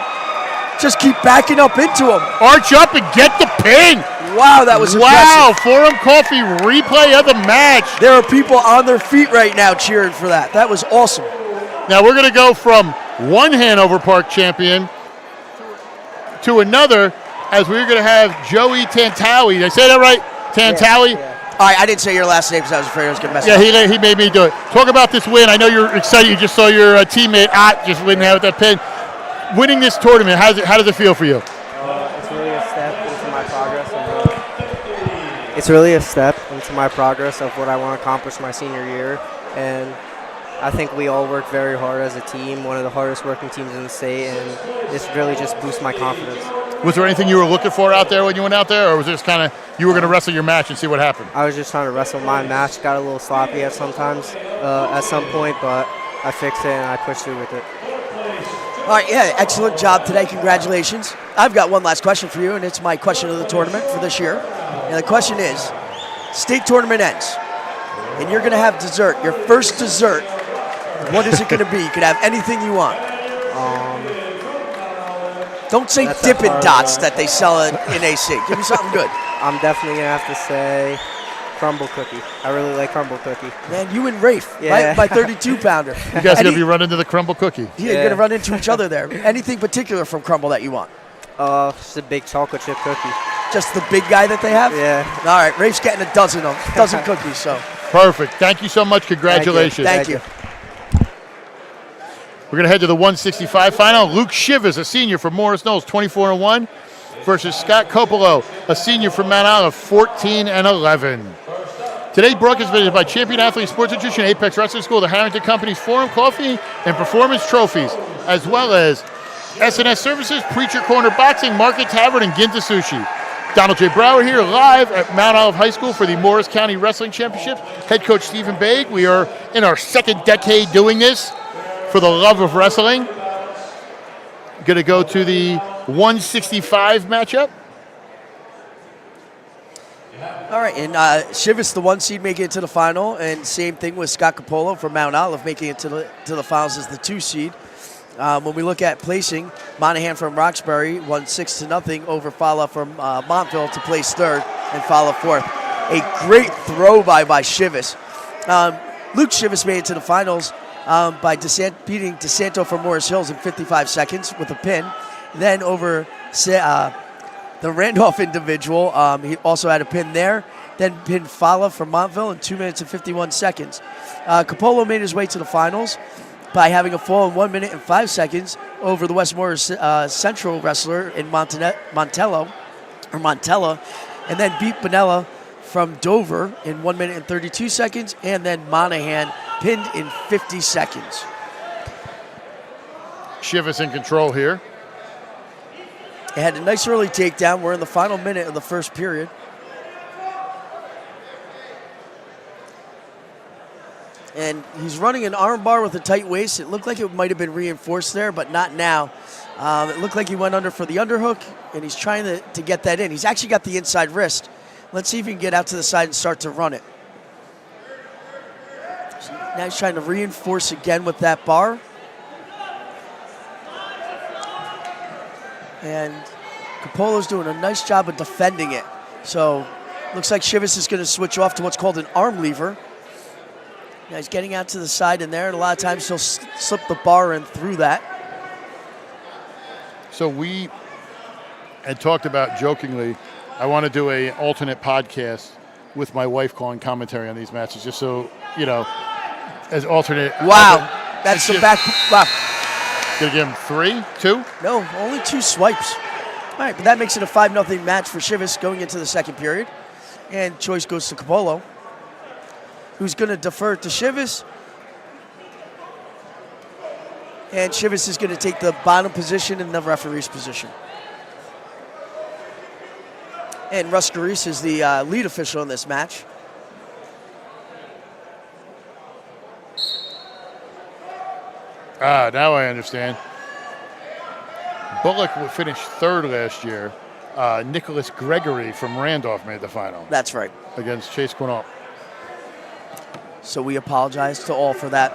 keep backing up into him. Arch up and get the pin. Wow, that was impressive. impressive. Forum Coffee replay of the match. There are people on their feet right now cheering for that. That was awesome. Now we're going to go from one Hanover Park champion to another, as we're going to have Joey Tantawi. Did I say that right? Tantawi? Yeah. All right, I didn't say your last name because I was afraid I was going to mess up. Yeah, he made me do it. Talk about this win. I know you're excited. You just saw your teammate just win with that pin. Winning this tournament, how does it feel for you? It's really a step into my progress. It's really a step into my progress of what I want to accomplish my senior year, and I think we all work very hard as a team, one of the hardest working teams in the state, and this really just boosts my confidence. Was there anything you were looking for out there when you went out there, or was it just kind of you were going to wrestle your match and see what happened? I was just trying to wrestle my match. Got a little sloppy at some point, but I fixed it and I pushed through with it. All right, yeah, excellent job today. Congratulations. I've got one last question for you, and it's my question of the tournament for this year. And the question is, state tournament ends, and you're going to have dessert, your first dessert. What is it going to be? You could have anything you want. Don't say Dippin' Dots that they sell in AC. Give me something good. I'm definitely going to have to say crumble cookie. I really like crumble cookie. Man, you and Rafe, right? My 32-pounder. You guys are going to be running to the crumble cookie. Yeah, you're going to run into each other there. Anything particular from Crumble that you want? Just a big chocolate chip cookie. Just the big guy that they have? Yeah. All right, Rafe's getting a dozen cookies. So. Perfect. Thank you so much. Congratulations. Thank you. We're going to head to the 165 final. Luke Shivers, a senior from Morris Knolls, 24-1, versus Scott Coppola, a senior from Mount Olive, 14-11. Today's broadcast is presented by Champion Athlete Sports Nutrition, Apex Wrestling School, the Harrington Company's Forum Coffee and Performance Trophies, as well as S&S Services, Preacher Corner Boxing, Market Tavern, and Ginza Sushi. Donald J. Brower here live at Mount Olive High School for the Morris County Wrestling Championships. Head coach Stephen Baig. We are in our second decade doing this. for the love of wrestling, going to go to the 165 matchup. All right, and Chivas, the 1 seed, making it to the final, and same thing with Scott Capolo from Mount Olive making it to the finals as the 2 seed. When we look at placing, Monahan from Roxbury won 6-0 over Fala from Montville to place 3rd and Fala 4th. A great throw by Chivas. Luke Chivas made it to the finals by beating DeSanto from Morris Hills in 55 seconds with a pin. Then over the Randolph individual, he also had a pin there. Then pinned Fala from Montville in 2 minutes and 51 seconds. Capolo made his way to the finals by having a fall in 1 minute and 5 seconds over the Westmore Central wrestler in Montella, and then beat Bonella from Dover in 1 minute and 32 seconds, and then Monahan pinned in 50 seconds. Chivas in control here. It had a nice early takedown. We're in the final minute of the first period. And he's running an arm bar with a tight waist. It looked like it might have been reinforced there, but not now. It looked like he went under for the underhook, and he's trying to get that in. He's actually got the inside wrist. Let's see if he can get out to the side and start to run it. So now he's trying to reinforce again with that bar. And Capolo's doing a nice job of defending it. So looks like Chivas is going to switch off to what's called an arm lever. Now he's getting out to the side in there, and a lot of times he'll slip the bar in through that. So we had talked about jokingly, I want to do an alternate podcast with my wife calling commentary on these matches, just so, you know, as alternate. Wow. That's some back. Wow. Gonna give him 3, 2? No, only 2 swipes. All right, but that makes it a 5-0 match for Chivas going into the second period. And choice goes to Capolo, who's going to defer to Chivas. And Chivas is going to take the bottom position in the referee's position. And Russ Garice is the lead official in this match. Now I understand. Bullock finished 3rd last year. Nicholas Gregory from Randolph made the final. That's right. Against Chase Quinault. So we apologize to all for that.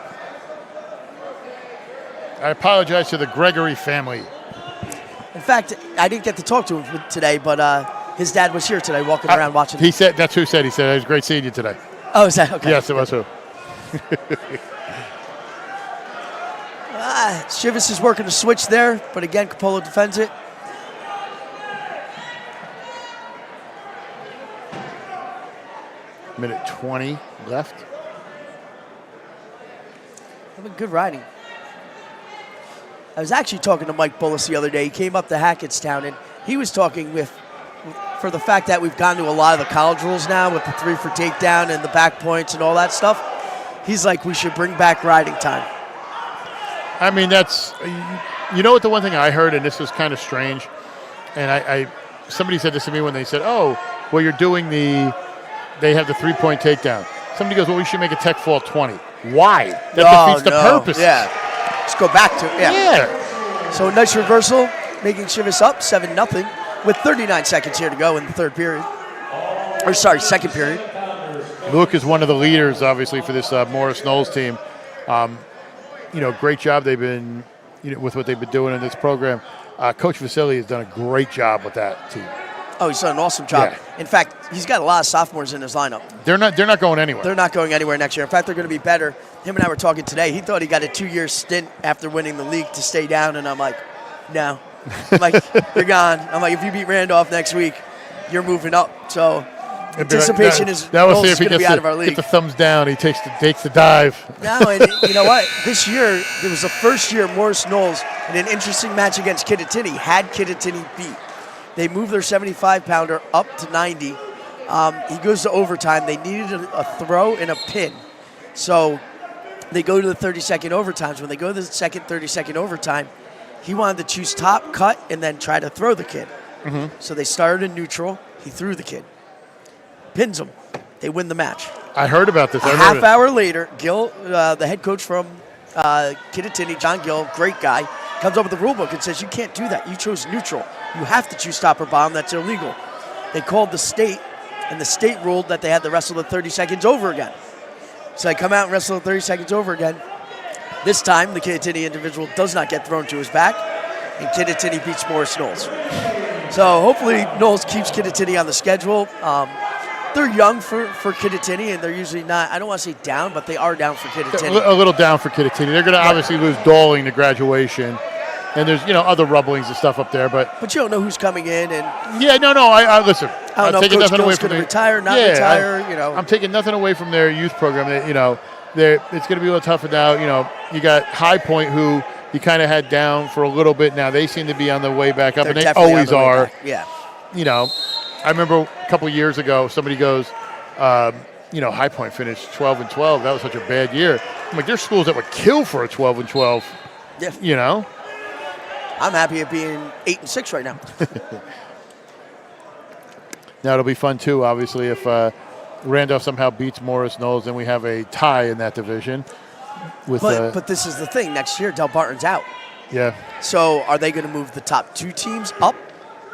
I apologize to the Gregory family. In fact, I didn't get to talk to him today, but his dad was here today walking around watching. He said, that's who said, he said, it was great seeing you today. Oh, is that okay? Yes, it was who. Chivas is working to switch there, but again, Capolo defends it. Minute 20 left. Having good riding. I was actually talking to Mike Bullis the other day. He came up to Hackettstown, and he was talking for the fact that we've gone to a lot of the college rules now with the 3 for takedown and the back points and all that stuff. He's like, we should bring back riding time. I mean, that's, you know what, the one thing I heard, and this was kind of strange, and somebody said this to me when they said, oh, well, you're doing they have the 3-point takedown. Somebody goes, well, we should make a tech fall 20. Why? That defeats the purpose. Yeah. Let's go back to it. Yeah. So a nice reversal, making Chivas up 7-0 with 39 seconds here to go in the second period. Luke is one of the leaders, obviously, for this Morris Knowles team. Great job they've been, with what they've been doing in this program. Coach Vasily has done a great job with that team. Oh, he's done an awesome job. Yeah. In fact, he's got a lot of sophomores in his lineup. They're not going anywhere. They're not going anywhere next year. In fact, they're going to be better. Him and I were talking today. He thought he got a 2-year stint after winning the league to stay down, and I'm like, no. I'm like, you're gone. I'm like, if you beat Randolph next week, you're moving up. So anticipation is going to be out of our league. Get the thumbs down. He takes the dive. No, and you know what? This year, it was the first year Morris Knowles, in an interesting match against Kittatinny, had Kittatinny beat. They moved their 75-pounder up to 90. He goes to overtime. They needed a throw and a pin. So they go to the 30-second overtimes. When they go to the second 30-second overtime, he wanted to choose top, cut, and then try to throw the kid. Mm-hmm. So they started in neutral. He threw the kid. Pins him. They win the match. I heard about this. A half hour later, Gil, the head coach from Kittatinny, John Gill, great guy, comes up with the rule book and says, you can't do that. You chose neutral. You have to choose stop or bomb. That's illegal. They called the state, and the state ruled that they had to wrestle the 30 seconds over again. So I come out and wrestle the 30 seconds over again. This time, the Kittatinny individual does not get thrown to his back, and Kittatinny beats Morris Knowles. So hopefully Knowles keeps Kittatinny on the schedule. They're young for Kittatinny, and they're usually not, I don't want to say down, but they are down for Kittatinny. A little down for Kittatinny. They're going to obviously lose Dawling to graduation. And there's, other rumblings and stuff up there, but you don't know who's coming in, and I listen. I don't know if Coach Gill's going to retire, not retire. I'm taking nothing away from their youth program. It's going to be a little tougher now. You got High Point, who you kind of had down for a little bit. Now they seem to be on the way back up, and they always are. Yeah. I remember a couple of years ago, somebody goes, High Point finished 12-12. That was such a bad year. I'm like, there's schools that would kill for a 12-12. Yeah. I'm happy at being 8-6 right now. Now it'll be fun too, obviously, if Randolph somehow beats Morris Knowles, then we have a tie in that division. But this is the thing. Next year, Del Barton's out. Yeah. So are they going to move the top two teams up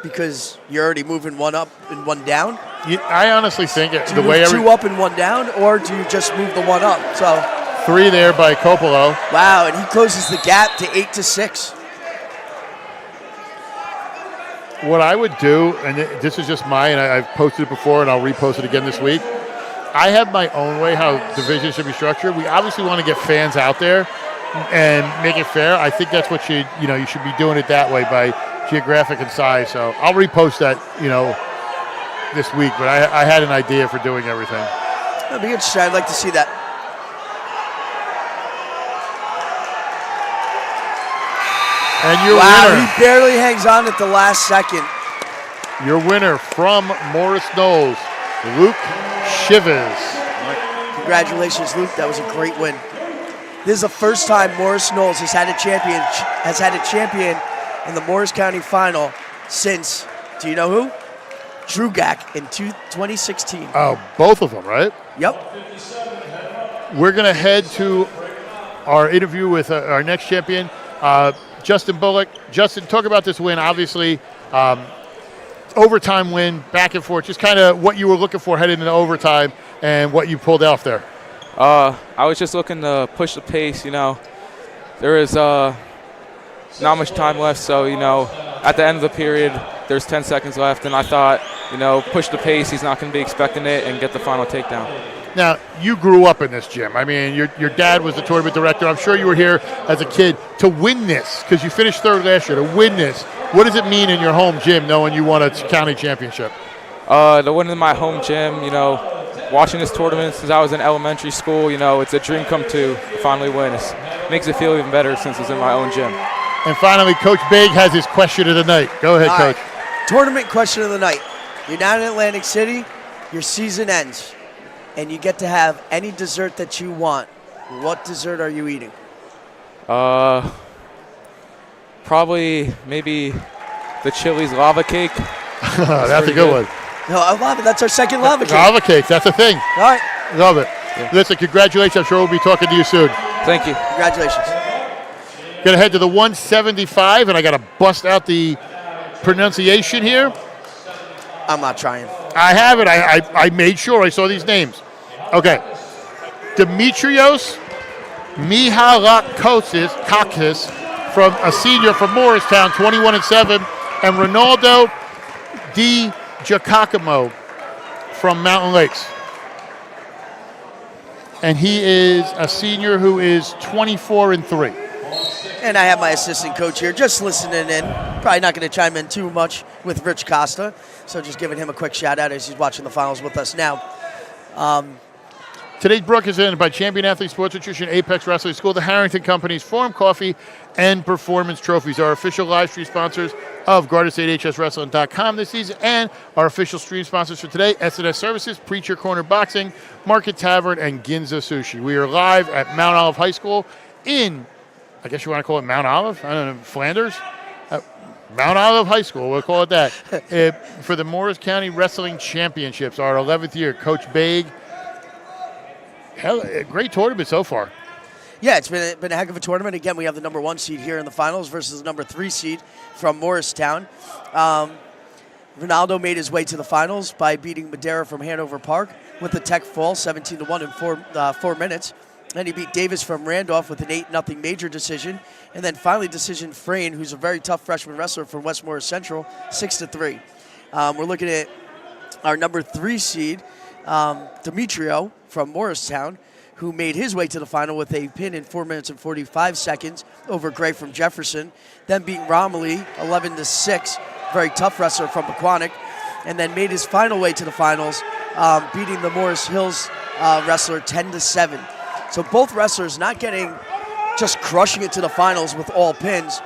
because you're already moving one up and one down? I honestly think do you move two up and one down, or do you just move the one up? So 3 there by Coppola. Wow, and he closes the gap to 8-6. What I would do, and this is just mine, I've posted it before and I'll repost it again this week. I have my own way how divisions should be structured. We obviously want to get fans out there and make it fair. I think that's what you should be doing it that way by geographic and size. So I'll repost that, this week. But I had an idea for doing everything. That'd be interesting. I'd like to see that. And your winner. winner. He barely hangs on at the last second. Your winner from Morris Knowles, Luke Shivers. Congratulations, Luke. That was a great win. This is the first time Morris Knowles has had a champion in the Morris County Final since, do you know who? Drew Gack in 2016. Oh, both of them, right? Yep. We're going to head to our interview with our next champion, Justin Bullock. Justin, talk about this win. Obviously, overtime win, back and forth. Just kind of what you were looking for heading into overtime and what you pulled off there. I was just looking to push the pace. There is not much time left, so at the end of the period, there's 10 seconds left, and I thought, push the pace. He's not going to be expecting it, and get the final takedown. Now, you grew up in this gym. I mean, your dad was the tournament director. I'm sure you were here as a kid to win this, because you finished third last year, to win this. What does it mean in your home gym knowing you won a county championship? To win in my home gym, watching this tournament since I was in elementary school, it's a dream come true to finally win. It makes it feel even better since it's in my own gym. And finally, Coach Baig has his question of the night. Go ahead, All Coach. Right. Tournament question of the night. You're down in Atlantic City. Your season ends. And you get to have any dessert that you want. What dessert are you eating? Probably maybe the Chili's lava cake. That's a good one. No, I love it. That's our second lava cake. Lava cake, that's a thing. All right. Love it. Yeah. Listen, congratulations. I'm sure we'll be talking to you soon. Thank you. Congratulations. Gonna head to the 175, and I gotta bust out the pronunciation here. I'm not trying. I have it. I made sure I saw these names. Okay. Demetrios Mihalakakis from a senior from Morristown, 21-7, and Ronaldo Di Giacomo from Mountain Lakes. And he is a senior who is 24-3. And I have my assistant coach here just listening in. Probably not going to chime in too much with Rich Costa. So just giving him a quick shout out as he's watching the finals with us now. Today's broadcast is presented by Champion Athlete Sports Nutrition, Apex Wrestling School, the Harrington Companies, Forum Coffee, and Performance Trophies. Our official live stream sponsors of GardenStateHSWrestling.com this season, and our official stream sponsors for today, S&S Services, Preacher Corner Boxing, Market Tavern, and Ginza Sushi. We are live at Mount Olive High School in, I guess you want to call it Mount Olive? I don't know, Flanders? Mount Olive High School, we'll call it that, for the Morris County Wrestling Championships, our 11th year. Coach Baig. Hell, a great tournament so far. Yeah, it's been a heck of a tournament. Again, we have the number 1 seed here in the finals versus the number 3 seed from Morristown. Ronaldo made his way to the finals by beating Madera from Hanover Park with a tech fall, 17-1 in 4 minutes. Then he beat Davis from Randolph with an 8-0 major decision. And then finally decision Frayne, who's a very tough freshman wrestler from West Morris Central, 6-3. We're looking at our number 3 seed, Demetrio from Morristown, who made his way to the final with a pin in 4 minutes and 45 seconds over Gray from Jefferson. Then beat Romilly 11-6, very tough wrestler from Pequannock. And then made his final way to the finals, beating the Morris Hills wrestler 10-7. So both wrestlers not just crushing it to the finals with all pins.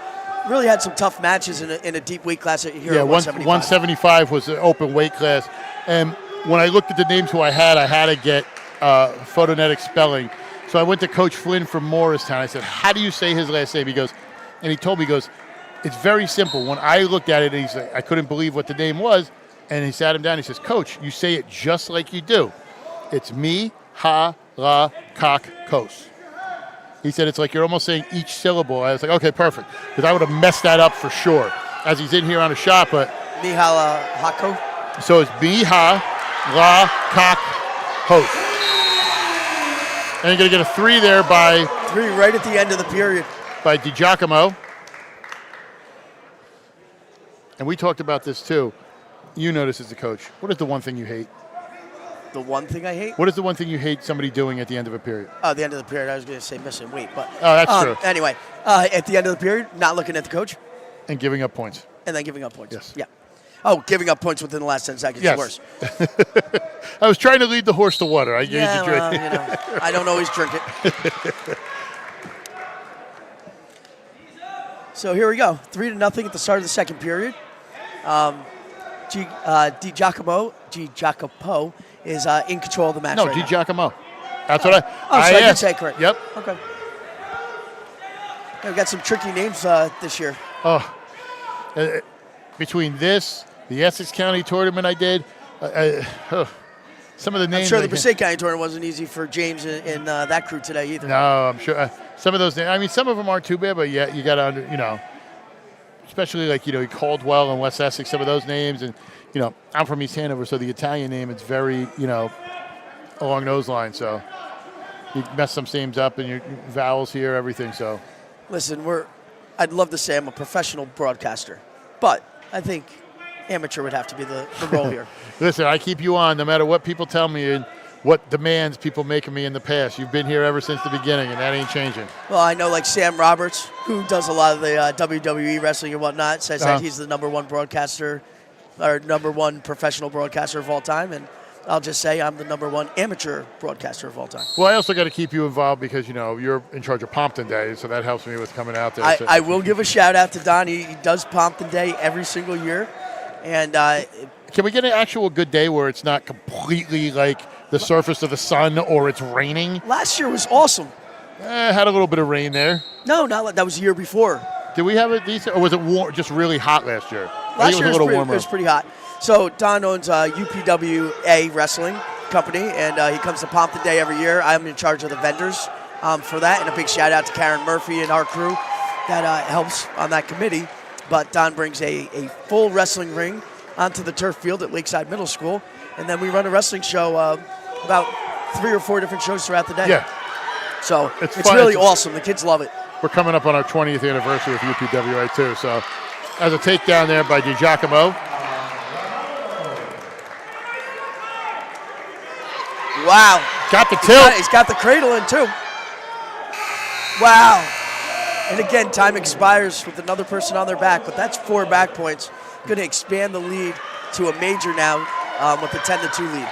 Really had some tough matches in a deep weight class here at 175. 175 was the open weight class. And when I looked at the names who I had to get photonetic spelling. So I went to Coach Flynn from Morristown. I said, how do you say his last name? He goes, and he told me, it's very simple. When I looked at it, I couldn't believe what the name was. And he sat him down. He says, Coach, you say it just like you do. It's me, ha, la, kak, kos. He said it's like you're almost saying each syllable. I was like, okay, perfect. Because I would have messed that up for sure. As he's in here on a shot, but... Mihala Hako? So it's Miha, La, Kak, Host. And you're going to get a 3 there by... 3 right at the end of the period. By DiGiacomo. And we talked about this too. You notice as a coach. What is the one thing you hate? The one thing I hate? What is the one thing you hate somebody doing at the end of a period? Oh, the end of the period, I was going to say missing weight. But oh, that's true. Anyway, at the end of the period, not looking at the coach. And giving up points. And then giving up points. Yes. Yeah. Oh, giving up points within the last 10 seconds is worse. I was trying to lead the horse to water. I gave the drink. Well, I don't always drink it. So here we go. 3-0 at the start of the second period. DiGiacomo is in control of the match. No, right DiGiacomo. That's what I did say correct. Yep. Okay. Yeah, we've got some tricky names this year. Oh, between this, the Essex County tournament I did, some of the names. I'm sure the Passaic County tournament wasn't easy for James and that crew today either. No, I'm sure. Some of those names, I mean, some of them aren't too bad, but yeah, you got to, especially like, Caldwell and West Essex, some of those names. And, I'm from East Hanover, so the Italian name, it's very, along those lines. So you mess some names up and your vowels here, everything. So listen, I'd love to say I'm a professional broadcaster, but I think amateur would have to be the role here. Listen, I keep you on no matter what people tell me and what demands people make of me in the past. You've been here ever since the beginning, and that ain't changing. Well, I know like Sam Roberts, who does a lot of the WWE wrestling and whatnot, says that he's the number 1 broadcaster or number 1 professional broadcaster of all time, and I'll just say I'm the number 1 amateur broadcaster of all time. Well, I also got to keep you involved because, you're in charge of Pompton Day, so that helps me with coming out there. I will give a shout-out to Don. He does Pompton Day every single year. And can we get an actual good day where it's not completely like the surface of the sun or it's raining? Last year was awesome. Had a little bit of rain there. No, that was the year before. Did we have a decent, or was it just really hot last year? Last year it was pretty hot. So Don owns UPWA Wrestling Company, and he comes to Pompton Day every year. I'm in charge of the vendors for that, and a big shout out to Karen Murphy and our crew that helps on that committee. But Don brings a full wrestling ring onto the turf field at Lakeside Middle School, and then we run a wrestling show, about 3 or 4 different shows throughout the day. Yeah. So it's really awesome. The kids love it. We're coming up on our 20th anniversary with UPWA too. So as a takedown there by DiGiacomo. Wow. Got the tilt. He's got the cradle in too. Wow. And again, time expires with another person on their back, but that's 4 back points. Going to expand the lead to a major now with a 10-2 lead.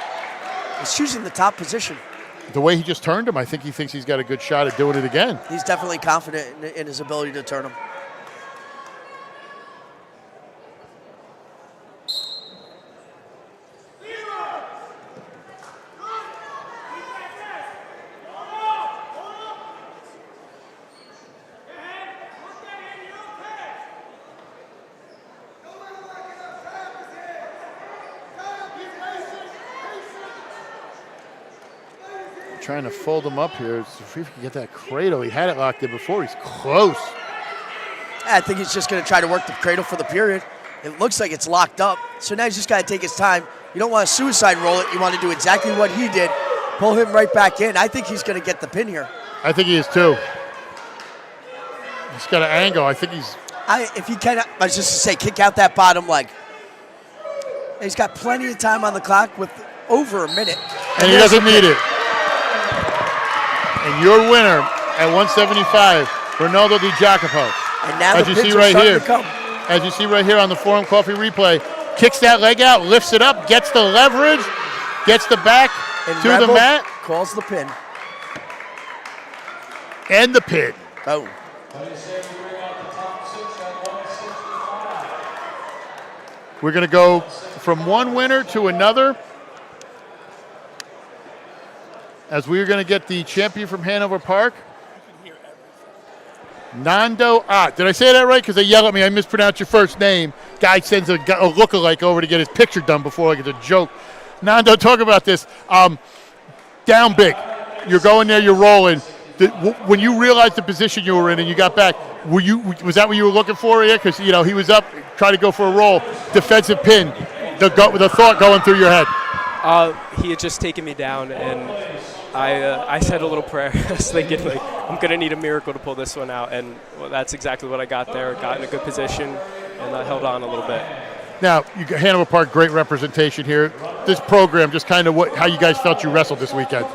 He's choosing the top position. The way he just turned him, I think he thinks he's got a good shot at doing it again. He's definitely confident in his ability to turn him. trying to fold him up here. See if he can get that cradle. He had it locked in before. He's close. I think he's just going to try to work the cradle for the period. It looks like it's locked up. So now he's just got to take his time. You don't want to suicide roll it. You want to do exactly what he did. Pull him right back in. I think he's going to get the pin here. I think he is too. He's got an angle. I think he's... If he can, I was just to say, kick out that bottom leg. He's got plenty of time on the clock with over a minute. And he doesn't need it. And your winner at 175, Ronaldo Di Jacopo. And now as the you pins see are right starting here, to come. as you see right here on the Forum Coffee replay, kicks that leg out, lifts it up, gets the leverage, gets the back And to Rebel the mat. calls the pin. And the pin. Oh. We're going to go from one winner to another, as we are going to get the champion from Hanover Park, Nando Ott. Did I say that right? Because they yell at me. I mispronounced your first name. Guy sends a lookalike over to get his picture done before, like it's a joke. Nando, talk about this. Down big. You're going there, you're rolling. When you realized the position you were in and you got back, was that what you were looking for here? Because, you know, he was up, trying to go for a roll, defensive pin, the thought going through your head. He had just taken me down, and I said a little prayer. I was thinking, like, I'm going to need a miracle to pull this one out, and that's exactly what I got there. Got in a good position, and I held on a little bit. Now, Hanover Park, great representation here. This program, just kind of how you guys felt you wrestled this weekend.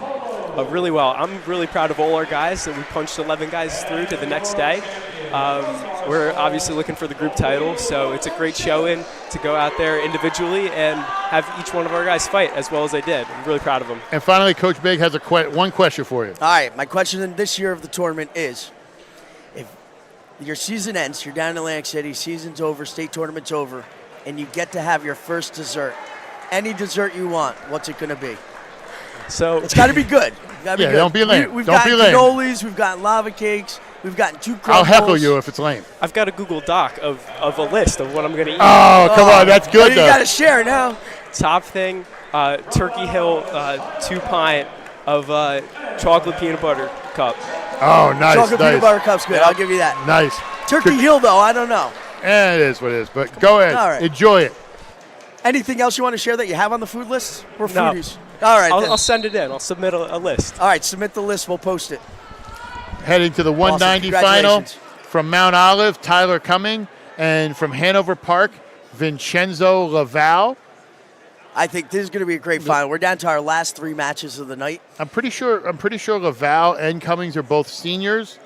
Really well. I'm really proud of all our guys that we punched 11 guys through to the next day. We're obviously looking for the group title, so it's a great showing to go out there individually and have each one of our guys fight as well as they did. I'm really proud of them. And finally, Coach Baig has one question for you. All right, my question in this year of the tournament is, if your season ends, you're down in Atlantic City, season's over, state tournament's over, and you get to have your first dessert, any dessert you want, what's it going to be? So it's got to be good. Gotta be good. Don't be lame. We've Don't gotten be lame. cannolis, we've gotten lava cakes, we've gotten 2 crumbles. I'll heckle you if it's lame. I've got a Google Doc of a list of what I'm going to eat. Oh, come on, that's good, You though. got to share now. Top thing, Turkey Hill 2-pint of chocolate peanut butter cup. Oh, nice. Chocolate nice. peanut butter cup's good. I'll give you that. Nice. Turkey Hill, though, I don't know. It is what it is, but go ahead. All right. Enjoy it. Anything else you want to share that you have on the food list? We're No. foodies. All right. I'll send it in. I'll submit a list. All right, submit the list. We'll post it. Heading to the 190 final Congratulations. from Mount Olive, Tyler Cumming, and from Hanover Park, Vincenzo Laval. I think this is going to be a great final. We're down to our last 3 matches of the night. I'm pretty sure Laval and Cummings are both seniors.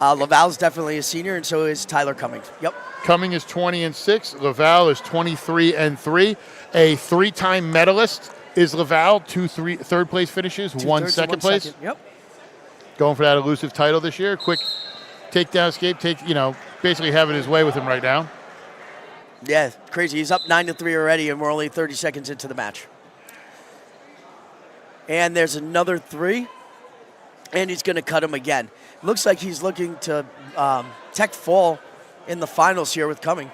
Laval's definitely a senior, and so is Tyler Cummings. Yep. Cumming is 20-6. Laval is 23-3. A 3-time medalist is Laval. 2 third place finishes, 1 second place. Yep. Going for that elusive title this year. Quick takedown escape. Basically having his way with him right now. Yeah, crazy. He's up 9-3 already, and we're only 30 seconds into the match. And there's another 3, and he's going to cut him again. Looks like he's looking to tech fall in the finals here with Cumming.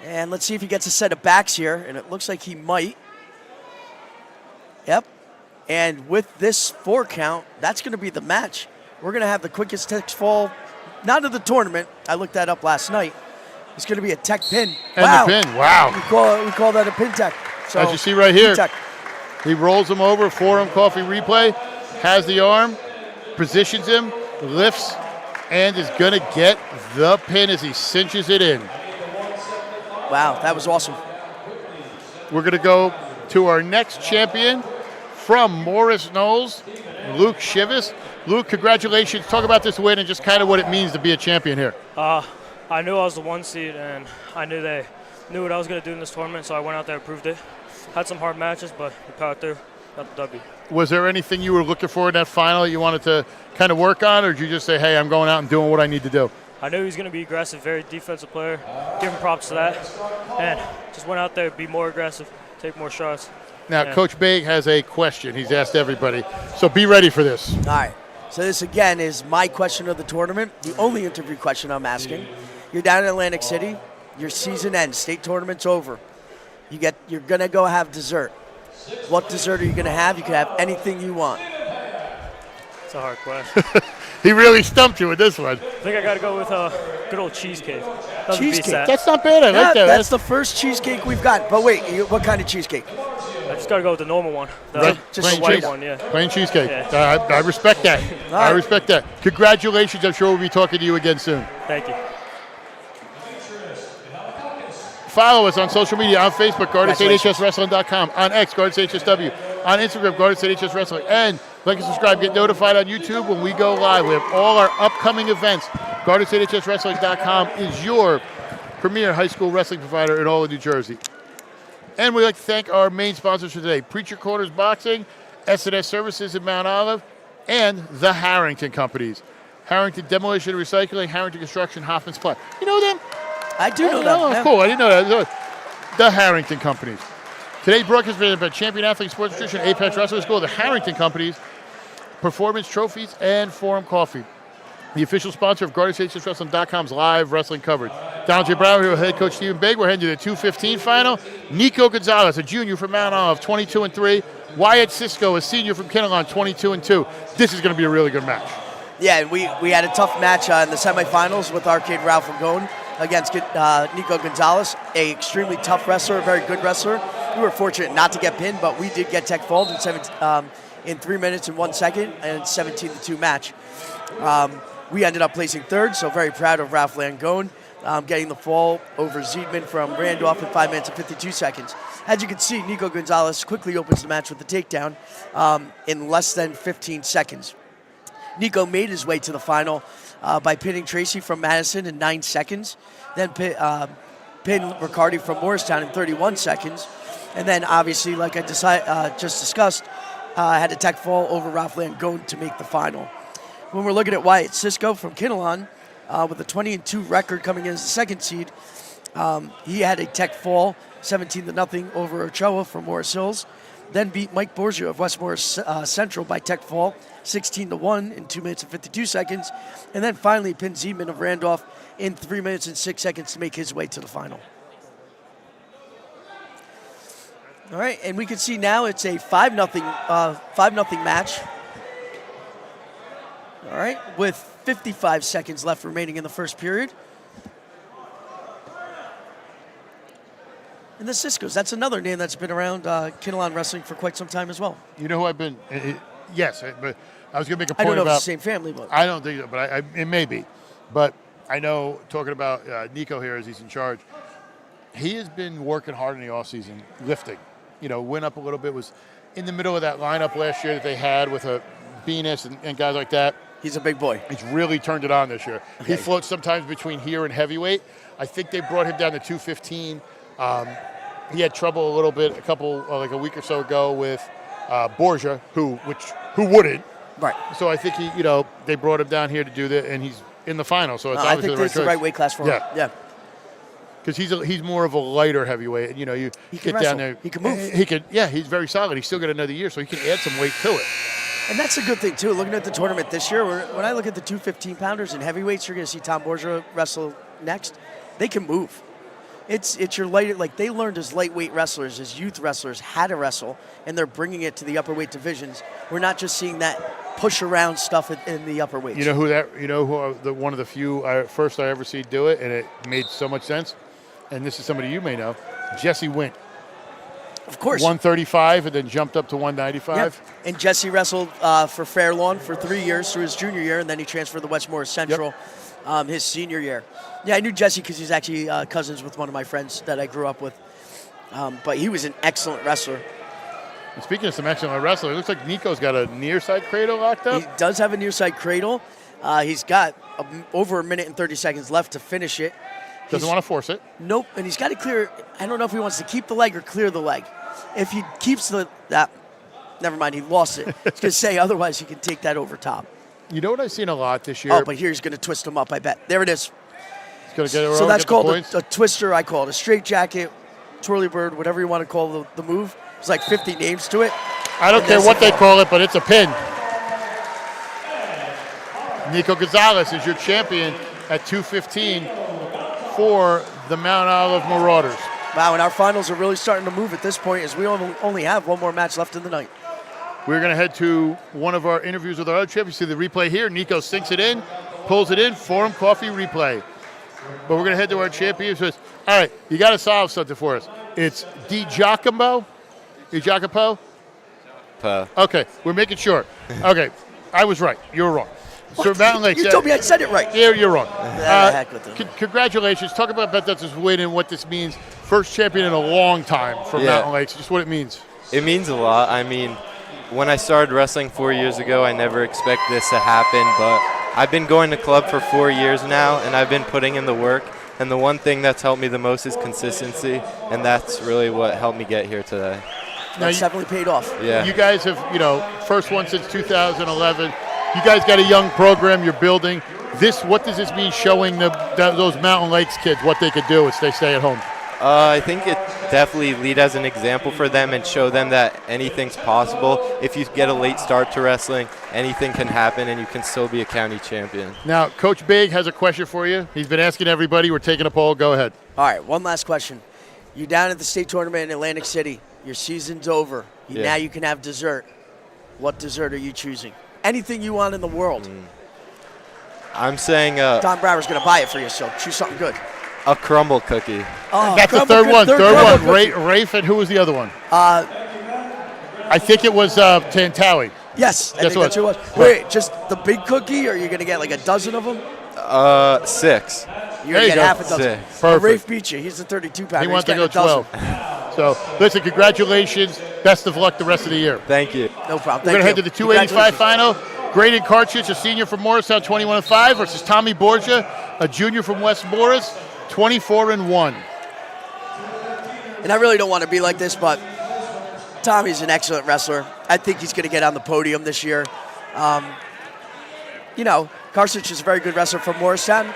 And let's see if he gets a set of backs here, and it looks like he might. Yep. And with this 4 count, that's going to be the match. We're going to have the quickest tech fall, not of the tournament. I looked that up last night. It's going to be a tech pin. And wow. the pin, wow. We call that a pin tech. So, as you see right here, pin tech. he rolls him over, Forum Coffee replay, has the arm, positions him, lifts, and is going to get the pin as he cinches it in. Wow, that was awesome. We're going to go to our next champion from Morris Knowles, Luke Shivas. Luke, congratulations. Talk about this win and just kind of what it means to be a champion here. I knew I was the 1 seed, and I knew they knew what I was going to do in this tournament, so I went out there and proved it. Had some hard matches, but we powered through, got the W. Was there anything you were looking for in that final that you wanted to kind of work on, or did you just say, hey, I'm going out and doing what I need to do? I knew he was going to be aggressive, very defensive player. Give him props to that. And just went out there, be more aggressive, take more shots. Now, and Coach Baig has a question. He's asked everybody. So be ready for this. All right. So this, again, is my question of the tournament, the only interview question I'm asking. You're down in Atlantic City. Your season ends. State tournament's over. You're going to go have dessert. What dessert are you going to have? You can have anything you want. It's a hard question. He really stumped you with this one. I think I got to go with good old cheesecake. Nothing beats Cheesecake. that. That's not bad. I like that. That's the first cheesecake we've got. But wait, what kind of cheesecake? I just got to go with the normal one. Just the white one, yeah. Plain cheesecake. Yeah. I respect that. I respect that. Congratulations. I'm sure we'll be talking to you again soon. Thank you. Follow us on social media on Facebook, GardenStateHSWrestling.com, on X, GardenStateHSW, on Instagram, GardenStateHSWrestling, and like and subscribe, get notified on YouTube when we go live. We have all our upcoming events. GardenStateHSWrestling.com is your premier high school wrestling provider in all of New Jersey. And we'd like to thank our main sponsors for today, Preacher Quarters Boxing, S&S Services in Mount Olive, and the Harrington Companies. Harrington Demolition and Recycling, Harrington Construction, Hoffman Supply. You know them? I do know that. Oh, cool. I didn't know that. The Harrington Companies. Today's broadcast is presented by Champion Athlete Sports Nutrition, Apex Wrestling School, the Harrington Companies, Performance Trophies, and Forum Coffee. The official sponsor of GardenStateHSWrestling.com's live wrestling coverage. Donald J. Brown here with head coach Stephen Baig. We're heading to the 215 final. Nico Gonzalez, a junior from Mount Olive, 22-3. Wyatt Cisco, a senior from Kinnelon, 22-2. This is going to be a really good match. Yeah, we had a tough match in the semifinals with Arcade Ralph Ragone against Nico Gonzalez, a extremely tough wrestler, a very good wrestler. We were fortunate not to get pinned, but we did get tech fauled in 3 minutes and 1 second, and 17-2 match. We ended up placing third, so very proud of Ralph Langone getting the fall over Ziedman from Randolph in 5 minutes and 52 seconds. As you can see, Nico Gonzalez quickly opens the match with the takedown in less than 15 seconds. Nico made his way to the final by pinning Tracy from Madison in 9 seconds, then pinned Riccardi from Morristown in 31 seconds, and then obviously, like I just discussed, had a tech fall over Ralph Langone to make the final. When we're looking at Wyatt Cisco from Kinnelon, with a 20-2 record coming in as the second seed, he had a tech fall, 17-0 over Ochoa from Morris Hills, then beat Mike Borgia of West Morris Central by tech fall, 16-1 in 2 minutes and 52 seconds, and then finally pinned Ziedman of Randolph in 3 minutes and 6 seconds to make his way to the final. All right, and we can see now it's a 5-0 match. All right, with 55 seconds left remaining in the first period. And the Ciscos, that's another name that's been around Kinnelon Wrestling for quite some time as well. You know who I've been? Yes, but I was going to make a point I don't know about. if it's the same family, but I don't think so, but it may be. But I know, talking about Nico here as he's in charge, he has been working hard in the offseason, lifting. You know, went up a little bit, was in the middle of that lineup last year that they had with a Venus and guys like that. He's a big boy. He's really turned it on this year. Okay. He floats sometimes between here and heavyweight. I think they brought him down to 215. He had trouble a little bit like a week or so ago with Borgia, who wouldn't. Right. So I think they brought him down here to do that, and he's in the final. So it's I obviously think it's the right weight class for him. Yeah. Because he's more of a lighter heavyweight. You can get wrestle. down there. He can move. He's very solid. He's still got another year, so he can add some weight to it. And that's a good thing, too. Looking at the tournament this year, when I look at the 215-pounders and heavyweights, you're going to see Tom Borgia wrestle next. They can move. It's your lighter, like they learned as lightweight wrestlers, as youth wrestlers, how to wrestle, and they're bringing it to the upper weight divisions. We're not just seeing that push around stuff in the upper weights. You know who one of the few first I ever see do it, and it made so much sense. And this is somebody you may know, Jesse Wint. Of course. 135 and then jumped up to 195. Yep. And Jesse wrestled for Fairlawn for 3 years through his junior year, and then he transferred to West Morris Central his senior year. Yeah, I knew Jesse because he's actually cousins with one of my friends that I grew up with. But he was an excellent wrestler. And speaking of some excellent wrestling, it looks like Nico's got a near side cradle locked up. He does have a near side cradle. He's got over a minute and 30 seconds left to finish it. Doesn't want to force it. Nope, and he's got to clear. I don't know if he wants to keep the leg or clear the leg. If he keeps never mind, he lost it. I was going to say, otherwise he can take that over top. You know what I've seen a lot this year? Oh, but here he's going to twist him up, I bet. There it is. He's going to get it. So that's called a twister. I call it a straight jacket, twirly bird, whatever you want to call the move. There's like 50 names to it. I don't care what they call it, but it's a pin. Nico Gonzalez is your champion at 215 for the Mount Olive Marauders. Wow, and our finals are really starting to move at this point as we only have one more match left in the night. we're going to head to one of our interviews with our other champ. You see the replay here. Nico sinks it in, pulls it in, Forum Coffee replay. But we're going to head to our champion. So all right, you got to solve something for us. It's Di Giacomo? Okay, we're making sure. Okay, I was right. You were wrong. So Mountain Lakes. You told me I said it right. Yeah, you're wrong. Heck with them. Congratulations. Talk about Bethesda's win and what this means. First champion in a long time for Mountain Lakes. Just what it means. It means a lot. I mean, when I started wrestling 4 years ago, I never expected this to happen, but I've been going to club for 4 years now, and I've been putting in the work. And the one thing that's helped me the most is consistency, and that's really what helped me get here today. That's definitely paid off. Yeah. You guys have, first one since 2011. You guys got a young program you're building. What does this mean showing those Mountain Lakes kids what they could do if they stay at home? I think it definitely lead as an example for them and show them that anything's possible. If you get a late start to wrestling, anything can happen and you can still be a county champion. Now, Coach Baig has a question for you. He's been asking everybody. We're taking a poll. Go ahead. All right, one last question. You're down at the state tournament in Atlantic City. Your season's over. Now you can have dessert. What dessert are you choosing? Anything you want in the world. I'm saying Don Brower's going to buy it for you, so choose something good. a crumble cookie. Oh, that's the third one. Third one. Rafe, and who was the other one? I think it was Tantawi. Yes, I think that's who it was. Wait, just the big cookie, or are you going to get like a dozen of them? 6. You're going to get half a dozen. 6. Perfect. Rafe beat you. He's the 32-pounder. He wants to go 12. So, listen, congratulations. Best of luck the rest of the year. Thank you. No problem. We're going to head to the 285 final. Graydon Cartridge, a senior from Morristown, 21-5, versus Tommy Borgia, a junior from West Morris, 24-1. And I really don't want to be like this, but Tommy's an excellent wrestler. I think he's going to get on the podium this year. Cartridge is a very good wrestler from Morristown.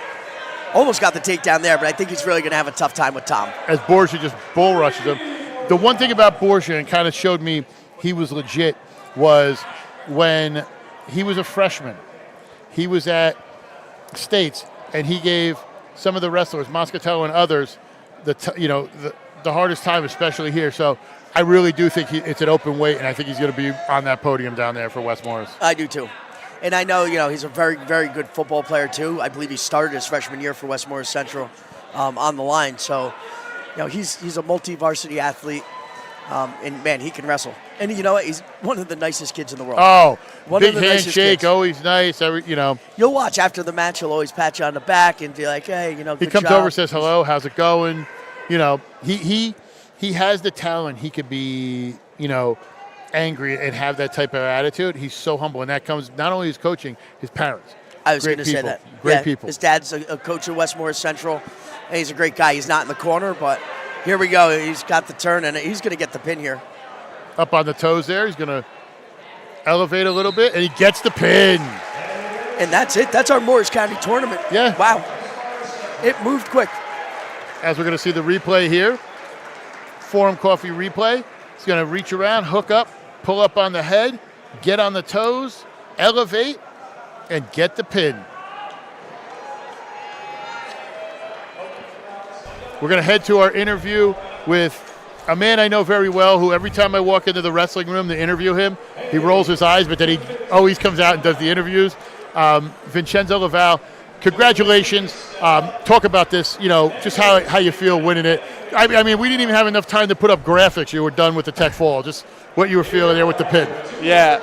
Almost got the takedown there, but I think he's really going to have a tough time with Tom. As Borgia just bull rushes him. The one thing about Borgia, and kind of showed me he was legit, was when he was a freshman. He was at States, and he gave some of the wrestlers, Moscatello and others, the hardest time, especially here. So I really do think it's an open weight, and I think he's going to be on that podium down there for West Morris. I do too. And I know, he's a very, very good football player too. I believe he started his freshman year for West Morris Central on the line. So, he's a multi-varsity athlete. And, man, he can wrestle. And you know what? He's one of the nicest kids in the world. Oh, one big of the handshake, always nice. You'll watch after the match. He'll always pat you on the back and be like, hey, good He comes job. over, says hello, how's it going? He has the talent. He could be, angry and have that type of attitude. He's so humble, and that comes not only his coaching, his parents. I was going to say that. Great people. His dad's a coach at West Morris Central, and he's a great guy. He's not in the corner, but here we go. He's got the turn, and he's going to get the pin here. Up on the toes there. He's going to elevate a little bit, and he gets the pin. And that's it. That's our Morris County tournament. Yeah. Wow. It moved quick. As we're going to see the replay here, Forum Coffee replay. He's going to reach around, hook up, pull up on the head, get on the toes, elevate, and get the pin. We're going to head to our interview with a man I know very well who every time I walk into the wrestling room to interview him, he rolls his eyes, but then he always comes out and does the interviews. Vincenzo Laval, congratulations. Talk about this, just how you feel winning it. I mean, we didn't even have enough time to put up graphics. You were done with the tech fall. Just what you were feeling there with the pin. Yeah,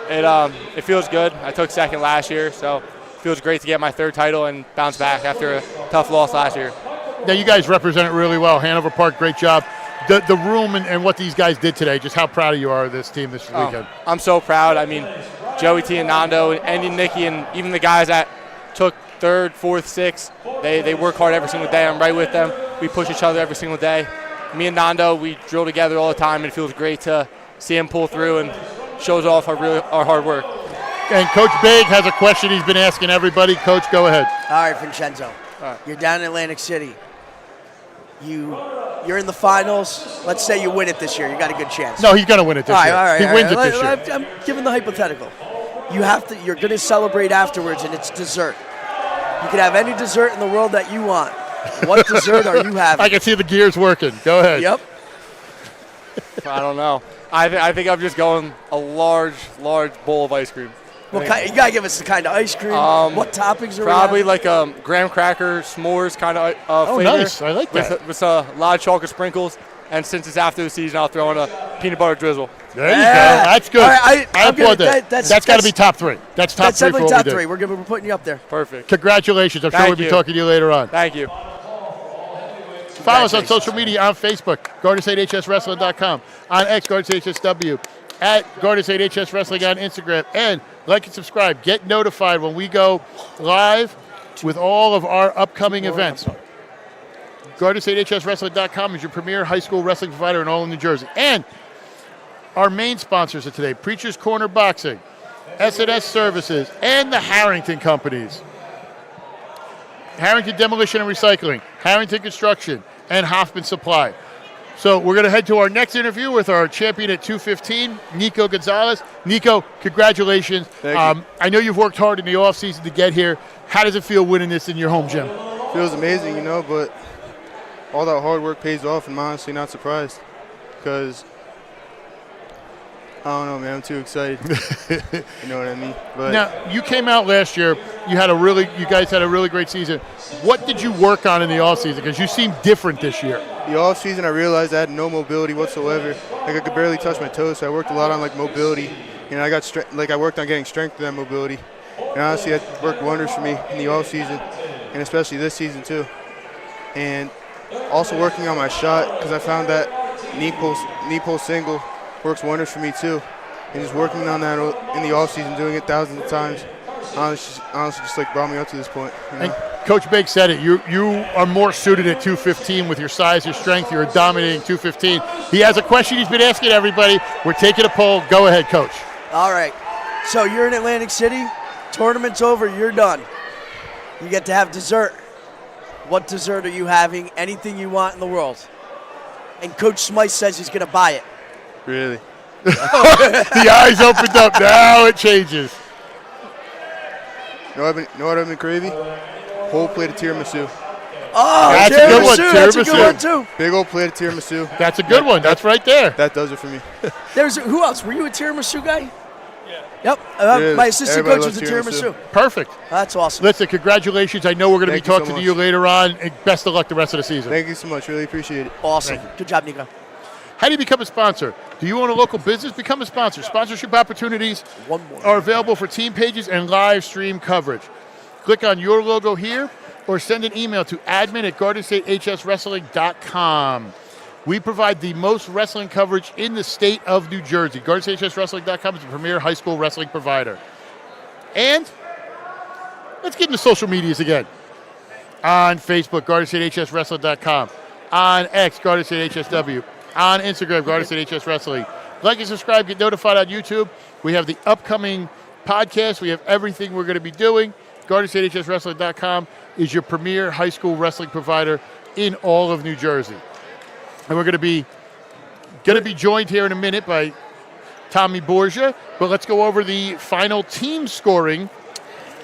it feels good. I took second last year, so it feels great to get my third title and bounce back after a tough loss last year. Now, you guys represent it really well. Hanover Park, great job. The room and what these guys did today, just how proud of you are of this team this weekend. I'm so proud. I mean, Joey T and Nando, Andy and Nikki, and even the guys that took third, fourth, sixth, they work hard every single day. I'm right with them. We push each other every single day. Me and Nando, we drill together all the time, and it feels great to see him pull through and shows off our hard work. And Coach Baig has a question he's been asking everybody. Coach, go ahead. All right, Vincenzo. You're down in Atlantic City. You're in the finals. Let's say you win it this year. You got a good chance. No, he's going to win it this year. All right, he wins it this year. I'm giving the hypothetical. You're going to celebrate afterwards, and it's dessert. You can have any dessert in the world that you want. What dessert are you having? I can see the gears working. Go ahead. Yep. I don't know. I think I'm just going a large bowl of ice cream. You gotta give us the kind of ice cream. What toppings are probably we like graham cracker s'mores kind of Oh, flavor. nice. I like that. With a lot of chocolate sprinkles. And since it's after the season, I'll throw in a peanut butter drizzle. There you go. That's good. All right, I applaud that. That's got to be top 3. That's top 3 for definitely what top we do. 3. We're putting you up there. Perfect. Congratulations. I'm sure we'll be talking to you later on. Thank you. Follow us on social media on Facebook, GardenStateHSWrestling.com, on X, GardenStateHSW, at Garden State HS Wrestling on Instagram, and like and subscribe. Get notified when we go live with all of our upcoming events. GardenStateHSWrestling.com is your premier high school wrestling provider in all of New Jersey. And our main sponsors of today, Preacher's Corner Boxing, S&S Services, and the Harrington Companies. Harrington Demolition and Recycling, Harrington Construction, and Hoffman Supply. So we're going to head to our next interview with our champion at 215, Nico Gonzalez. Nico, congratulations. Thank you. I know you've worked hard in the offseason to get here. How does it feel winning this in your home gym? Feels amazing, you know, but all that hard work pays off, and I'm honestly not surprised because I don't know, man. I'm too excited. You know what I mean? But now, you came out last year. You guys had a really great season. What did you work on in the offseason? Because you seem different this year. the offseason, I realized I had no mobility whatsoever. Like, I could barely touch my toes, so I worked a lot on, like, mobility. And I got I worked on getting strength to that mobility. And honestly, that worked wonders for me in the offseason, and especially this season, too. And also working on my shot, because I found that knee pull single works wonders for me, too. And just working on that in the offseason, doing it thousands of times, honestly just like brought me up to this point. You know? And Coach Baig said it. You are more suited at 215 with your size, your strength. You're a dominating 215. He has a question he's been asking everybody. We're taking a poll. Go ahead, Coach. All right. So you're in Atlantic City. Tournament's over. You're done. You get to have dessert. What dessert are you having? Anything you want in the world. And Coach Smythe says he's going to buy it. Really? The eyes opened up. Now it changes. Know what I've been craving? Whole plate of tiramisu. Oh, that's a good one. That's a good one, too. Big old plate of tiramisu. That's a good one. That's right there. That does it for me. Who else? Were you a tiramisu guy? Yeah. Yep. Yeah, my assistant everybody coach was a loves tiramisu. Perfect. That's awesome. Listen, congratulations. I know we're going to be Thank you so talking to much. you later on. And best of luck the rest of the season. Thank you so much. Really appreciate it. Awesome. Thank you. Good job, Nico. How do you become a sponsor? Do you own a local business? Become a sponsor. Sponsorship opportunities are available for team pages and live stream coverage. Click on your logo here or send an email to admin@GardenStateHSWrestling.com. We provide the most wrestling coverage in the state of New Jersey. GardenStateHSWrestling.com is the premier high school wrestling provider. And let's get into social medias again. On Facebook, GardenStateHSWrestling.com. On X, GardenStateHSW. On Instagram, GardenStateHSWrestling. Like and subscribe, get notified on YouTube. We have the upcoming podcast. We have everything we're going to be doing. GardenStateHSWrestling.com is your premier high school wrestling provider in all of New Jersey. And we're going to be joined here in a minute by Tommy Borgia. But let's go over the final team scoring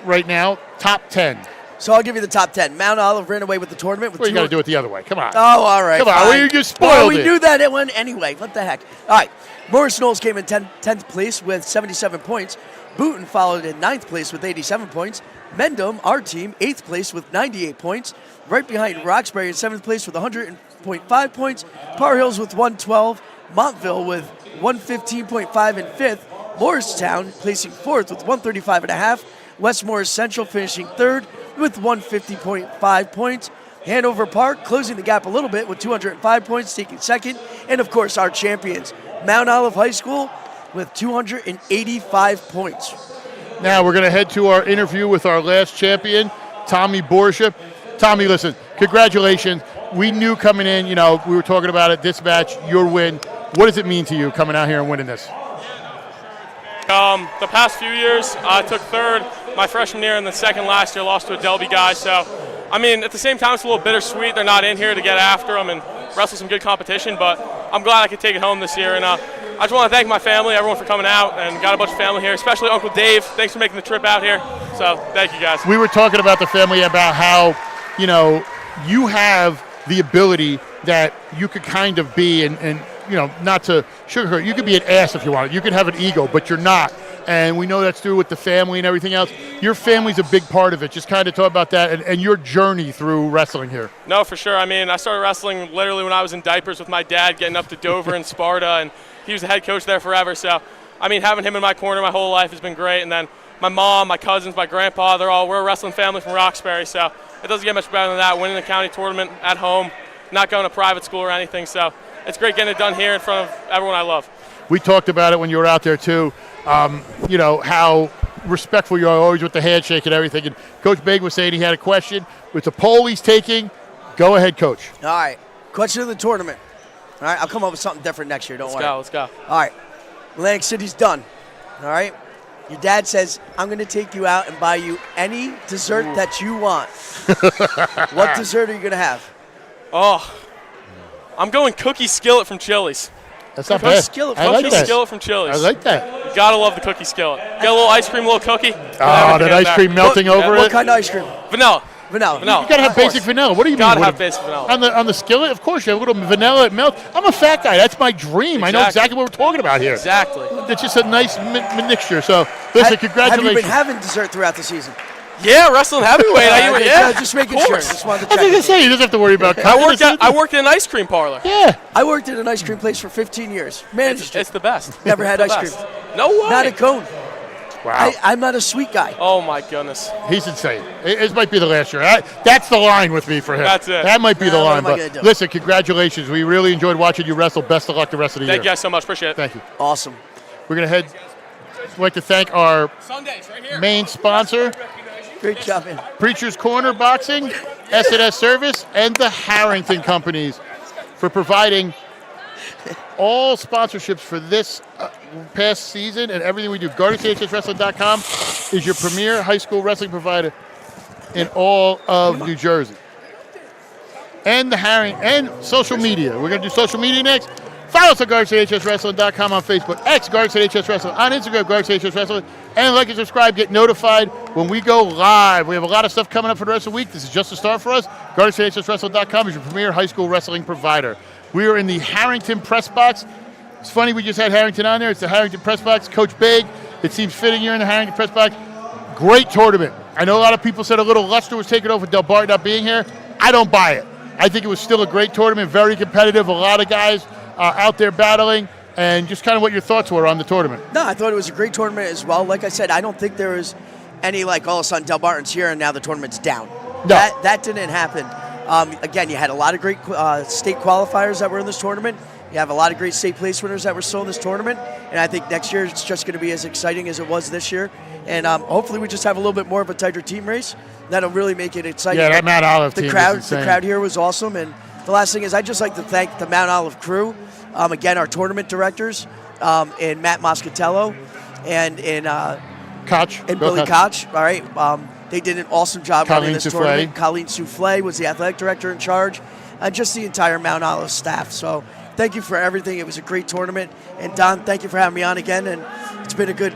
right now. Top 10. So I'll give you the top 10. Mount Olive ran away with the tournament. With Well, you got to do it the other way. Come on. Oh, all right. Come on. Fine. Well, you just spoiled well, we it. knew that it went anyway. What the heck? All right. Morris Knowles came in 10th place with 77 points. Booton followed in 9th place with 87 points. Mendham, our team, 8th place with 98 points. Right behind Roxbury in 7th place with 100.5 points. Par Hills with 112. Montville with 115.5 in 5th. Morristown placing 4th with 135.5. West Morris Central finishing 3rd with 150.5 points. Hanover Park closing the gap a little bit with 205 points, taking 2nd. And, of course, our champions, Mount Olive High School with 285 points. Now we're going to head to our interview with our last champion, Tommy Borgia. Tommy, listen, congratulations. We knew coming in, we were talking about it, this match, your win. What does it mean to you coming out here and winning this? The past few years, I took 3rd my freshman year and then 2nd last year, lost to a Delby guy. So, at the same time, it's a little bittersweet. They're not in here to get after them and wrestle some good competition, but I'm glad I could take it home this year. And I just want to thank my family, everyone for coming out, and got a bunch of family here, especially Uncle Dave. Thanks for making the trip out here. So, thank you guys. We were talking about the family, about how, you have the ability that you could kind of be and not to sugarcoat, you could be an ass if you want. You could have an ego, but you're not. And we know that's through with the family and everything else. Your family's a big part of it. Just kind of talk about that and your journey through wrestling here. No, for sure. I mean, I started wrestling literally when I was in diapers with my dad, getting up to Dover and Sparta, and he was the head coach there forever. So, I mean, having him in my corner my whole life has been great. And then my mom, my cousins, my grandpa, we're a wrestling family from Roxbury. So it doesn't get much better than that, winning the county tournament at home, not going to private school or anything. So it's great getting it done here in front of everyone I love. We talked about it when you were out there, too, how respectful you are always with the handshake and everything. And Coach Baig was saying he had a question. It's a poll he's taking. Go ahead, Coach. All right. Question of the tournament. All right, I'll come up with something different next year. Don't worry. Let's go. All right. Atlantic City's done. All right. Your dad says, I'm going to take you out and buy you any dessert that you want. What dessert are you going to have? Oh, I'm going cookie skillet from Chili's. That's not bad. Skillet. I like Cookie that. skillet from Chili's. I like that. You gotta love the cookie skillet. Get a little ice cream, a little cookie. Oh, that ice cream melting over it. What kind of ice cream? Vanilla. Vanilla. You gotta have basic vanilla. What do you mean? Gotta have basic vanilla. On the skillet, of course, you have a little vanilla. It melts. I'm a fat guy. That's my dream. I know exactly what we're talking about here. Exactly. It's just a nice mixture. So, listen, congratulations. Have you been having dessert throughout the season? Yeah, wrestling heavyweight. Just making sure. Just wanted to check. I was going to say, you don't have to worry about I worked in an ice cream parlor. Yeah. I worked in an ice cream place for 15 years. Managed It's the best. Never had It's ice the cream. best. No way. Not a cone. Wow. I'm not a sweet guy. Oh, my goodness. He's insane. It might be the last year. That's the line with me for him. That's it. That might be the line. what am I But gonna do? listen, congratulations. We really enjoyed watching you wrestle. Best of luck the rest of the year. Thank you guys so much. Appreciate it. Thank you. Awesome. We're going to head. I'd like to thank our main sponsor, Great job, man. Preacher's Corner Boxing, S&S Service, and the Harrington Companies for providing all sponsorships for this past season and everything we do. GuardiansHSWrestling.com is your premier high school wrestling provider in all of New Jersey. And the and social media. We're going to do social media next. Follow us at GuardiansHSWrestling.com on Facebook, X GuardiansHSWrestling, on Instagram, GuardiansHSWrestling, and like and subscribe, get notified when we go live. We have a lot of stuff coming up for the rest of the week. This is just a start for us. GuardiansHSWrestling.com is your premier high school wrestling provider. We are in the Harrington Press Box. It's funny we just had Harrington on there. It's the Harrington Press Box. Coach Baig, it seems fitting you're in the Harrington Press Box. Great tournament. I know a lot of people said a little luster was taken over with Del Bart not being here. I don't buy it. I think it was still a great tournament, very competitive, a lot of guys out there battling, and just kind of what your thoughts were on the tournament. No, I thought it was a great tournament as well. Like I said, I don't think there was any all of a sudden Del Barton's here and now the tournament's down. No. That didn't happen. Again, you had a lot of great state qualifiers that were in this tournament. You have a lot of great state place winners that were still in this tournament, and I think next year it's just going to be as exciting as it was this year. And hopefully we just have a little bit more of a tighter team race. That'll really make it exciting. Yeah, that Mount Olive team is insane. The crowd here was awesome. And the last thing is I'd just like to thank the Mount Olive crew. Again, our tournament directors, in Matt Moscatello and in Koch. and Billy Koch. All right. They did an awesome job running this tournament. Colleen Souffle was the athletic director in charge, and just the entire Mount Olive staff. So thank you for everything. It was a great tournament. And Don, thank you for having me on again. And it's been a good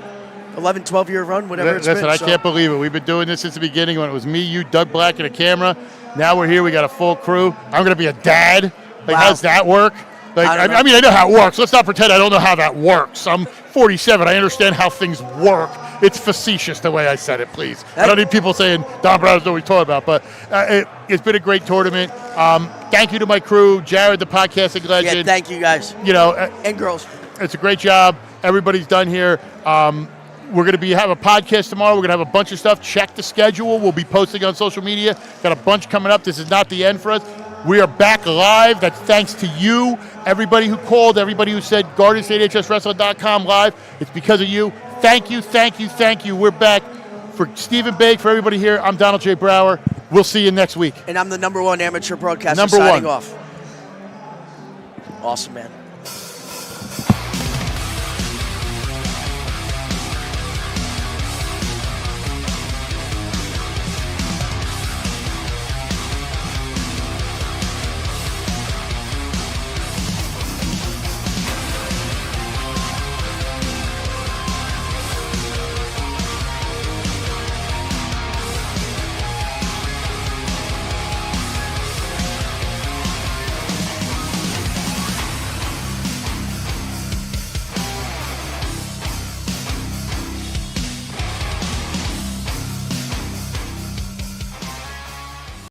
11, 12-year run, whatever it's been. Listen, I can't believe it. We've been doing this since the beginning when it was me, you, Doug Black, and a camera. Now we're here. We got a full crew. I'm going to be a dad. Like, how does that work? Like, I mean, I know how it works. Let's not pretend I don't know how that works. I'm 47. I understand how things work. It's facetious the way I said it, please. I don't need people saying Don Brown knows what we talk about. But it's been a great tournament. Thank you to my crew, Jared, the podcasting legend. Yeah, thank you, guys. You know, and girls. It's a great job. Everybody's done here. We're going to have a podcast tomorrow. We're going to have a bunch of stuff. Check the schedule. We'll be posting on social media. Got a bunch coming up. This is not the end for us. We are back live. That's thanks to you, everybody who called, everybody who said GuardiansHSWrestling.com live. It's because of you. Thank you, thank you, thank you. We're back. For Stephen Baig, for everybody here, I'm Donald J. Brower. We'll see you next week. And I'm the #1 amateur broadcaster Number signing one. off. Awesome, man.